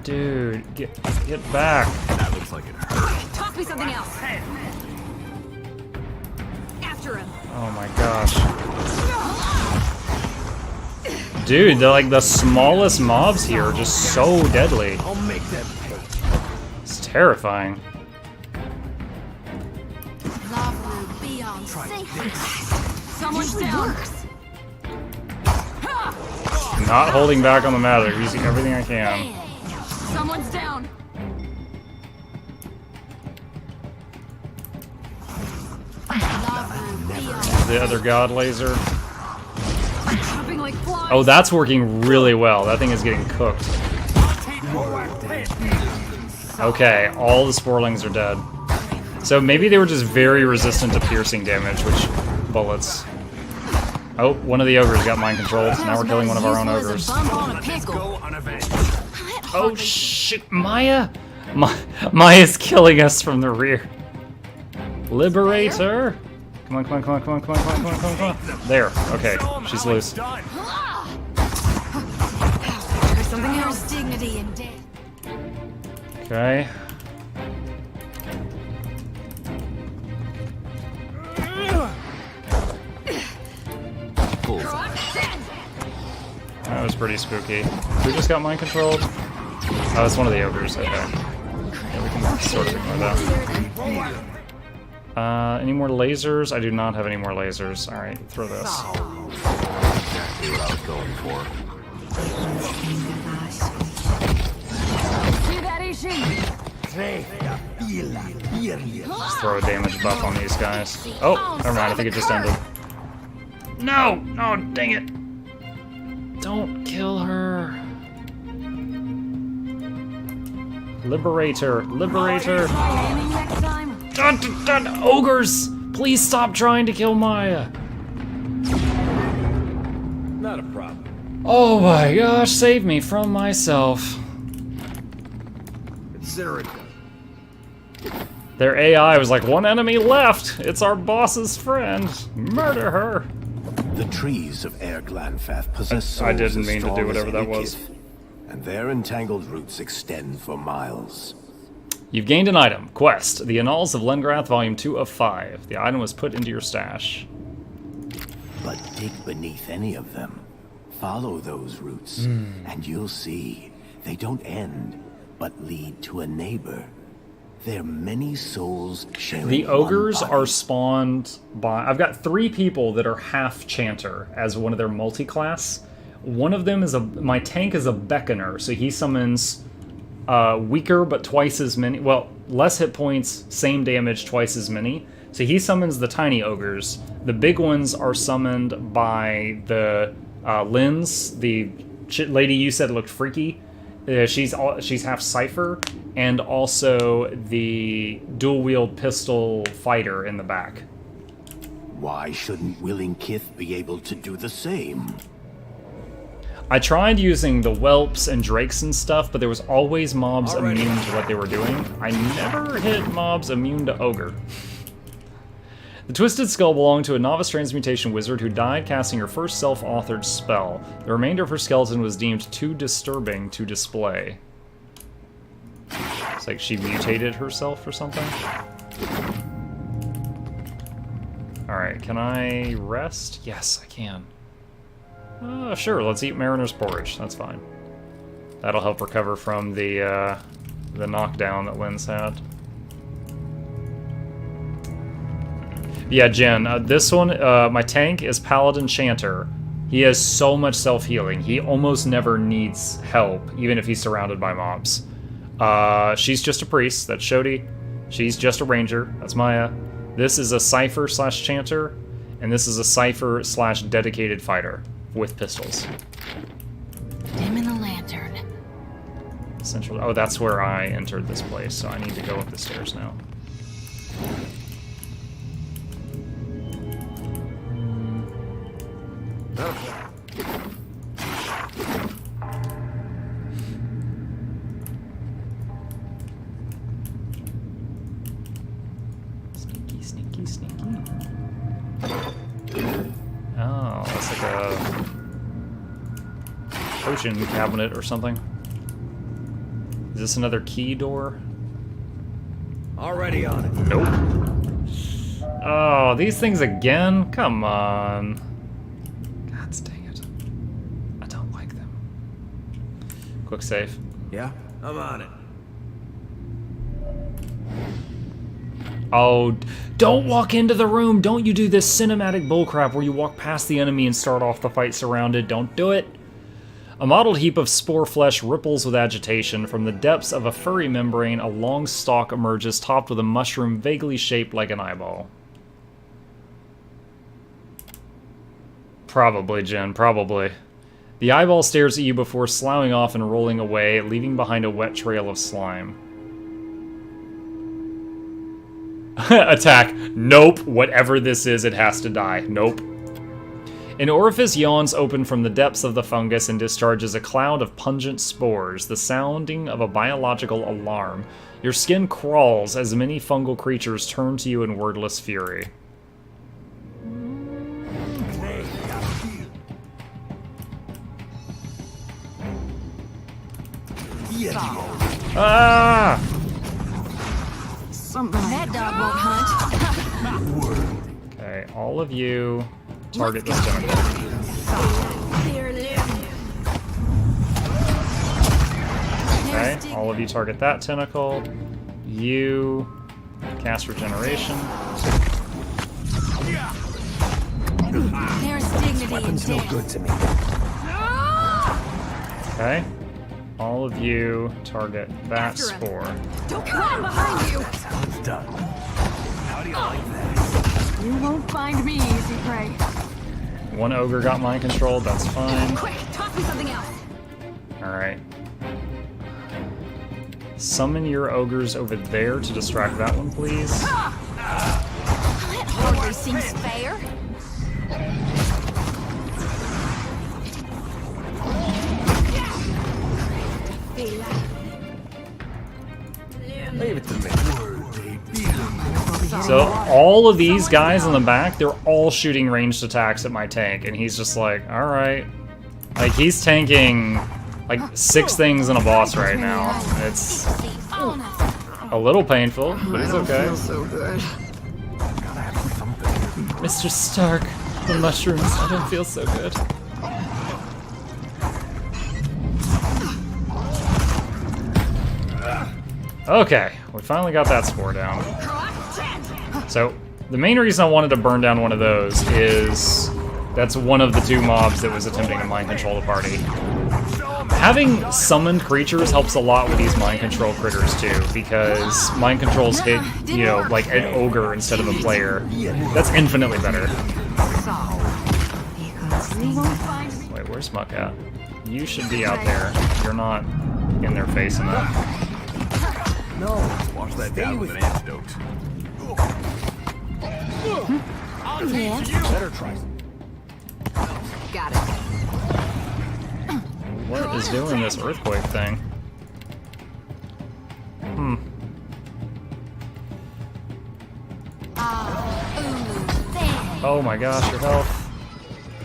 Dude, get back. That looks like it hurt. Toss me something else. After him. Oh my gosh. Dude, they're like the smallest mobs here are just so deadly. I'll make them pay. It's terrifying. Someone's down. Not holding back on the matter, using everything I can. Someone's down. The other god laser. Jumping like flies. Oh, that's working really well. That thing is getting cooked. Okay, all the Sporlings are dead. So maybe they were just very resistant to piercing damage, which bullets. Oh, one of the ogres got mind controlled. Now we're killing one of our own ogres. Oh shit, Maya! Maya's killing us from the rear. Liberator! Come on, come on, come on, come on, come on, come on, come on, come on, come on. There, okay, she's loose. There's something else. Dignity in death. Okay. That was pretty spooky. Who just got mind controlled? Oh, it's one of the ogres. Okay. Yeah, we can sort of ignore that. Any more lasers? I do not have any more lasers. Alright, throw this. Exactly what I was going for. See that, Ishin? Just throw a damage buff on these guys. Oh, never mind. I think it just ended. No! Oh, dang it! Don't kill her. Liberator. Liberator. Dun, dun, dun. Ogres! Please stop trying to kill Maya. Not a problem. Oh my gosh, save me from myself. Consider it done. Their AI was like, one enemy left. It's our boss's friend. Murder her. The trees of Air Glanfath possess souls I didn't mean to as do strong whatever as that any was. kith, and their entangled roots extend for miles. You've gained an item. Quest. The Annals of Lengrath, Volume 2 of 5. The item was put into your stash. But dig beneath any of them. Follow those roots, and you'll see they don't end, but lead to a neighbor. They're many souls sharing The ogres one body. are spawned by... I've got 3 people that are half Chanter as one of their multi-class. One of them is my tank is a Beckoner, so he summons weaker but twice as many... Well, less hit points, same damage, twice as many. So he summons the tiny ogres. The big ones are summoned by the Lens, the lady you said looked freaky. She's half Cypher, and also the dual-wield pistol fighter in the back. Why shouldn't Willing Kith be able to do the same? I tried using the whelps and drakes and stuff, but there was always mobs immune to what they were doing. I never hit mobs immune to ogre. The Twisted Skull belonged to a novice transmutation wizard who died casting her first self-authored spell. The remainder of her skeleton was deemed too disturbing to display. It's like she mutated herself or something. Alright, can I rest? Yes, I can. Sure, let's eat Mariner's Porridge. That's fine. That'll help recover from the knockdown that Lynn's had. Yeah, Jen, this one, my tank is Paladin Chanter. He has so much self-healing. He almost never needs help, even if he's surrounded by mobs. She's just a priest. That's Shodi. She's just a ranger. That's Maya. This is a Cypher / Chanter, and this is a Cypher / dedicated fighter with pistols. Dim in the lantern. Central. Oh, that's where I entered this place, so I need to go up the stairs now. Sneaky, sneaky, sneaky. Oh, that's like a potion cabinet or something. Is this another key door? Already on it. Nope. Oh, these things again? Come on. God dang it. I don't like them. Quick save. Yeah, I'm on it. Oh, don't walk into the room. Don't you do this cinematic bullcrap where you walk past the enemy and start off the fight surrounded. Don't do it. A mottled heap of spore flesh ripples with agitation. From the depths of a furry membrane, a long stalk emerges, topped with a mushroom vaguely shaped like an eyeball. Probably, Jen, probably. The eyeball stares at you before sloughing off and rolling away, leaving behind a wet trail of slime. Attack. Nope. Whatever this is, it has to die. Nope. An orifice yawns open from the depths of the fungus and discharges a cloud of pungent spores, the sounding of a biological alarm. Your skin crawls as many fungal creatures turn to you in wordless fury. Ah! That dog won't hunt. Okay, all of you target this tentacle. Okay, all of you target that tentacle. You cast regeneration. There's dignity Weapon's in no death. good to me. Okay, all of you target that spore. Don't come on behind you. Sounds done. How do you like that? You won't find me easy prey. One ogre got mind controlled, that's fine. Quick, toss me something else. Alright. Summon your ogres over there to distract that one, please. That hardly seems fair. Leave it to me. So all of these guys in the back, they're all shooting ranged attacks at my tank, and he's just like, alright. Like, he's tanking like 6 things in a boss right now. It's a little painful, but it's okay. So good. Mr. Stark, the mushrooms, I don't feel so good. Okay, we finally got that spore down. So, the main reason I wanted to burn down one of those is that's one of the 2 mobs that was attempting to mind control the party. Having summoned creatures helps a lot with these mind control critters too, because mind controls hit, you know, like an ogre instead of a player. That's infinitely better. Wait, where's Muck at? You should be out there. You're not in their face enough. No, wash that down with an antidote. Better try. Got it. What is doing this earthquake thing? Oh my gosh, your health.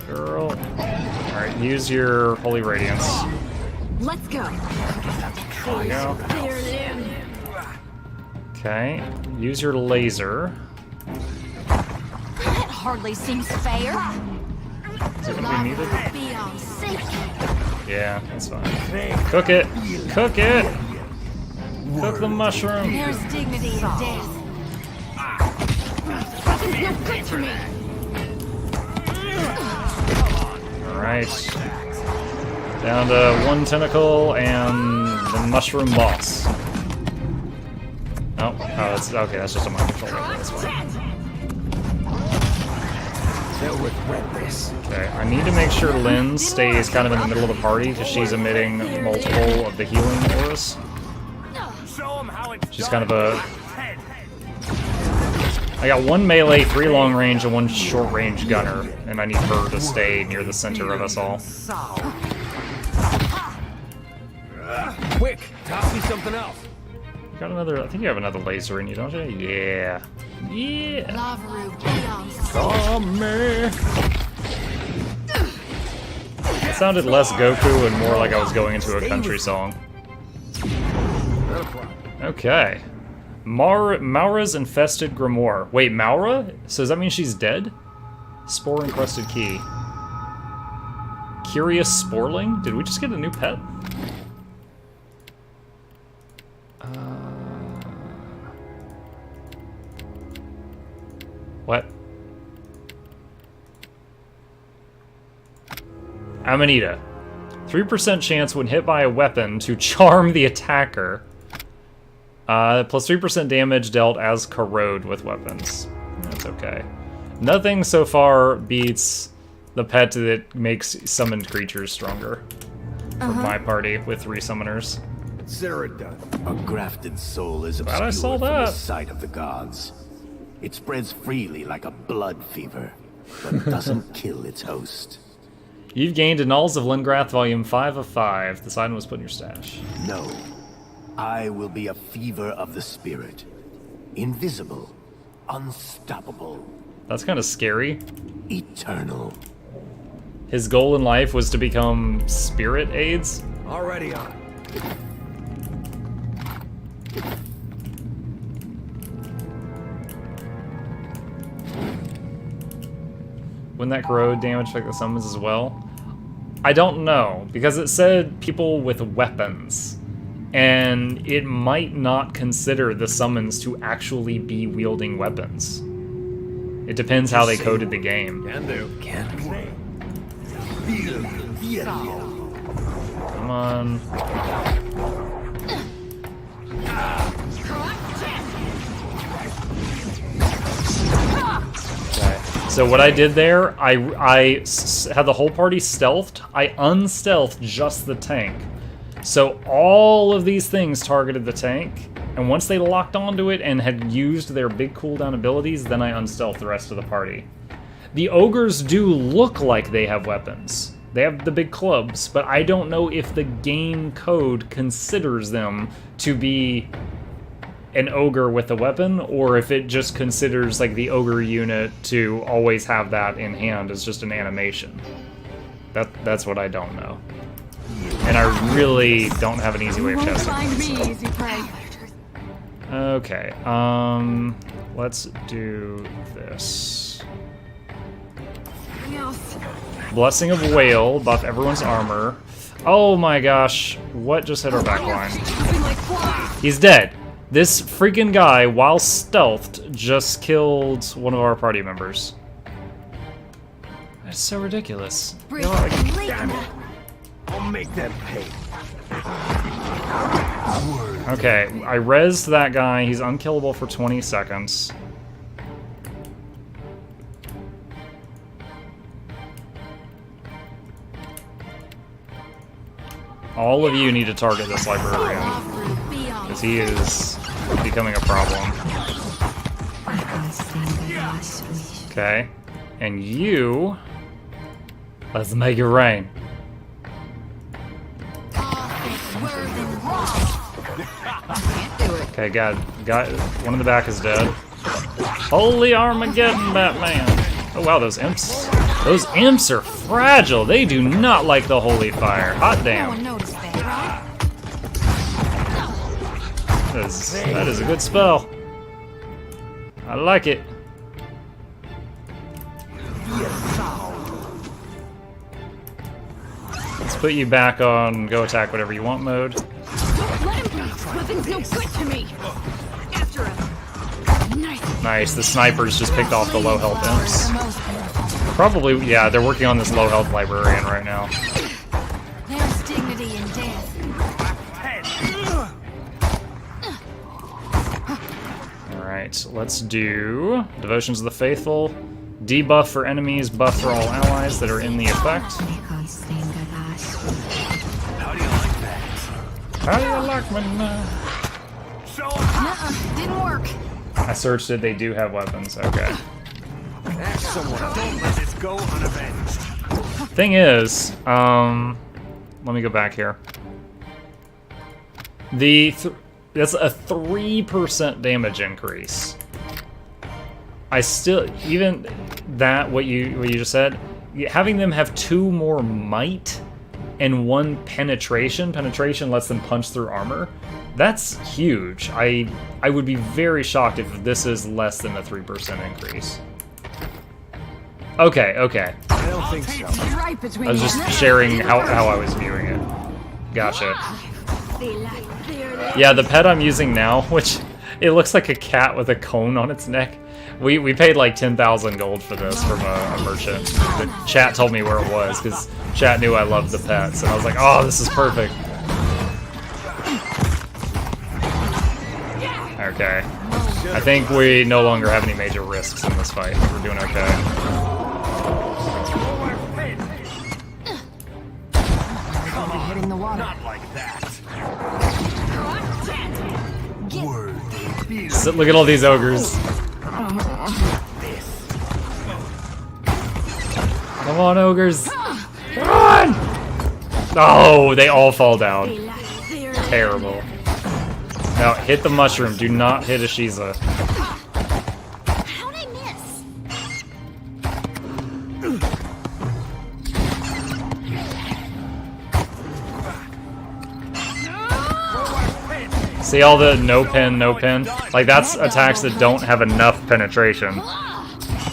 Girl. Alright, use your Holy Radiance. Let's go. There you go. Okay, use your laser. That hardly seems fair. Is it gonna be needed? Beyond safety. Yeah, that's fine. Cook it! Cook it! Cook the mushroom! There's dignity in death. This is no good to me. Alright. Down to 1 tentacle and the mushroom boss. Oh, that's okay, that's just a mind control level, that's fine. They'll regret this. Okay, I need to make sure Lynn stays kind of in the middle of the party because she's emitting multiple of the healing auras. She's kind of a... I got 1 melee, 3 long range, and 1 short range gunner, and I need her to stay near the center of us all. Quick, toss me something else. You got another... I think you have another laser in you, don't you? Yeah. Yeah! Come me! It sounded less Goku and more like I was going into a country song. Okay. Maura's infested grimoire. Wait, Maura? So does that mean she's dead? Spore encrusted key. Curious Sporling? Did we just get a new pet? What? Amanita. 3% chance when hit by a weapon to charm the attacker. Plus 3% damage dealt as corrode with weapons. That's okay. Nothing so far beats the pet that makes summoned creatures stronger. For my party with 3 summoners. Consider it done. A grafted soul is Glad I obscured saw from that. the sight of the gods. It spreads freely like a blood fever, but doesn't kill its host. You've gained Annals of Lingrath, Volume 5 of 5. This item was put in your stash. No. I will be a fever of the spirit. Invisible. Unstoppable. That's kind of scary. Eternal. His goal in life was to become spirit aids? Already on. Wouldn't that corrode damage affect the summons as well? I don't know, because it said people with weapons. And it might not consider the summons to actually be wielding weapons. It depends how they coded the game. Can do. Can do. Come on. Okay. So what I did there, I had the whole party stealthed. I unstealthed just the tank. So all of these things targeted the tank, and once they locked onto it and had used their big cooldown abilities, then I unstealthed the rest of the party. The ogres do look like they have weapons. They have the big clubs, but I don't know if the game code considers them to be an ogre with a weapon, or if it just considers like the ogre unit to always have that in hand as just an animation. That's what I don't know. and I really don't have an easy way of testing Find this. me, easy prey. Okay, let's do this. Blessing of Whale, buff everyone's armor. Oh my gosh, what just hit our back line? He's dead. This freaking guy, while stealthed, just killed one of our party members. That's so ridiculous. Damn it. I'll make them pay. Okay, I rezzed that guy. He's unkillable for 20 seconds. All of you need to target this librarian, because he is becoming a problem. Okay, and you... Let's make it rain. Okay, got one in the back is dead. Holy Armageddon, Batman! Oh wow, those imps. Those imps are fragile. They do not like the holy fire. Hot damn. That is a good spell. I like it. Let's put you back on go attack whatever you want mode. Nothing's no good to me. After him. Nice, the snipers just picked off the low health imps. Probably, yeah, they're working on this low health librarian right now. There's dignity in death. Alright, let's do Devotions of the Faithful. Debuff for enemies, buff for all allies that are in the effect. How do you like that? How do you like me now? Didn't work. I searched it, they do have weapons, okay. Ask someone, don't let this go unavenged. Thing is, let me go back here. That's a 3% damage increase. I still, even that, what you just said, having them have 2 more might and 1 penetration lets them punch through armor, that's huge. I would be very shocked if this is less than a 3% increase. Okay. I don't think so. I was just sharing how I was viewing it. Gotcha. Yeah, the pet I'm using now, which it looks like a cat with a cone on its neck. We paid like 10,000 gold for this from a merchant. The chat told me where it was because chat knew I loved the pets, and I was like, oh, this is perfect. Okay. I think we no longer have any major risks in this fight. We're doing okay. Hitting the water. Not like that. So, look at all these ogres. Come on, ogres. Run! Oh, they all fall down. Terrible. Now, hit the mushroom. Do not hit Ashiza. How'd I miss? See all the no pin? Like, that's attacks that don't have enough penetration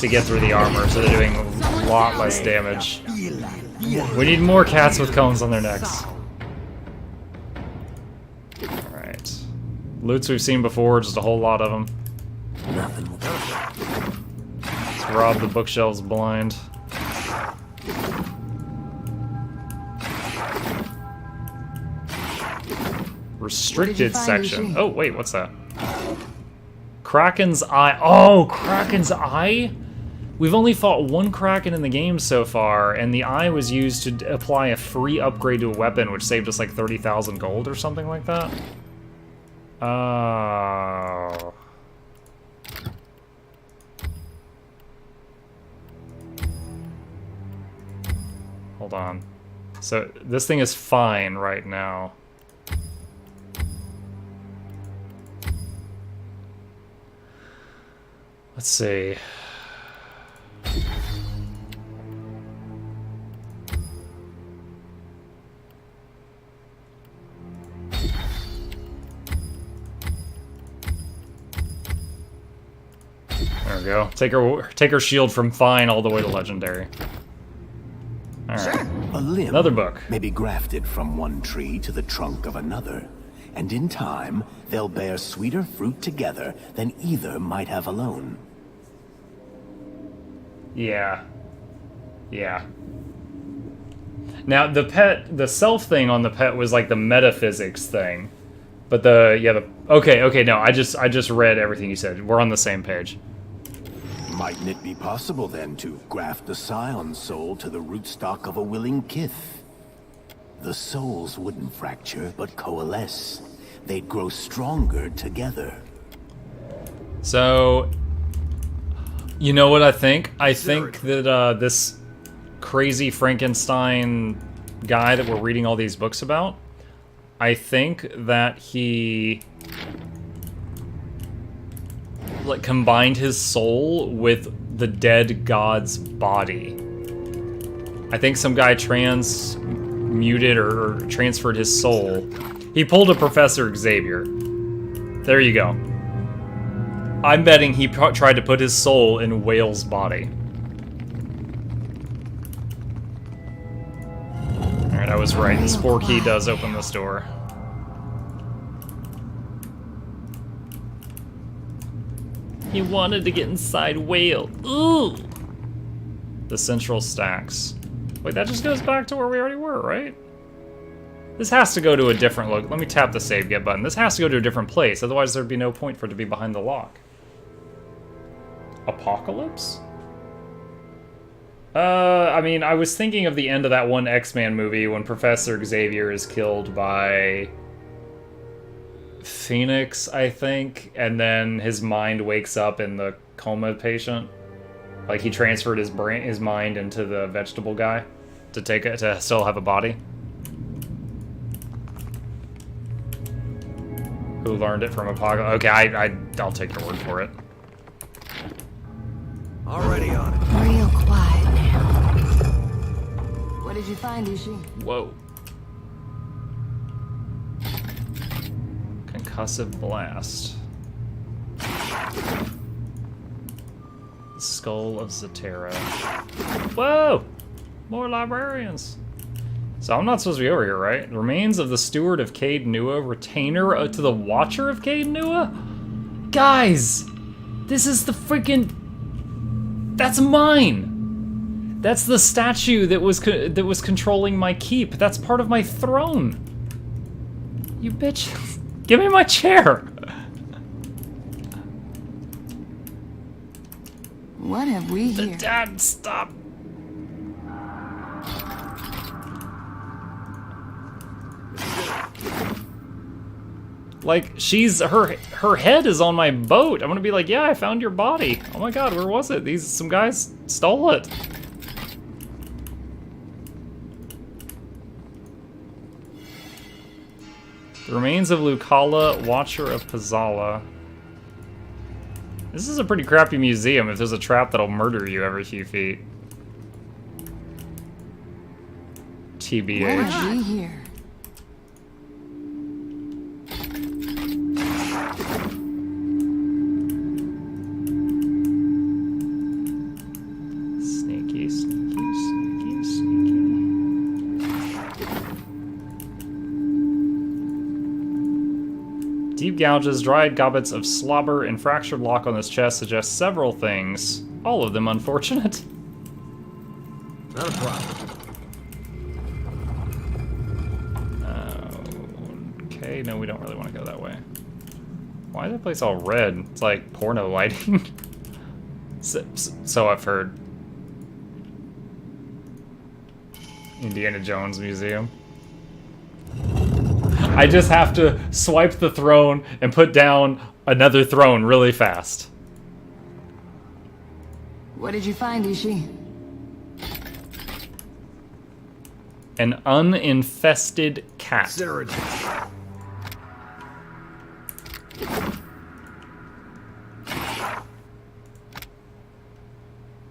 to get through the armor, so they're doing a lot less damage. We need more cats with cones on their necks. Alright. Loots we've seen before, just a whole lot of them. Let's rob the bookshelves blind. Restricted section. Oh, wait, what's that? Kraken's Eye. Oh, Kraken's Eye? We've only fought 1 Kraken in the game so far, and the Eye was used to apply a free upgrade to a weapon, which saved us like 30,000 gold or something like that. Oh. Hold on. So, this thing is fine right now. Let's see. go. Take her shield from fine all the way to legendary. All right. A limb Another book. may be grafted from one tree to the trunk of another, and in time, they'll bear sweeter fruit together than either might have alone. Yeah. Yeah. Now, the self thing on the pet was like the metaphysics thing. But okay, no, I just read everything you said. We're on the same page. Mightn't it be possible, then, to graft the scion soul to the rootstock of a willing kith? The souls wouldn't fracture, but coalesce. They'd grow stronger together. So, you know what I think? I think that this crazy Frankenstein guy that we're reading all these books about, I think that he like combined his soul with the dead god's body. I think some guy transmuted or transferred his soul. He pulled a Professor Xavier. There you go. I'm betting he tried to put his soul in Whale's body. Alright, I was right. The spore key does open this door. He wanted to get inside Whale. Ooh! The central stacks. Wait, that just goes back to where we already were, right? This has to go to a different look. Let me tap the save get button. This has to go to a different place, otherwise there'd be no point for it to be behind the lock. Apocalypse? I mean, I was thinking of the end of that one X-Men movie when Professor Xavier is killed by Phoenix, I think, and then his mind wakes up in the coma patient. Like he transferred his mind into the vegetable guy to still have a body. Who learned it from Apocalypse? Okay, I'll take your word for it. Already on it. Real quiet now. What did you find, Ishi? Whoa. Concussive blast. The skull of Zatera. Whoa! More librarians. So I'm not supposed to be over here, right? Remains of the steward of Cade Nua, retainer to the watcher of Cade Nua? Guys! This is the freaking... That's mine! That's the statue that was controlling my keep. That's part of my throne. You bitch. Give me my chair! What have we here? Dad, stop. Like, her head is on my boat. I'm gonna be like, yeah, I found your body. Oh my god, where was it? Some guys stole it. The remains of Lucala, Watcher of Pazala. This is a pretty crappy museum if there's a trap that'll murder you every few feet. TBH. What have we here? Sneaky, sneaky, sneaky, sneaky. Deep gouges, dried gobbets of slobber, and fractured lock on this chest suggest several things, all of them unfortunate. Not a problem. Okay, no, we don't really want to go that way. Why is that place all red? It's like porno lighting. So I've heard. Indiana Jones Museum. I just have to swipe the throne and put down another throne really fast. What did you find, Ishi? An uninfested cat.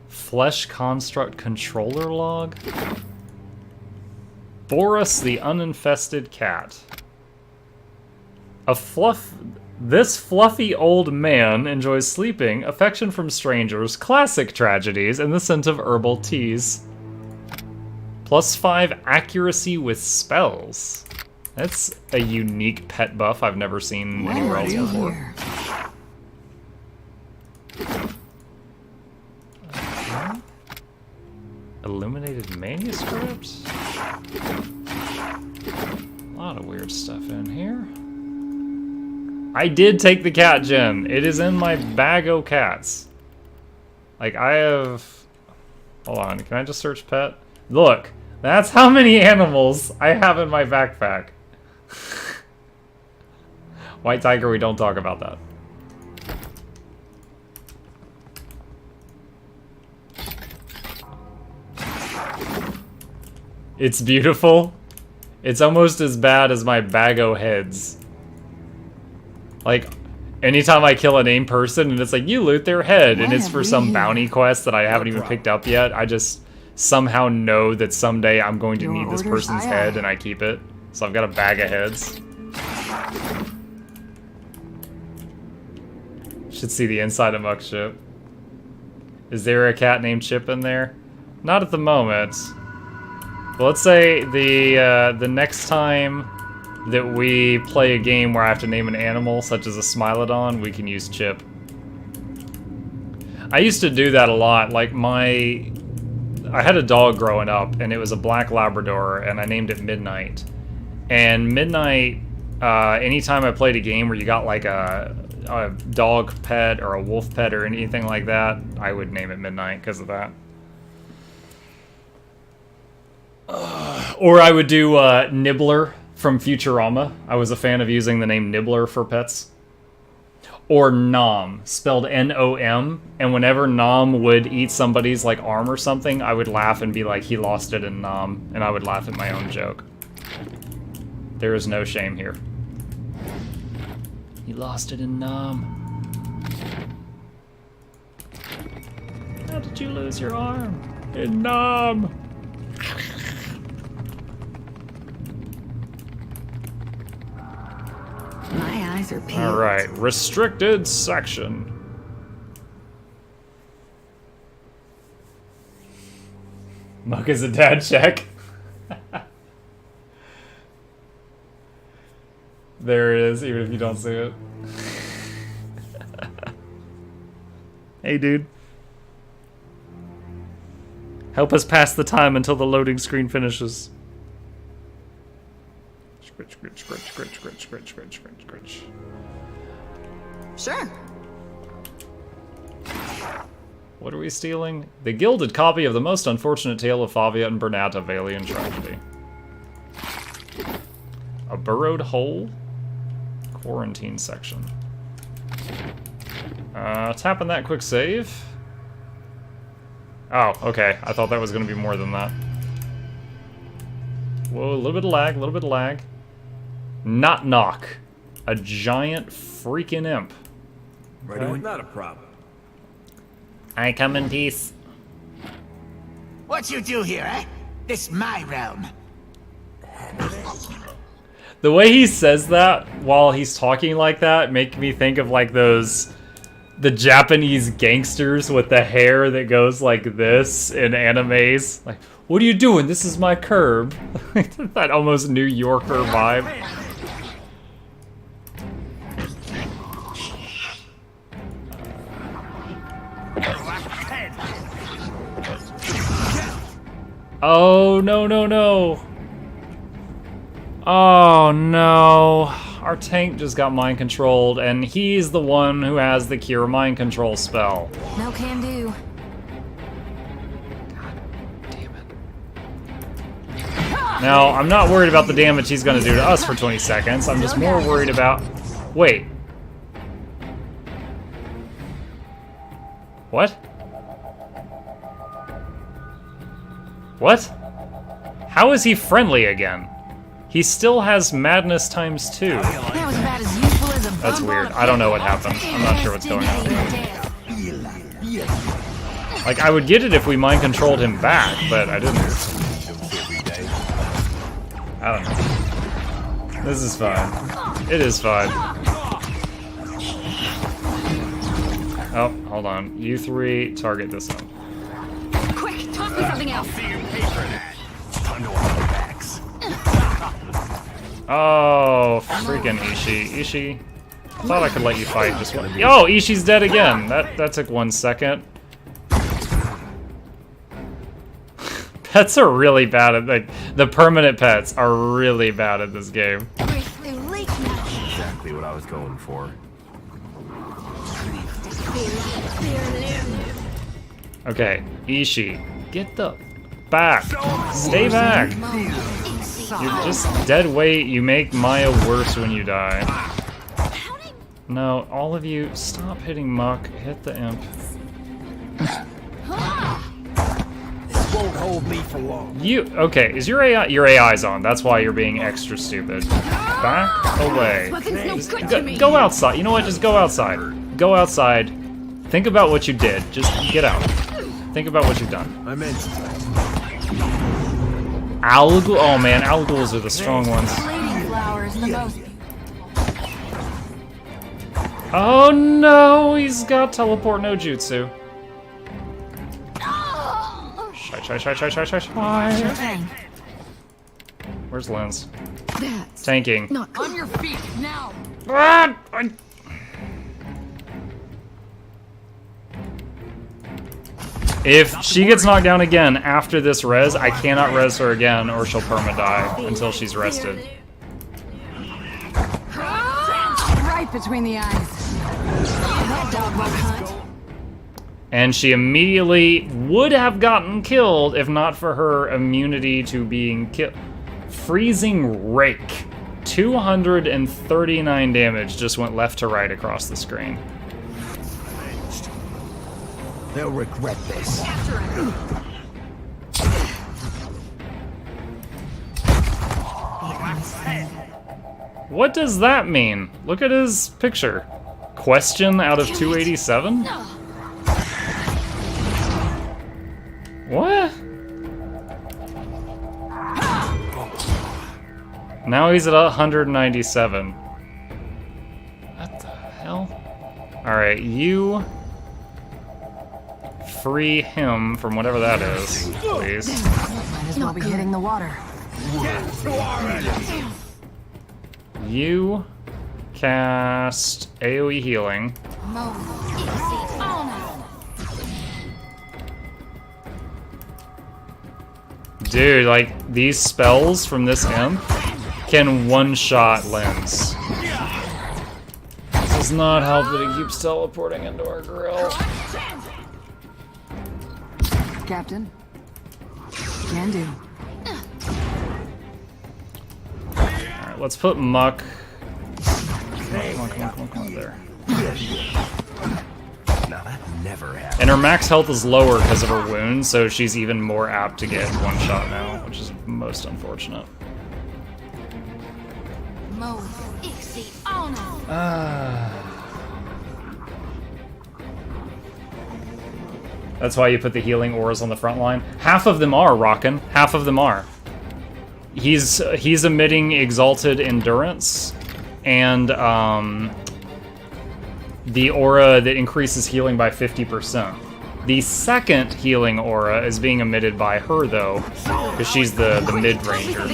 Flesh construct controller log. Boris the uninfested cat. A This fluffy old man enjoys sleeping, affection from strangers, classic tragedies, and the scent of herbal teas. +5 accuracy with spells. That's a unique pet buff I've never seen anywhere else before. Illuminated manuscript? A lot of weird stuff in here. I did take the cat gen. It is in my bag o' cats. Like, I have... Hold on, can I just search pet? Look, that's how many animals I have in my backpack. White tiger, we don't talk about that. It's beautiful. It's almost as bad as my bag o' heads. Like, anytime I kill a named person and it's like, you loot their head, and it's for some bounty quest that I haven't even picked up yet, I just somehow know that someday I'm going to need this person's head and I keep it. So I've got a bag of heads. Should see the inside of Muck's ship. Is there a cat named Chip in there? Not at the moment. Well, let's say the next time that we play a game where I have to name an animal, such as a Smilodon, we can use Chip. I used to do that a lot. Like, I had a dog growing up, and it was a black Labrador, and I named it Midnight. And Midnight, anytime I played a game where you got like a dog pet or a wolf pet or anything like that, I would name it Midnight because of that. Or I would do Nibbler from Futurama. I was a fan of using the name Nibbler for pets. Or Nom, spelled N-O-M, and whenever Nom would eat somebody's like arm or something, I would laugh and be like, he lost it in Nom, and I would laugh at my own joke. There is no shame here. He lost it in Nom. How did you lose your arm? In Nom. My eyes are peeled. Alright, restricted section. Muck is a dad check. There it is, even if you don't see it. Hey, dude. Help us pass the time until the loading screen finishes. Scritch, scritch, scritch, scritch, scritch, scritch, scritch, scritch, scritch. Sure. What are we stealing? The gilded copy of the most unfortunate tale of Favia and Bernat of Alien tragedy. A burrowed hole? Quarantine section. Tapping that quick save. Oh, okay. I thought that was going to be more than that. Whoa, a little bit of lag, a little bit of lag. Not knock. A giant freaking imp. Okay. Not a problem. I come in peace. What you do here, eh? This my realm. The way he says that while he's talking like that make me think of like the Japanese gangsters with the hair that goes like this in animes. Like, what are you doing? This is my curb. That almost New Yorker vibe. Oh, no, no, no. Oh, no. Our tank just got mind controlled, and he's the one who has the cure mind control spell. No can do. Now, I'm not worried about the damage he's going to do to us for 20 seconds. I'm just more worried about... Wait. What? What? How is he friendly again? He still has madness times 2. That was about as useful as a That's weird. I don't know what happened. I'm not sure what's going on. Like, I would get it if we mind controlled him back, but I didn't. I don't know. This is fine. It is fine. Oh, hold on. You three target this one. Quick, toss me something else. See you pay for that. Time to watch our backs. Oh, freaking Ishii. Ishii. Thought I could let you fight just one. Oh, Ishii's dead again. That took 1 second. Pets are really bad at, like, the permanent pets are really bad at this game. Exactly what I was going for. Okay, Ishii, get the back. Stay back. You're just dead weight. You make Maya worse when you die. No, all of you, stop hitting Muck. Hit the imp. This won't hold me for long. Okay, is your AI? Your AI's on. That's why you're being extra stupid. Back away. Go outside. You know what? Just go outside. Go outside. Think about what you did. Just get out. Think about what you've done. I meant to. Algul. Oh man, Alguls are the strong ones. Oh no, he's got teleport no jutsu. Shy. Where's Lens? Tanking. On your feet now. If she gets knocked down again after this res, I cannot res her again or she'll perma-die until she's rested. Right between the eyes. That dog won't hunt. And she immediately would have gotten killed if not for her immunity to being killed. Freezing Rake. 239 damage just went left to right across the screen. They'll regret this. What does that mean? Look at his picture. Question out of 287? What? Now he's at 197. What the hell? Alright, you free him from whatever that is, please. Might as well be hitting the water. You cast AoE healing. Dude, like, these spells from this imp can one-shot Lens. This does not help that he keeps teleporting into our grill. Captain. Can do. Alright, let's put Muck. Come on, there. Now that never happened. And her max health is lower because of her wounds, so she's even more apt to get one shot now, which is most unfortunate. That's why you put the healing auras on the front line. Half of them are, Rockin'. Half of them are. He's emitting Exalted Endurance, and the aura that increases healing by 50%. The second healing aura is being emitted by her, though, because she's the mid-ranger.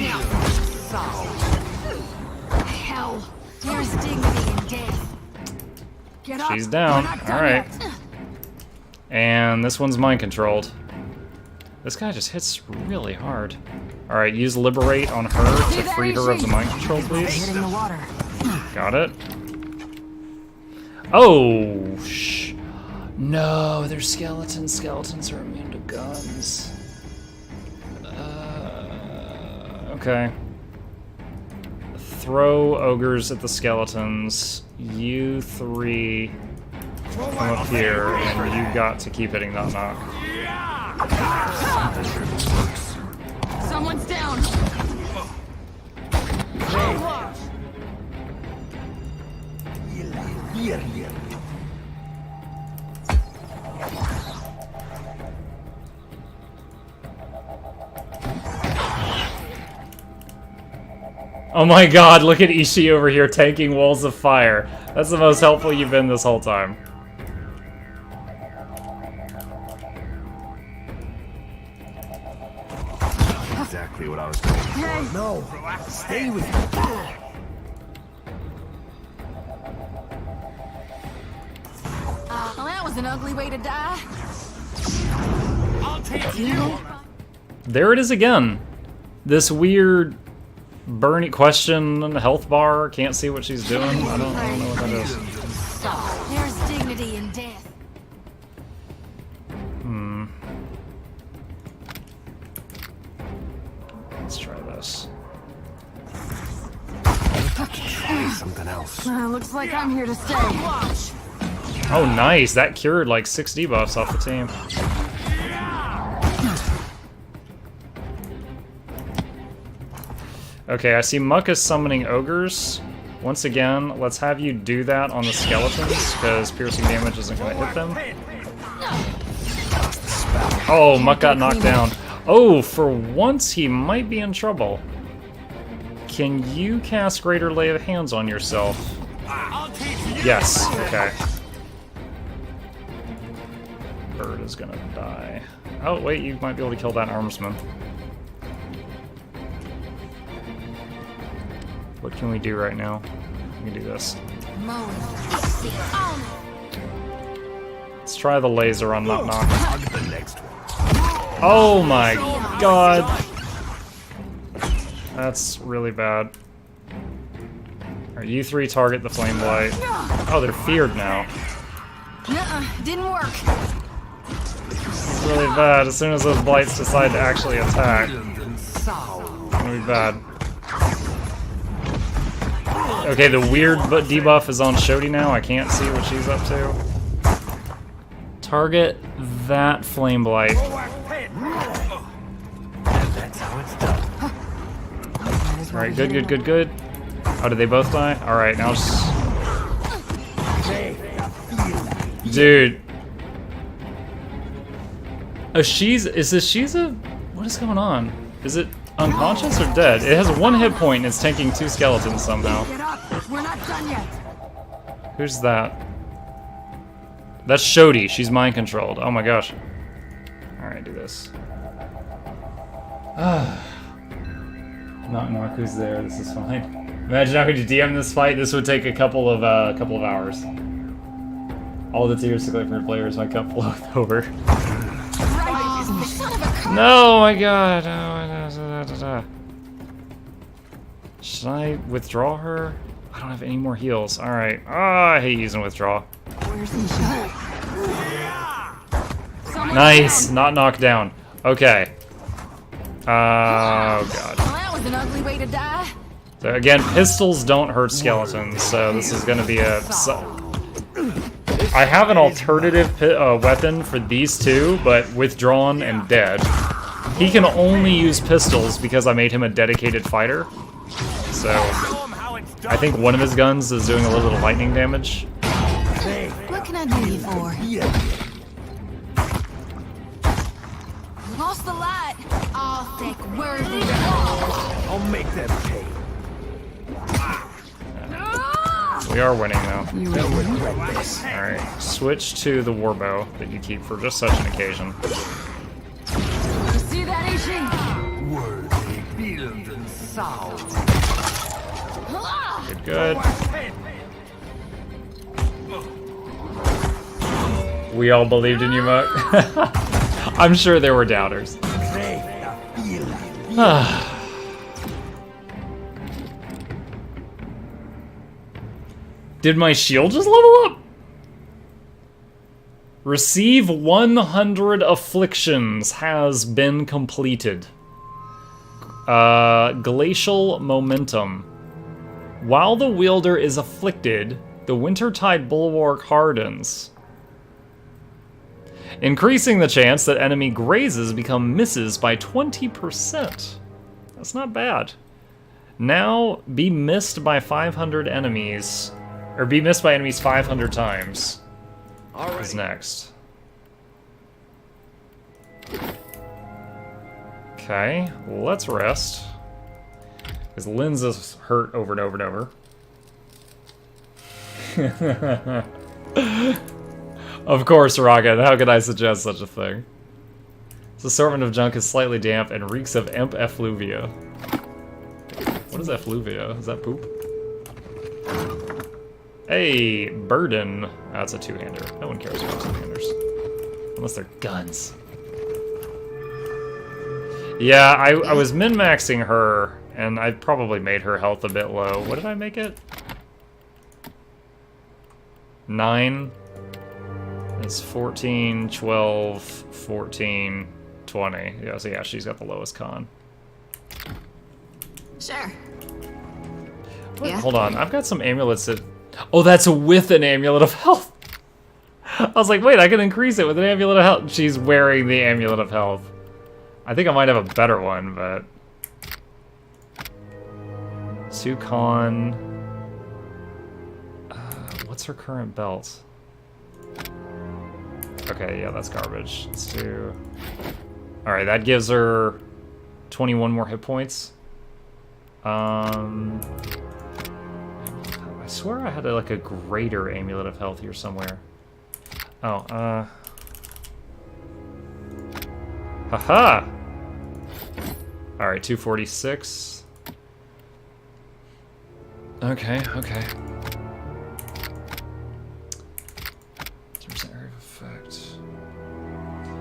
Hell, there's dignity in death. Get up. She's down. Alright. And this one's mind-controlled. This guy just hits really hard. Alright, use Liberate on her to free her of the mind control, please. Hitting the water. Got it. Oh, no, they're skeletons. Skeletons are immune to guns. Okay. Throw ogres at the skeletons. You three come up here, and you got to keep hitting that knock. Someone's down. Oh my god, look at Ishii over here tanking walls of fire. That's the most helpful you've been this whole time. exactly what I was going for. No, stay with me. Well, that was an ugly way to die. I'll take you. There it is again. This weird Bernie question health bar. Can't see what she's doing. I don't know what that is. There's dignity in death. Let's try this. Try something else. Looks like I'm here to stay. Watch. Oh, nice. That cured like 6 debuffs off the team. Okay, I see Muck is summoning ogres. Once again, let's have you do that on the skeletons, because piercing damage isn't going to hit them. Oh, Muck got knocked down. Oh, for once he might be in trouble. Can you cast Greater Lay of Hands on yourself? Yes, okay. Bird is gonna die. Oh, wait, you might be able to kill that armsman. What can we do right now? We can do this. Let's try the laser on Knock Knock. Oh my god! That's really bad. Alright, you three target the Flame Blight. Oh, they're feared now. Didn't work. It's really bad. As soon as those Blights decide to actually attack, it's gonna be bad. Okay, the weird debuff is on Shodi now. I can't see what she's up to. Target that Flame Blight. Alright, good. Oh, did they both die? Alright, now dude. Oh, she's a... What is going on? Is it unconscious or dead? It has 1 hit point and it's tanking 2 skeletons somehow. Get up. We're not done yet. Who's that? That's Shodi. She's mind controlled. Oh my gosh. Alright, do this. Knock knock, who's there? This is fine. Imagine how could you DM this fight? This would take a couple of hours. All the tears to collect from your players might come flowing over. No, my god. Oh, should I withdraw her? I don't have any more heals. Alright. I hate using withdraw. Nice. Not knocked down. Okay. Oh god. Well, that was an ugly way to die. So again, pistols don't hurt skeletons, so this is going to be a... I have an alternative weapon for these two, but withdrawn and dead. He can only use pistols because I made him a dedicated fighter. So I think one of his guns is doing a little bit of lightning damage. What can I do you for? Lost the light. All thick, worthy. I'll make them pay. We are winning now. Alright, switch to the warbow that you keep for just such an occasion. You see that, Ishi? Worthy field and sound. Good. We all believed in you, Muck. I'm sure there were doubters. Did my shield just level up? Receive 100 afflictions has been completed. Glacial momentum. While the wielder is afflicted, the Wintertide Bulwark hardens, increasing the chance that enemy grazes become misses by 20%. That's not bad. Now, be missed by 500 enemies, or be missed by enemies 500 times. Is next. Okay, let's rest. Because Lynn's is hurt over and over and over. Of course, Rocket. How could I suggest such a thing? This assortment of junk is slightly damp and reeks of imp effluvia. What is effluvia? Is that poop? Hey, burden. That's a two-hander. No one cares about two-handers. Unless they're guns. Yeah, I was min-maxing her, and I probably made her health a bit low. What did I make it? 9. It's 14, 12, 14, 20. Yeah, so yeah, she's got the lowest con. Sure. Wait, Yeah. hold on, I've got some amulets that... Oh, that's with an amulet of health! I was like, wait, I can increase it with an amulet of health. She's wearing the amulet of health. I think I might have a better one, but... 2 con... what's her current belt? Okay, yeah, that's garbage. Let's do... Alright, that gives her 21 more hit points. I swear I had like a greater amulet of health here somewhere. Oh, haha! Alright, 246. Okay, okay.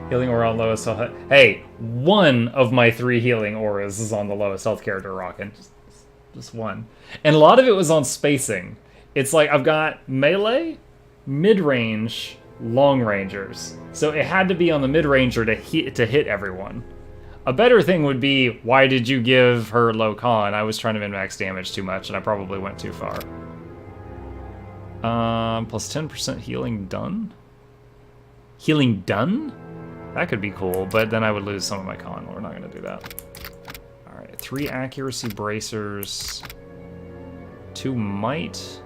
Healing aura on lowest health. Hey, one of my 3 healing auras is on the lowest health character rockin'. Just one. And a lot of it was on spacing. It's like I've got melee, mid-range, long rangers. So it had to be on the mid-ranger to hit everyone. A better thing would be, why did you give her low con? I was trying to min-max damage too much, and I probably went too far. Plus 10% healing done? Healing done? That could be cool, but then I would lose some of my con. We're not going to do that. Alright, 3 accuracy bracers. 2 might.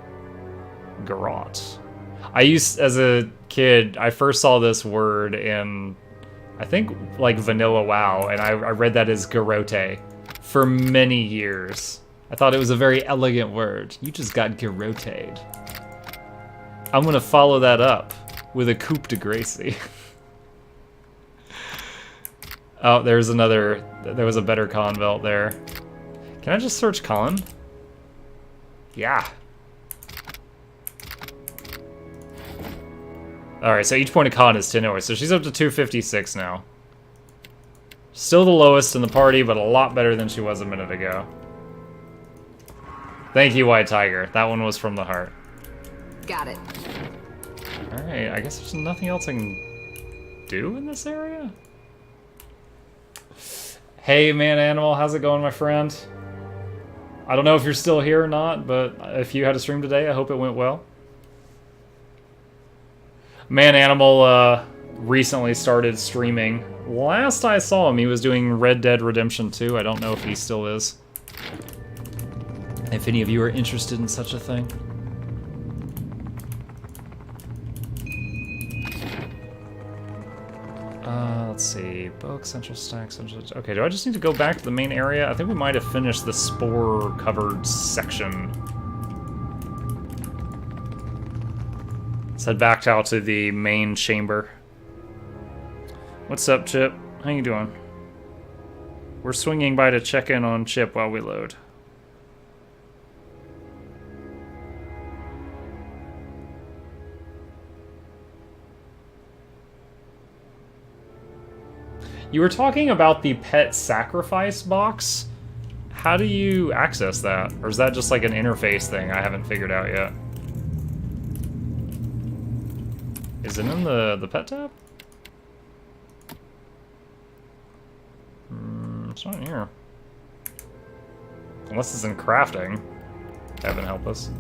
Garrote. I used, as a kid, I first saw this word in, I think, like Vanilla WoW, and I read that as garrote for many years. I thought it was a very elegant word. You just got garroted. I'm going to follow that up with a coup de Gracie. Oh, there's another... There was a better con belt there. Can I just search con? Yeah. Alright, so each point of con is 10 hours. So she's up to 256 now. Still the lowest in the party, but a lot better than she was a minute ago. Thank you, White Tiger. That one was from the heart. Got it. Alright, I guess there's nothing else I can do in this area? Hey, man animal, how's it going, my friend? I don't know if you're still here or not, but if you had a stream today, I hope it went well. Man animal recently started streaming. Last I saw him, he was doing Red Dead Redemption 2. I don't know if he still is. If any of you are interested in such a thing. Let's see. Book, central stack, central... Okay, do I just need to go back to the main area? I think we might have finished the spore-covered section. Let's head back out to the main chamber. What's up, Chip? How you doing? We're swinging by to check in on Chip while we load. You were talking about the pet sacrifice box. How do you access that? Or is that just like an interface thing I haven't figured out yet? Is it in the pet tab? It's not in here. Unless it's in crafting. Heaven help us.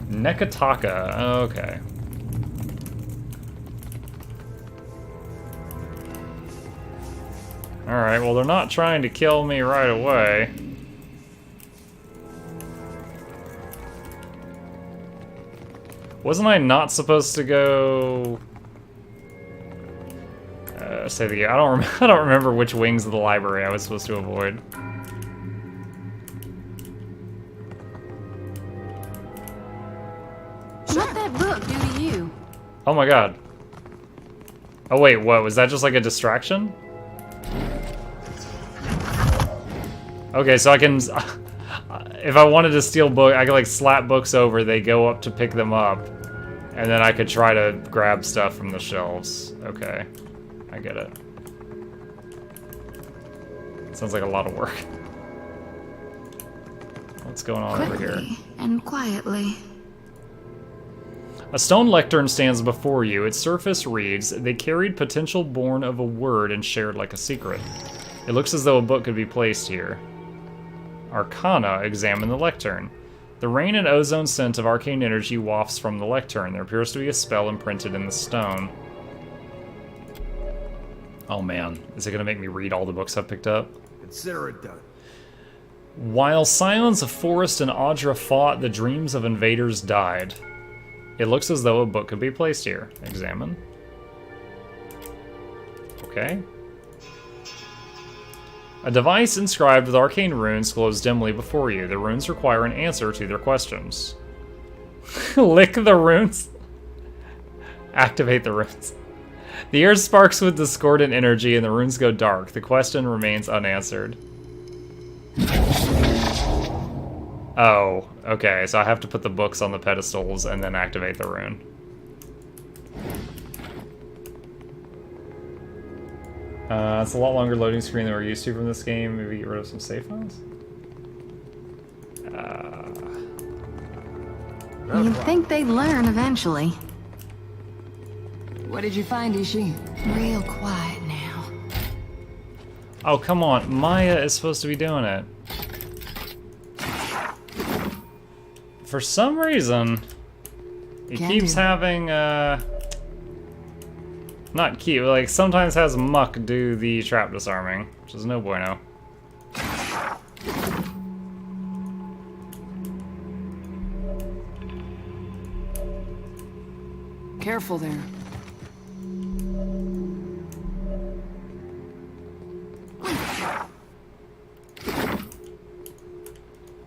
Nekataka. Okay. Alright, well they're not trying to kill me right away. Wasn't I not supposed to go... say the... I don't remember which wings of the library I was supposed to avoid. What that book do to you? Oh my god. Oh wait, what? Was that just like a distraction? Okay, so I can... If I wanted to steal book, I could like slap books over, they go up to pick them up. And then I could try to grab stuff from the shelves. Okay, I get it. Sounds like a lot of work. What's going on over here? And quietly. A stone lectern stands before you. Its surface reads, "They carried potential born of a word and shared like a secret." It looks as though a book could be placed here. Arcana, examine the lectern. The rain and ozone scent of arcane energy wafts from the lectern. There appears to be a spell imprinted in the stone. Oh man, is it going to make me read all the books I've picked up? Consider it done. While Scions of Forest and Audra fought, the dreams of invaders died. It looks as though a book could be placed here. Examine. Okay. A device inscribed with arcane runes glows dimly before you. The runes require an answer to their questions. Lick the runes. Activate the runes. The air sparks with discordant energy and the runes go dark. The question remains unanswered. Oh, okay, so I have to put the books on the pedestals and then activate the rune. It's a lot longer loading screen than we're used to from this game. Maybe get rid of some save files? You'd think they'd learn eventually. What did you find, Ishi? Real quiet now. Oh, come on. Maya is supposed to be doing it. For some reason, it keeps having, not keep, like, sometimes has Muck do the trap disarming, which is no bueno. Careful there.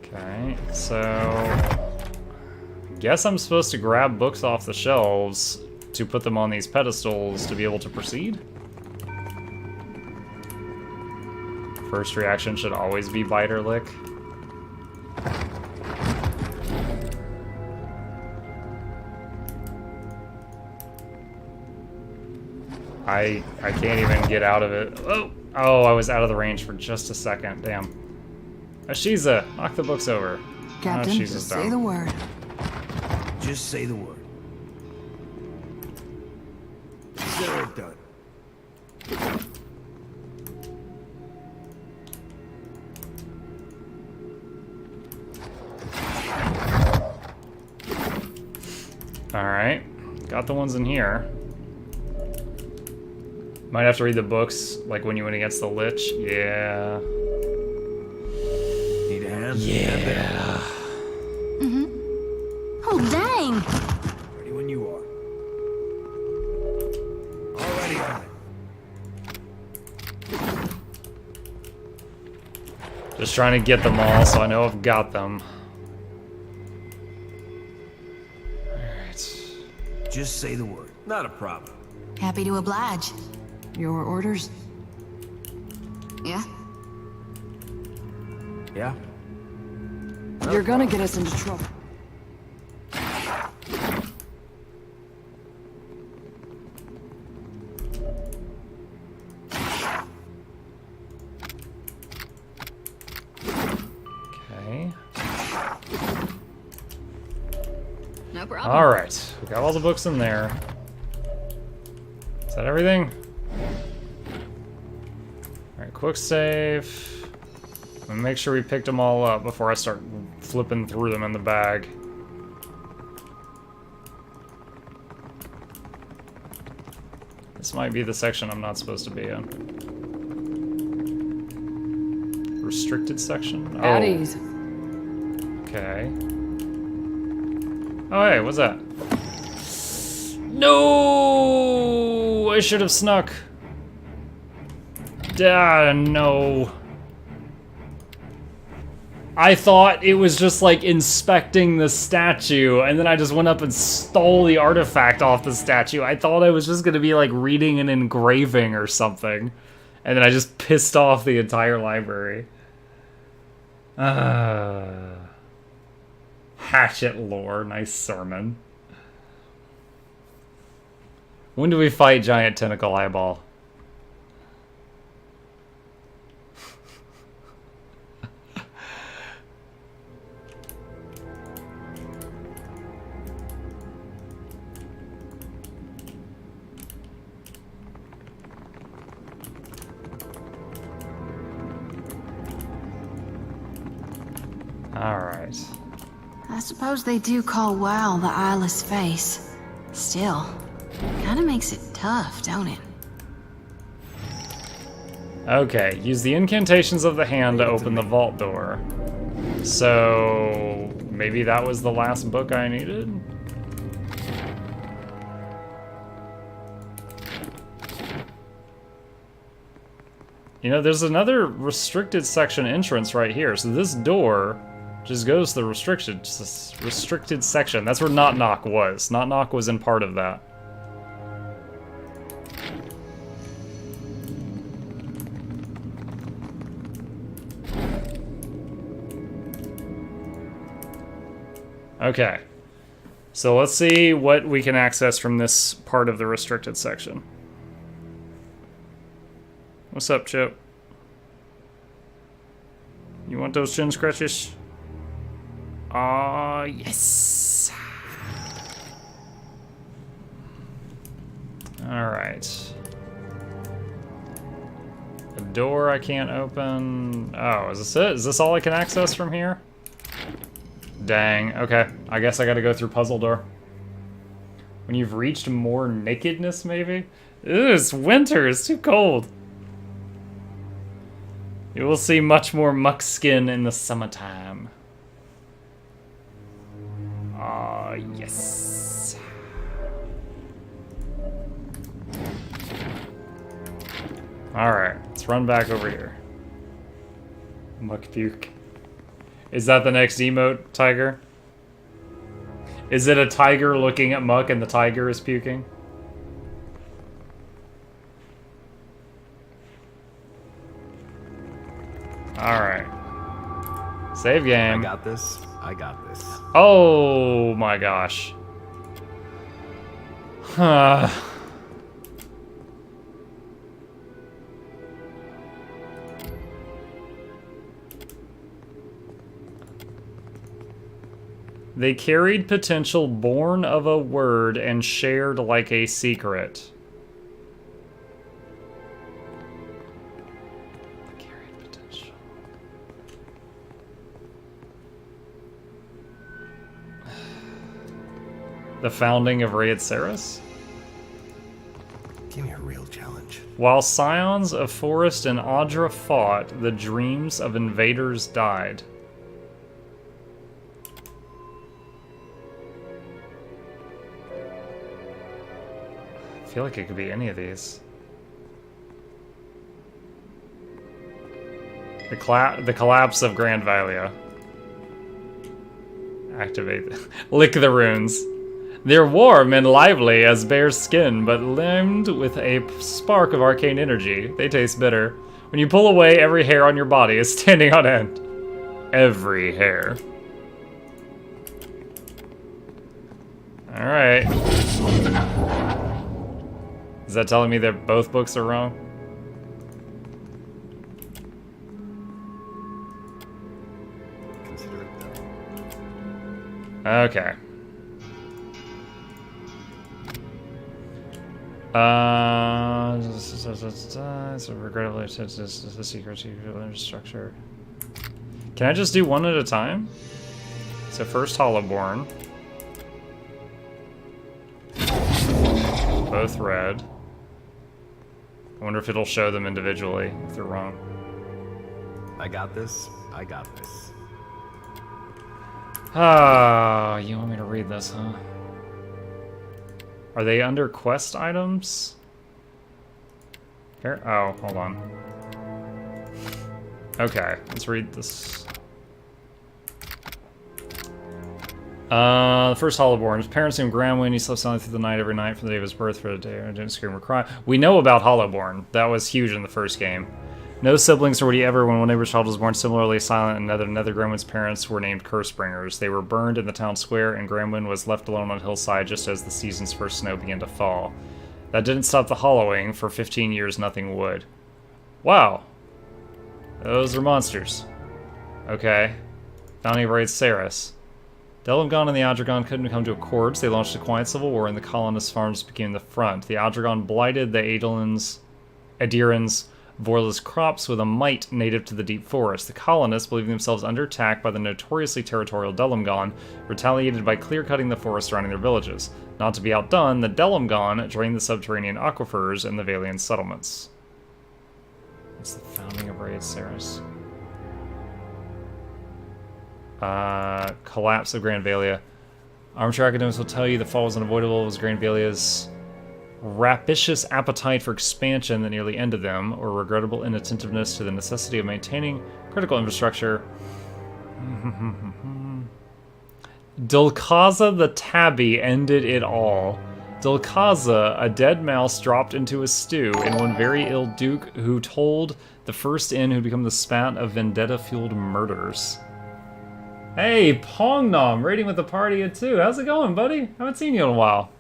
Okay, so... guess I'm supposed to grab books off the shelves to put them on these pedestals to be able to proceed? First reaction should always be bite or lick. I can't even get out of it. Oh, I was out of the range for just a second. Damn. Ashiza, knock the books over. Captain, just say the word. Just say the word. Consider it done. Alright. Got the ones in here. Might have to read the books, like when you went against the Lich. Yeah. Need a hand? Yeah. Oh, dang! Ready when you are. Already on it. Just trying to get them all so I know I've got them. Alright. Just say the word. Not a problem. Happy to oblige. Your orders? Yeah? Yeah? You're gonna get us into trouble. Okay. No problem. Alright. We got all the books in there. Is that everything? Alright, quick save. And make sure we picked them all up before I start flipping through them in the bag. This might be the section I'm not supposed to be in. Restricted section? At ease. Okay. Oh, hey, what's that? No! I should have snuck. No. I thought it was just like inspecting the statue, and then I just went up and stole the artifact off the statue. I thought I was just gonna be like reading an engraving or something, and then I just pissed off the entire library. Hatchet lore, nice sermon. When do we fight Giant Tentacle Eyeball? Alright. I suppose they do call WoW the eyeless face. Still, kinda makes it tough, don't it? Okay, use the incantations of the hand to open the vault door. So, maybe that was the last book I needed? You know, there's another restricted section entrance right here. So this door just goes to the restricted section. That's where Knock Knock was. Knock Knock was in part of that. Okay. So let's see what we can access from this part of the restricted section. What's up, Chip? You want those chin scratches? Ah, yes. Alright. A door I can't open. Oh, is this it? Is this all I can access from here? Dang, okay. I guess I gotta go through puzzle door. When you've reached more nakedness, maybe? Ew, it's winter, it's too cold. You will see much more muck skin in the summertime. Ah, yes. Alright, let's run back over here. Muck puke. Is that the next emote, Tiger? Is it a tiger looking at muck and the tiger is puking? Alright. Save game. I got this. I got this. Oh my gosh. They carried potential born of a word and shared like a secret. The founding of Raid Saris? Give me a real challenge. While scions of Forest and Audra fought, the dreams of invaders died. I feel like it could be any of these. The collapse of Grand Valia. Activate. Lick the runes. They're warm and lively as bear's skin, but limned with a spark of arcane energy. They taste bitter. When you pull away, every hair on your body is standing on end. Every hair. Alright. Is that telling me that both books are wrong? Consider it done. Okay. So regrettably, it's a secret structure. Can I just do one at a time? So first Hollowborn. Both red. I wonder if it'll show them individually if they're wrong. I got this. I got this. Ah, you want me to read this, huh? Are they under quest items? Here? Oh, hold on. Okay, let's read this. The first Hollowborn. His parents named Gramwin. He slept soundly through the night every night from the day of his birth for a day. I didn't scream or cry. We know about Hollowborn. That was huge in the first game. No siblings, nor would he ever when one neighbor's child was born. Similarly silent, and another Gramwin's parents were named Cursebringers. They were burned in the town square, and Gramwin was left alone on a hillside just as the season's first snow began to fall. That didn't stop the hollowing. For 15 years, nothing would. Wow. Those are monsters. Okay. Founding of Raid Saris. Delimgon and the Adragon couldn't come to accords. They launched a quiet civil war, and the colonists' farms became the front. The Adragon blighted the Adirans, Vorla's crops with a might native to the deep forest. The colonists, believing themselves under attack by the notoriously territorial Delimgon, retaliated by clear-cutting the forest surrounding their villages. Not to be outdone, the Delimgon drained the subterranean aquifers and the Valian settlements. What's the founding of Raid Saris? Collapse of Grand Valia. Armchair academics will tell you the fall was unavoidable. It was Grand Valia's rapacious appetite for expansion that nearly ended them, or regrettable inattentiveness to the necessity of maintaining critical infrastructure. Dulcaza the Tabby ended it all. Dulcaza, a dead mouse dropped into a stew, and one very ill duke who told the first inn who'd become the spat of vendetta-fueled murders. Hey, Pongnom, raiding with the party at 2. How's it going, buddy? Haven't seen you in a while.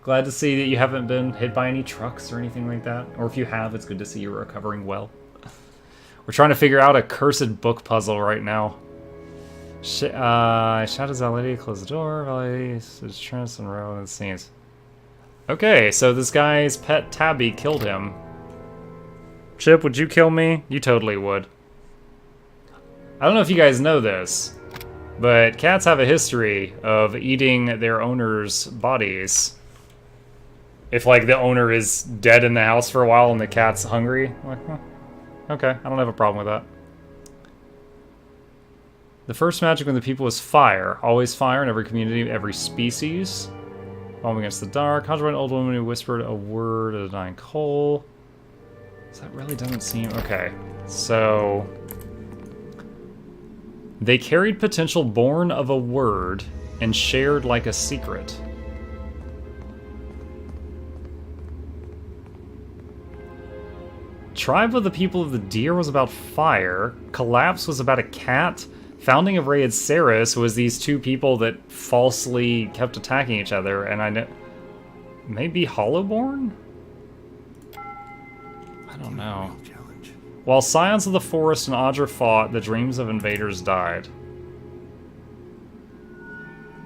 Glad to see that you haven't been hit by any trucks or anything like that. Or if you have, it's good to see you're recovering well. We're trying to figure out a cursed book puzzle right now. Shadows Zalady, close the door. Valley, Trance and row and scenes. Okay, so this guy's pet Tabby killed him. Chip, would you kill me? You totally would. I don't know if you guys know this, but cats have a history of eating their owners' bodies. If, like, the owner is dead in the house for a while and the cat's hungry, like, okay, I don't have a problem with that. The first magic when the people was fire. Always fire in every community, every species. Home against the dark. Conjured by an old woman who whispered a word at a dying coal. So that really doesn't seem... Okay, so... They carried potential born of a word and shared like a secret. Tribe of the People of the Deer was about fire. Collapse was about a cat. Founding of Raid Saris was these two people that falsely kept attacking each other, and I know... Maybe Hollowborn? I don't know. While Scions of the Forest and Audra fought, the dreams of invaders died.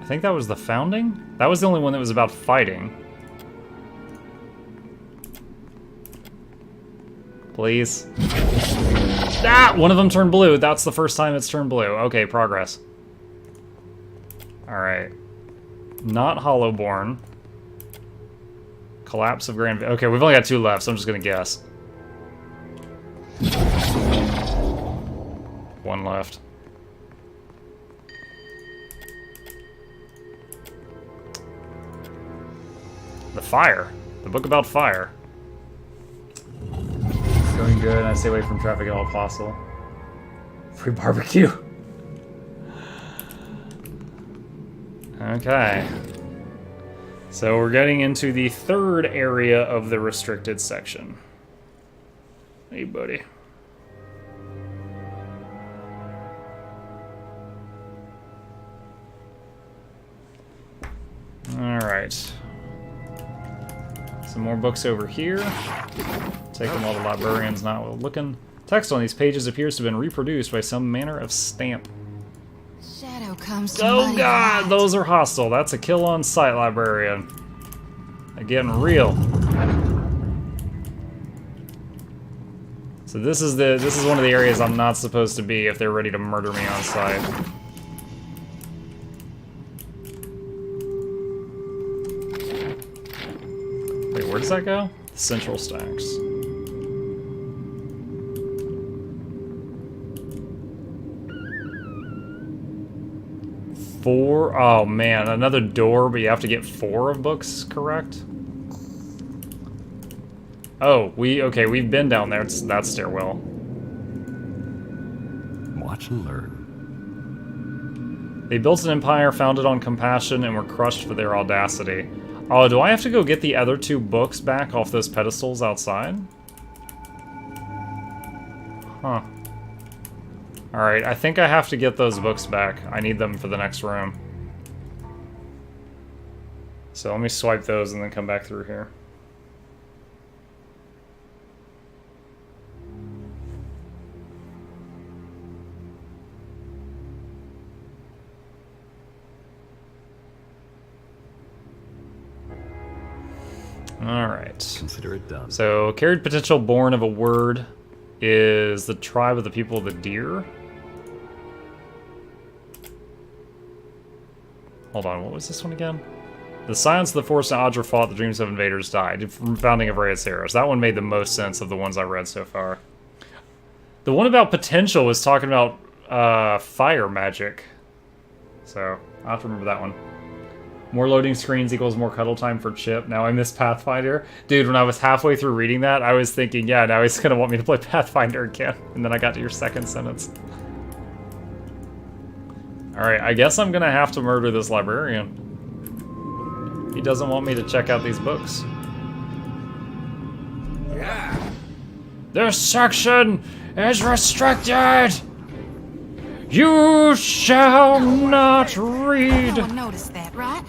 I think that was the founding? That was the only one that was about fighting. Please. Ah! One of them turned blue. That's the first time it's turned blue. Okay, progress. Alright. Not Hollowborn. Collapse of Grand... Okay, we've only got 2 left, so I'm just gonna guess. 1 left. The fire. The book about fire. It's going good. I stay away from traffic at all possible. Free barbecue. Okay. So we're getting into the 3rd area of the restricted section. Hey, buddy. Alright. Some more books over here. Take them while the librarian's not looking. Text on these pages appears to have been reproduced by some manner of stamp. Shadow comes to Oh god, those are hostile. That's a kill on sight, librarian. They're getting real. So this is one of the areas I'm not supposed to be if they're ready to murder me on sight. Wait, where does that go? The central stacks. Four? Oh man, another door, but you have to get 4 of books correct? Oh, we've been down there. It's that stairwell. Watch and learn. They built an empire founded on compassion and were crushed for their audacity. Oh, do I have to go get the other 2 books back off those pedestals outside? Huh. Alright, I think I have to get those books back. I need them for the next room. So let me swipe those and then come back through here. Alright. Consider it done. So, carried potential born of a word is the tribe of the people of the deer. Hold on, what was this one again? The Science of the Force and Audra fought, the dreams of invaders died. From Founding of Reyes. That one made the most sense of the ones I read so far. The one about potential was talking about fire magic. So, I'll have to remember that one. More loading screens equals more cuddle time for Chip. Now I miss Pathfinder. Dude, when I was halfway through reading that, I was thinking, yeah, now he's gonna want me to play Pathfinder again. And then I got to your second sentence. Alright, I guess I'm gonna have to murder this librarian. He doesn't want me to check out these books. Yeah. This section is restricted! You shall not read! No one noticed that, right?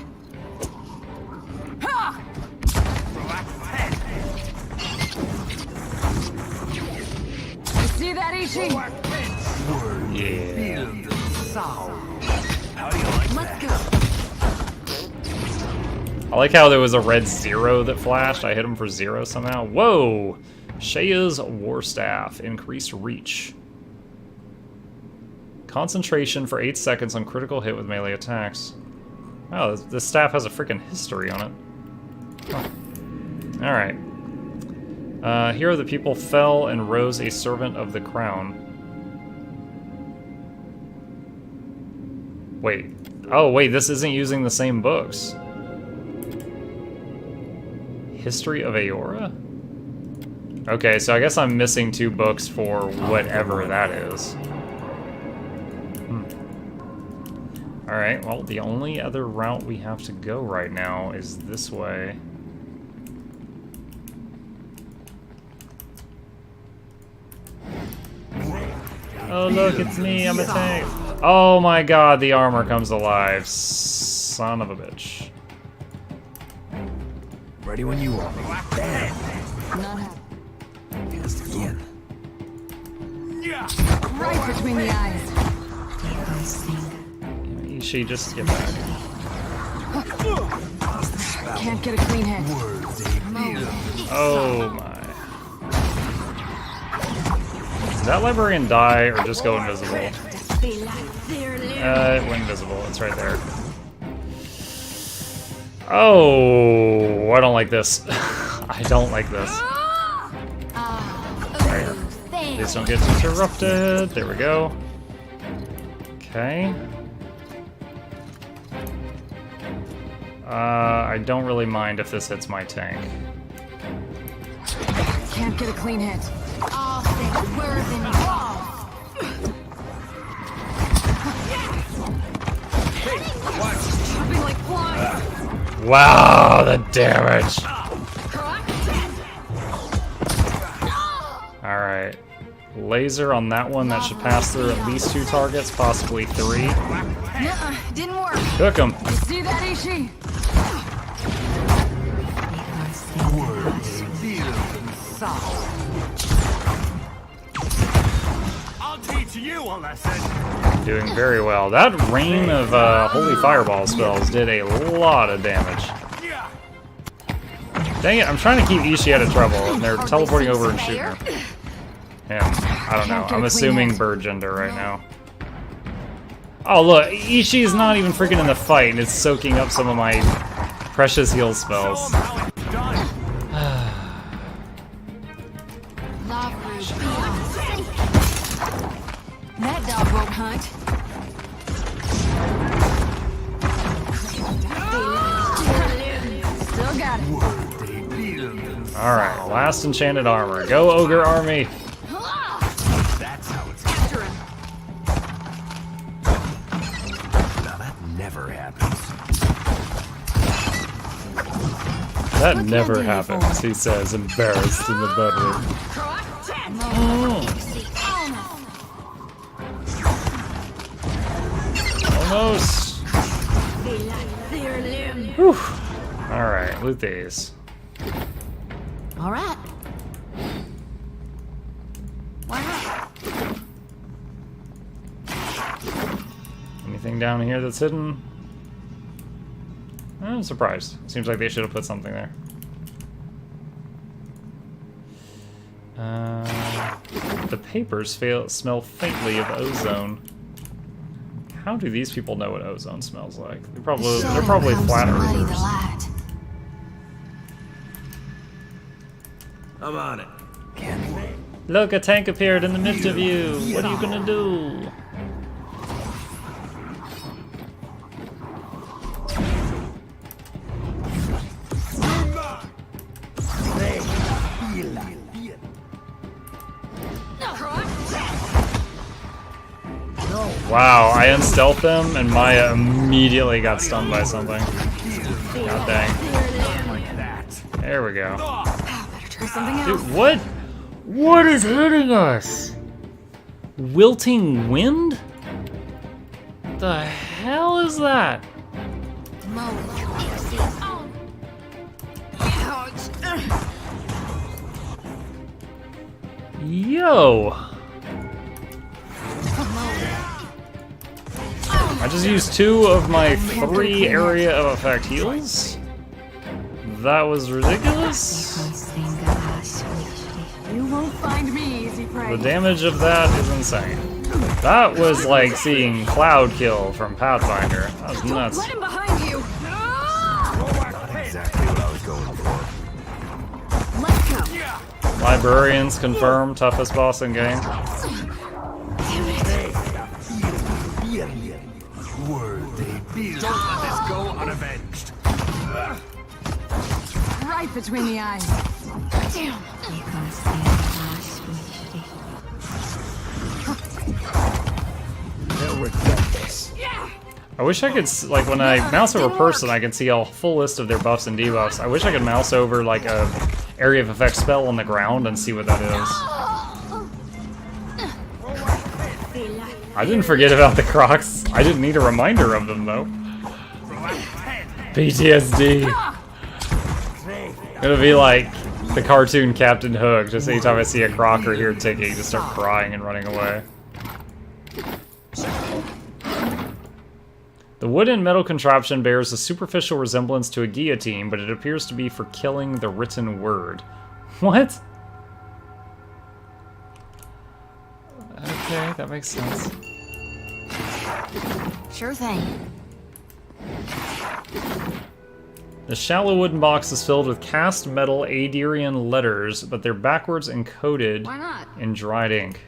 You see that, Ishi? Yeah. How do you like Let's that? I like how there was a red 0 that flashed. I hit him for 0 somehow. Whoa! Shea's War Staff. Increased reach. Concentration for 8 seconds on critical hit with melee attacks. Oh, this staff has a freaking history on it. Huh. Alright. Here the people fell and rose a servant of the crown. Wait. Oh, wait, this isn't using the same books. History of Aora? Okay, so I guess I'm missing 2 books for whatever that is. Alright, well, the only other route we have to go right now is this way. Oh, look, it's me, I'm a tank. Oh my god, the armor comes alive. Son of a bitch. Ready when you are. Bam. Cast again. Right between the eyes. She just get back. Can't get a clean hit. Oh my. Did that librarian die or just go invisible? It went invisible. It's right there. Oh, I don't like this. I don't like this. Right. Please don't get interrupted. There we go. Okay. I don't really mind if this hits my tank. Can't get a clean hit. All things worth in Wow, the damage! Alright. Laser on that one, that should pass through at least 2 targets, possibly 3. Nuh-uh, didn't work. Cook him! You see that, Ishi? I'll teach you a lesson. Doing very well. That rain of holy fireball spells did a lot of damage. Dang it, I'm trying to keep Ishi out of trouble, and they're teleporting over and shooting her. Him. I don't know. I'm assuming bird gender right now. Oh look, Ishi's not even freaking in the fight, and it's soaking up some of my precious heal spells. That dog won't hunt. Still got it. Alright, last enchanted armor. Go, Ogre Army! That's how it's after him. never happens. That never happens, he says, embarrassed in the bedroom. Almost. Whew. Alright, loot these. Alright. Why not? Anything down here that's hidden? I'm surprised. Seems like they should have put something there. The papers smell faintly of ozone. How do these people know what ozone smells like? They're probably flat earthers. I'm on it. Look, a tank appeared in the midst of you. What are you gonna do? Wow, I unstealthed them and Maya immediately got stunned by something. God dang. There we go. Dude, what? What is hitting us? Wilting wind? The hell is that? Yo! I just used 2 of my 3 area of effect heals? That was ridiculous. You won't find me easy prey. The damage of that is insane. That was like seeing Cloud kill from Pathfinder. That was nuts. Let him behind you. Not exactly what I was going for. Let's go. Librarians confirm toughest boss in game. Don't let this go unavenged. Right between the eyes. Damn. They'll regret this. I wish I could, like, when I mouse over person, I can see a full list of their buffs and debuffs. I wish I could mouse over, like, a area of effect spell on the ground and see what that is. I didn't forget about the Crocs. I didn't need a reminder of them, though. PTSD. It'll be like the cartoon Captain Hook. Just anytime I see a Croc or hear ticking, just start crying and running away. The wooden metal contraption bears a superficial resemblance to a guillotine, but it appears to be for killing the written word. What? Okay, that makes sense. Sure thing. The shallow wooden box is filled with cast metal Adirian letters, but they're backwards encoded in dried ink.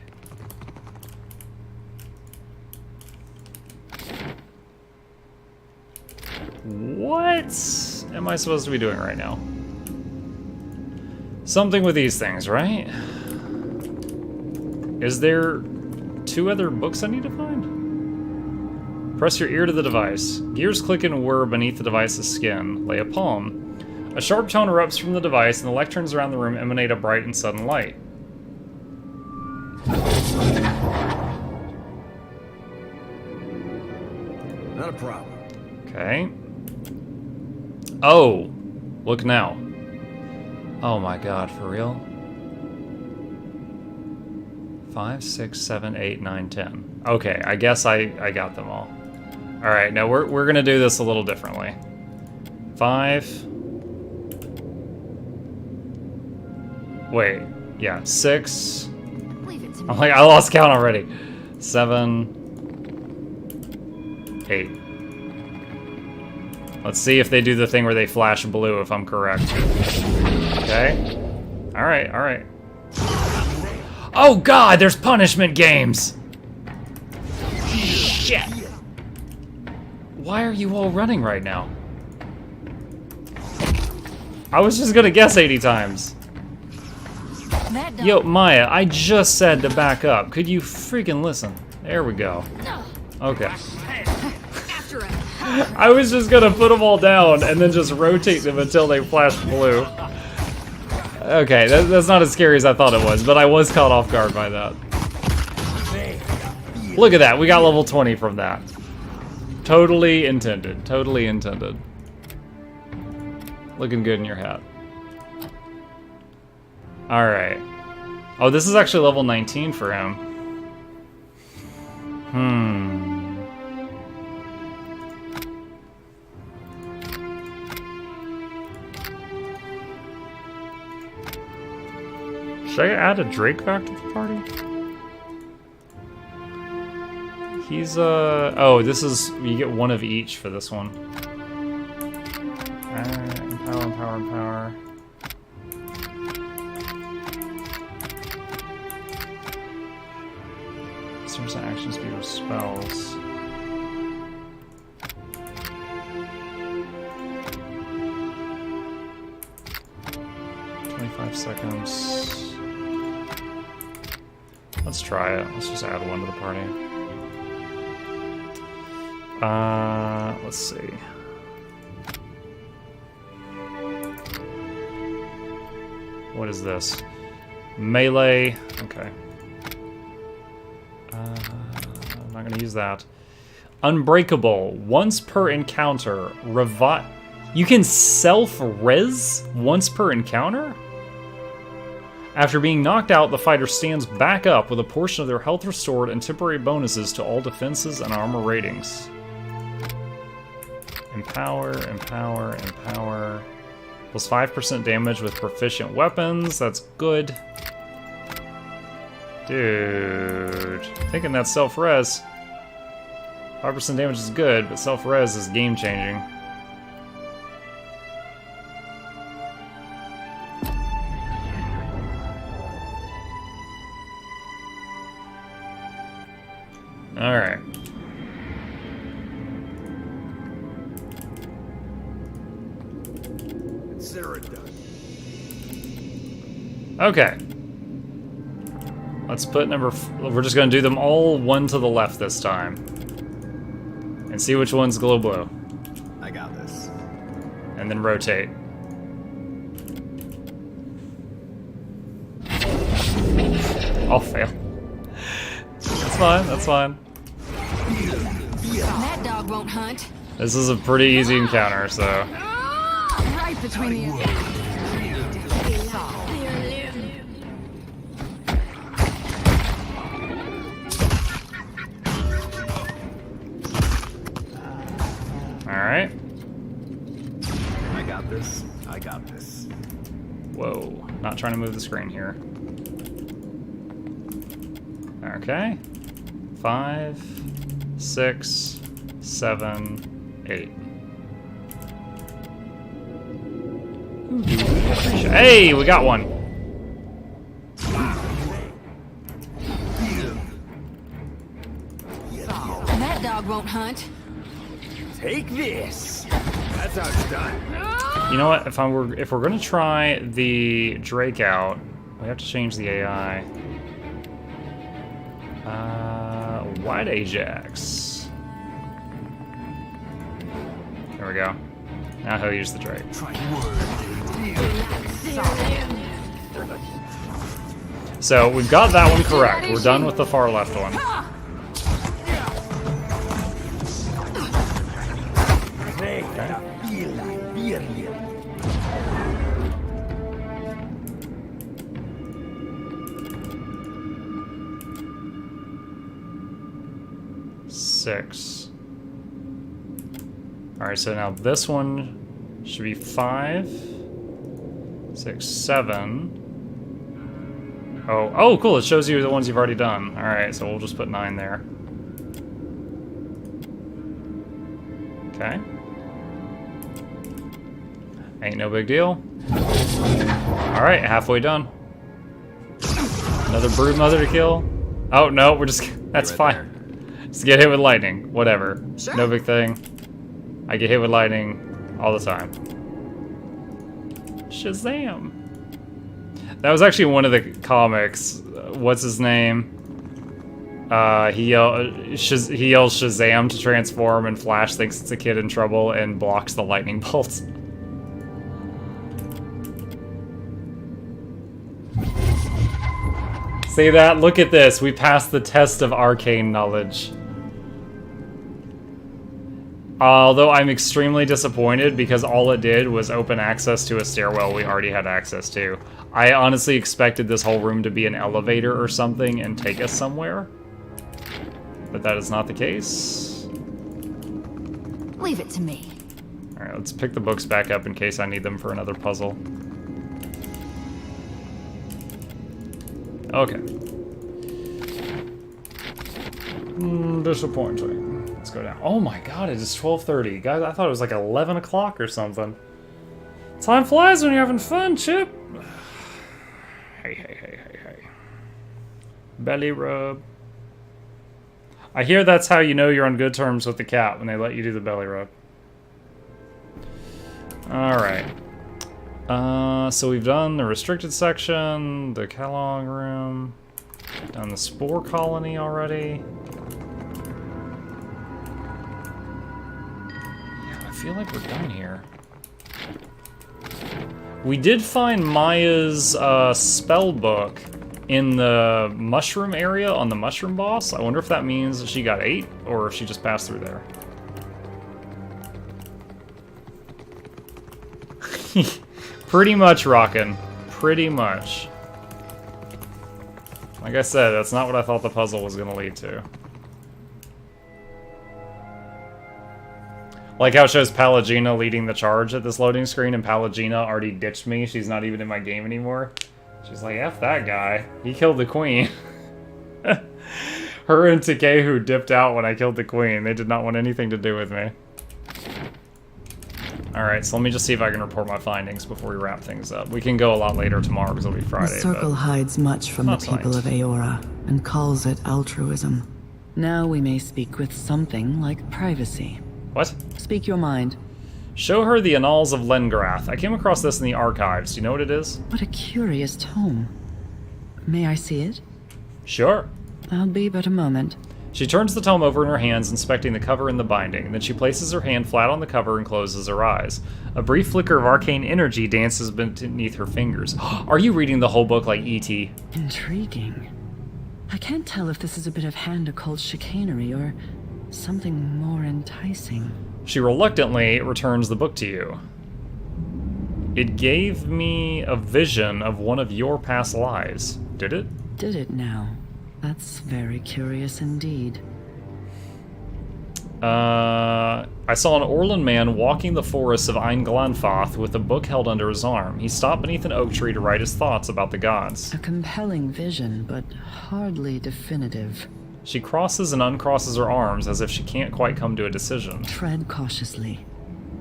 What am I supposed to be doing right now? Something with these things, right? Is there 2 other books I need to find? Press your ear to the device. Gears click and whir beneath the device's skin. Lay a palm. A sharp tone erupts from the device, and the lecterns around the room emanate a bright and sudden light. Not a problem. Okay. Oh, look now. Oh my god, for real? 5, 6, 7, 8, 9, 10. Okay, I guess I got them all. Alright, now we're gonna do this a little differently. 5. Wait, yeah, 6. I'm like, I lost count already. 7, 8. Let's see if they do the thing where they flash blue, if I'm correct. Okay. Alright, alright. Oh god, there's punishment games! Shit! Why are you all running right now? I was just gonna guess 80 times. Yo, Maya, I just said to back up. Could you freaking listen? There we go. Okay. I was just gonna put them all down and then just rotate them until they flash blue. Okay, that's not as scary as I thought it was, but I was caught off guard by that. Look at that, we got level 20 from that. Totally intended, totally intended. Looking good in your hat. Alright. Oh, this is actually level 19 for him. Should I add a Drake back to the party? He's, oh, this is, you get one of each for this one. Empower, empower, empower. There's an action speed with spells. Seconds. Let's try it. Let's just add one to the party. Let's see. What is this? Melee. Okay. I'm not gonna use that. Unbreakable. Once per encounter. Revive. You can self-res once per encounter? After being knocked out, the fighter stands back up with a portion of their health restored and temporary bonuses to all defenses and armor ratings. Empower, empower, empower. Plus 5% damage with proficient weapons. That's good. Dude. Thinking that's self-res. 5% damage is good, but self-res is game-changing. Alright. Okay. Let's put number... We're just going to do them all one to the left this time. And see which ones glow blue. I got this. And then rotate. I'll fail. That's fine, that's fine. That dog won't hunt. This is a pretty easy encounter, so... Right between you. Alright. I got this. I got this. Whoa. Not trying to move the screen here. Okay. 5, 6, 7, 8. Hey, we got one. That dog won't hunt. Take this. That's how it's done. You know what? If we're gonna try the Drake out, we have to change the AI. White Ajax. There we go. Now he'll use the Drake. So we've got that one correct. We're done with the far left one. Six. Alright, so now this one should be 5, 6, 7. Oh, cool. It shows you the ones you've already done. Alright, so we'll just put 9 there. Okay. Ain't no big deal. Alright, halfway done. Another broodmother to kill. Oh, no, we're just... That's fine. Just get hit with lightning. Whatever. Sure. No big thing. I get hit with lightning all the time. Shazam! That was actually one of the comics. What's his name? He yells Shazam to transform, and Flash thinks it's a kid in trouble and blocks the lightning bolts. See that? Look at this. We passed the test of arcane knowledge. Although I'm extremely disappointed because all it did was open access to a stairwell we already had access to. I honestly expected this whole room to be an elevator or something and take us somewhere. But that is not the case. Leave it to me. Alright, let's pick the books back up in case I need them for another puzzle. Okay. Disappointing. Let's go down. Oh my god, it is 12:30. Guys, I thought it was like 11 o'clock or something. Time flies when you're having fun, Chip. Hey. Belly rub. I hear that's how you know you're on good terms with the cat, when they let you do the belly rub. Alright. So we've done the restricted section, the catalog room, done the spore colony already. Yeah, I feel like we're done here. We did find Maya's spell book in the mushroom area on the mushroom boss. I wonder if that means that she got 8 or if she just passed through there. Pretty much rockin'. Pretty much. Like I said, that's not what I thought the puzzle was gonna lead to. Like how it shows Pallegina leading the charge at this loading screen, and Pallegina already ditched me. She's not even in my game anymore. She's like, F that guy. He killed the queen. Her and Takehu dipped out when I killed the queen. They did not want anything to do with me. Alright, so let me just see if I can report my findings before we wrap things up. We can go a lot later tomorrow because it'll be Friday. The Circle hides much from the people of Aora and calls it altruism. Now we may speak with something like privacy. What? Speak your mind. Show her the Annals of Lengrath. I came across this in the archives. Do you know what it is? What a curious tome. May I see it? Sure. I'll be but a moment. She turns the tome over in her hands, inspecting the cover and the binding. Then she places her hand flat on the cover and closes her eyes. A brief flicker of arcane energy dances beneath her fingers. Are you reading the whole book like E.T.? Intriguing. I can't tell if this is a bit of hand occult chicanery or something more enticing. She reluctantly returns the book to you. It gave me a vision of one of your past lives. Did it? Did it now? That's very curious indeed. I saw an Orlan man walking the forests of Ein Glanfath with a book held under his arm. He stopped beneath an oak tree to write his thoughts about the gods. A compelling vision, but hardly definitive. She crosses and uncrosses her arms as if she can't quite come to a decision. Tread cautiously.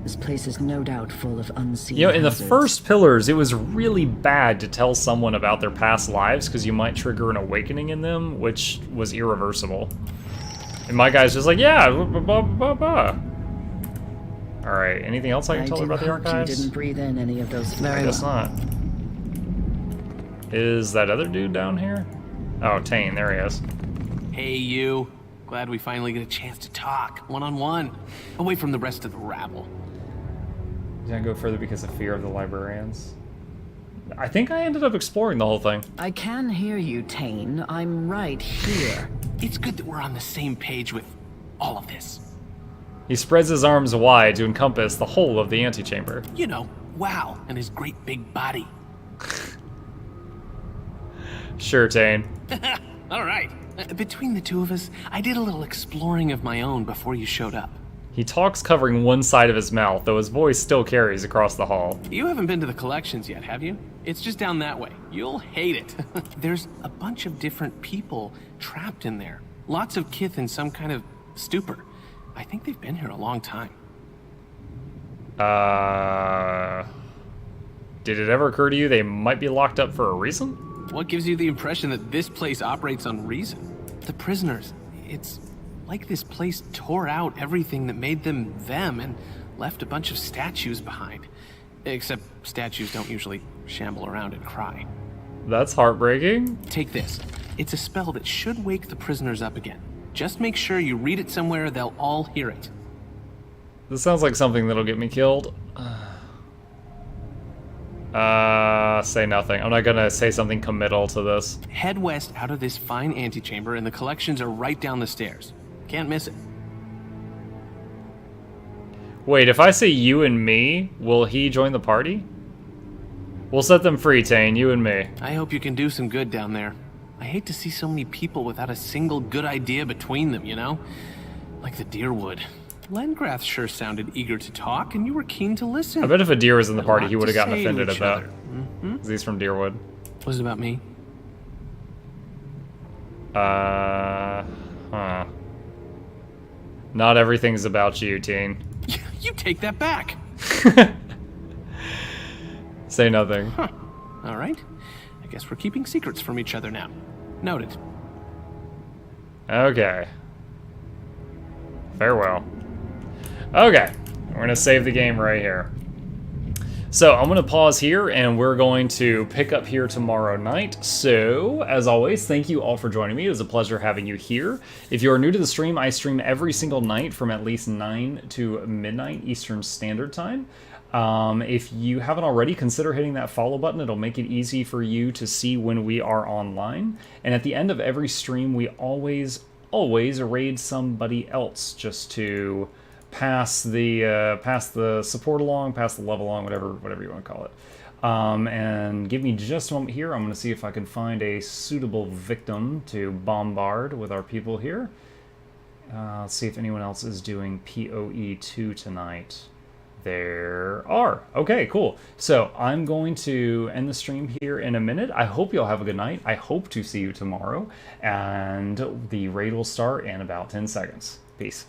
This place is no doubt full of unseen You know, in the hazards. first Pillars, it was really bad to tell someone about their past lives because you might trigger an awakening in them, which was irreversible. And my guy's just like, yeah, blah, blah, blah, blah. Alright, anything else I can tell her about the archives? You didn't breathe in any of those very I guess not. Is that other dude down here? Oh, Tane, there he is. Hey, you. Glad we finally get a chance to talk, one-on-one, away from the rest of the rabble. Did I go further because of fear of the librarians? I think I ended up exploring the whole thing. I can hear you, Tane. I'm right here. It's good that we're on the same page with all of this. He spreads his arms wide to encompass the whole of the antechamber. You know, wow, and his great big body. Sure, Tane. All right. Between the two of us, I did a little exploring of my own before you showed up. He talks covering one side of his mouth, though his voice still carries across the hall. You haven't been to the collections yet, have you? It's just down that way. You'll hate it. There's a bunch of different people trapped in there. Lots of kith in some kind of stupor. I think they've been here a long time. Did it ever occur to you they might be locked up for a reason? What gives you the impression that this place operates on reason? The prisoners, it's like this place tore out everything that made them them and left a bunch of statues behind. Except statues don't usually shamble around and cry. That's heartbreaking. Take this. It's a spell that should wake the prisoners up again. Just make sure you read it somewhere they'll all hear it. This sounds like something that'll get me killed. Say nothing. I'm not gonna say something committal to this. Head west out of this fine antechamber and the collections are right down the stairs. Can't miss it. Wait, if I say you and me, will he join the party? We'll set them free, Tane, you and me. I hope you can do some good down there. I hate to see so many people without a single good idea between them, you know? Like the Deerwood. Lengrath sure sounded eager to talk, and you were keen to listen. I bet if a deer was in the party, he would have gotten say to offended at each that. other. Mhm. 'Cause he's from Deerwood. Was it about me? Huh. Not everything's about you, teen. You take that back. Say nothing. Huh. All right. I guess we're keeping secrets from each other now. Noted. Okay. Farewell. Okay. We're going to save the game right here. So I'm going to pause here, and we're going to pick up here tomorrow night. So, as always, thank you all for joining me. It was a pleasure having you here. If you are new to the stream, I stream every single night from at least 9 to midnight Eastern Standard Time. If you haven't already, consider hitting that follow button. It'll make it easy for you to see when we are online. And at the end of every stream, we always raid somebody else just to pass the support along, pass the love along, whatever you want to call it. And give me just a moment here. I'm going to see if I can find a suitable victim to bombard with our people here. Let's see if anyone else is doing PoE2 tonight. There are. Okay, cool. So I'm going to end the stream here in a minute. I hope you'll have a good night. I hope to see you tomorrow. And the raid will start in about 10 seconds. Peace.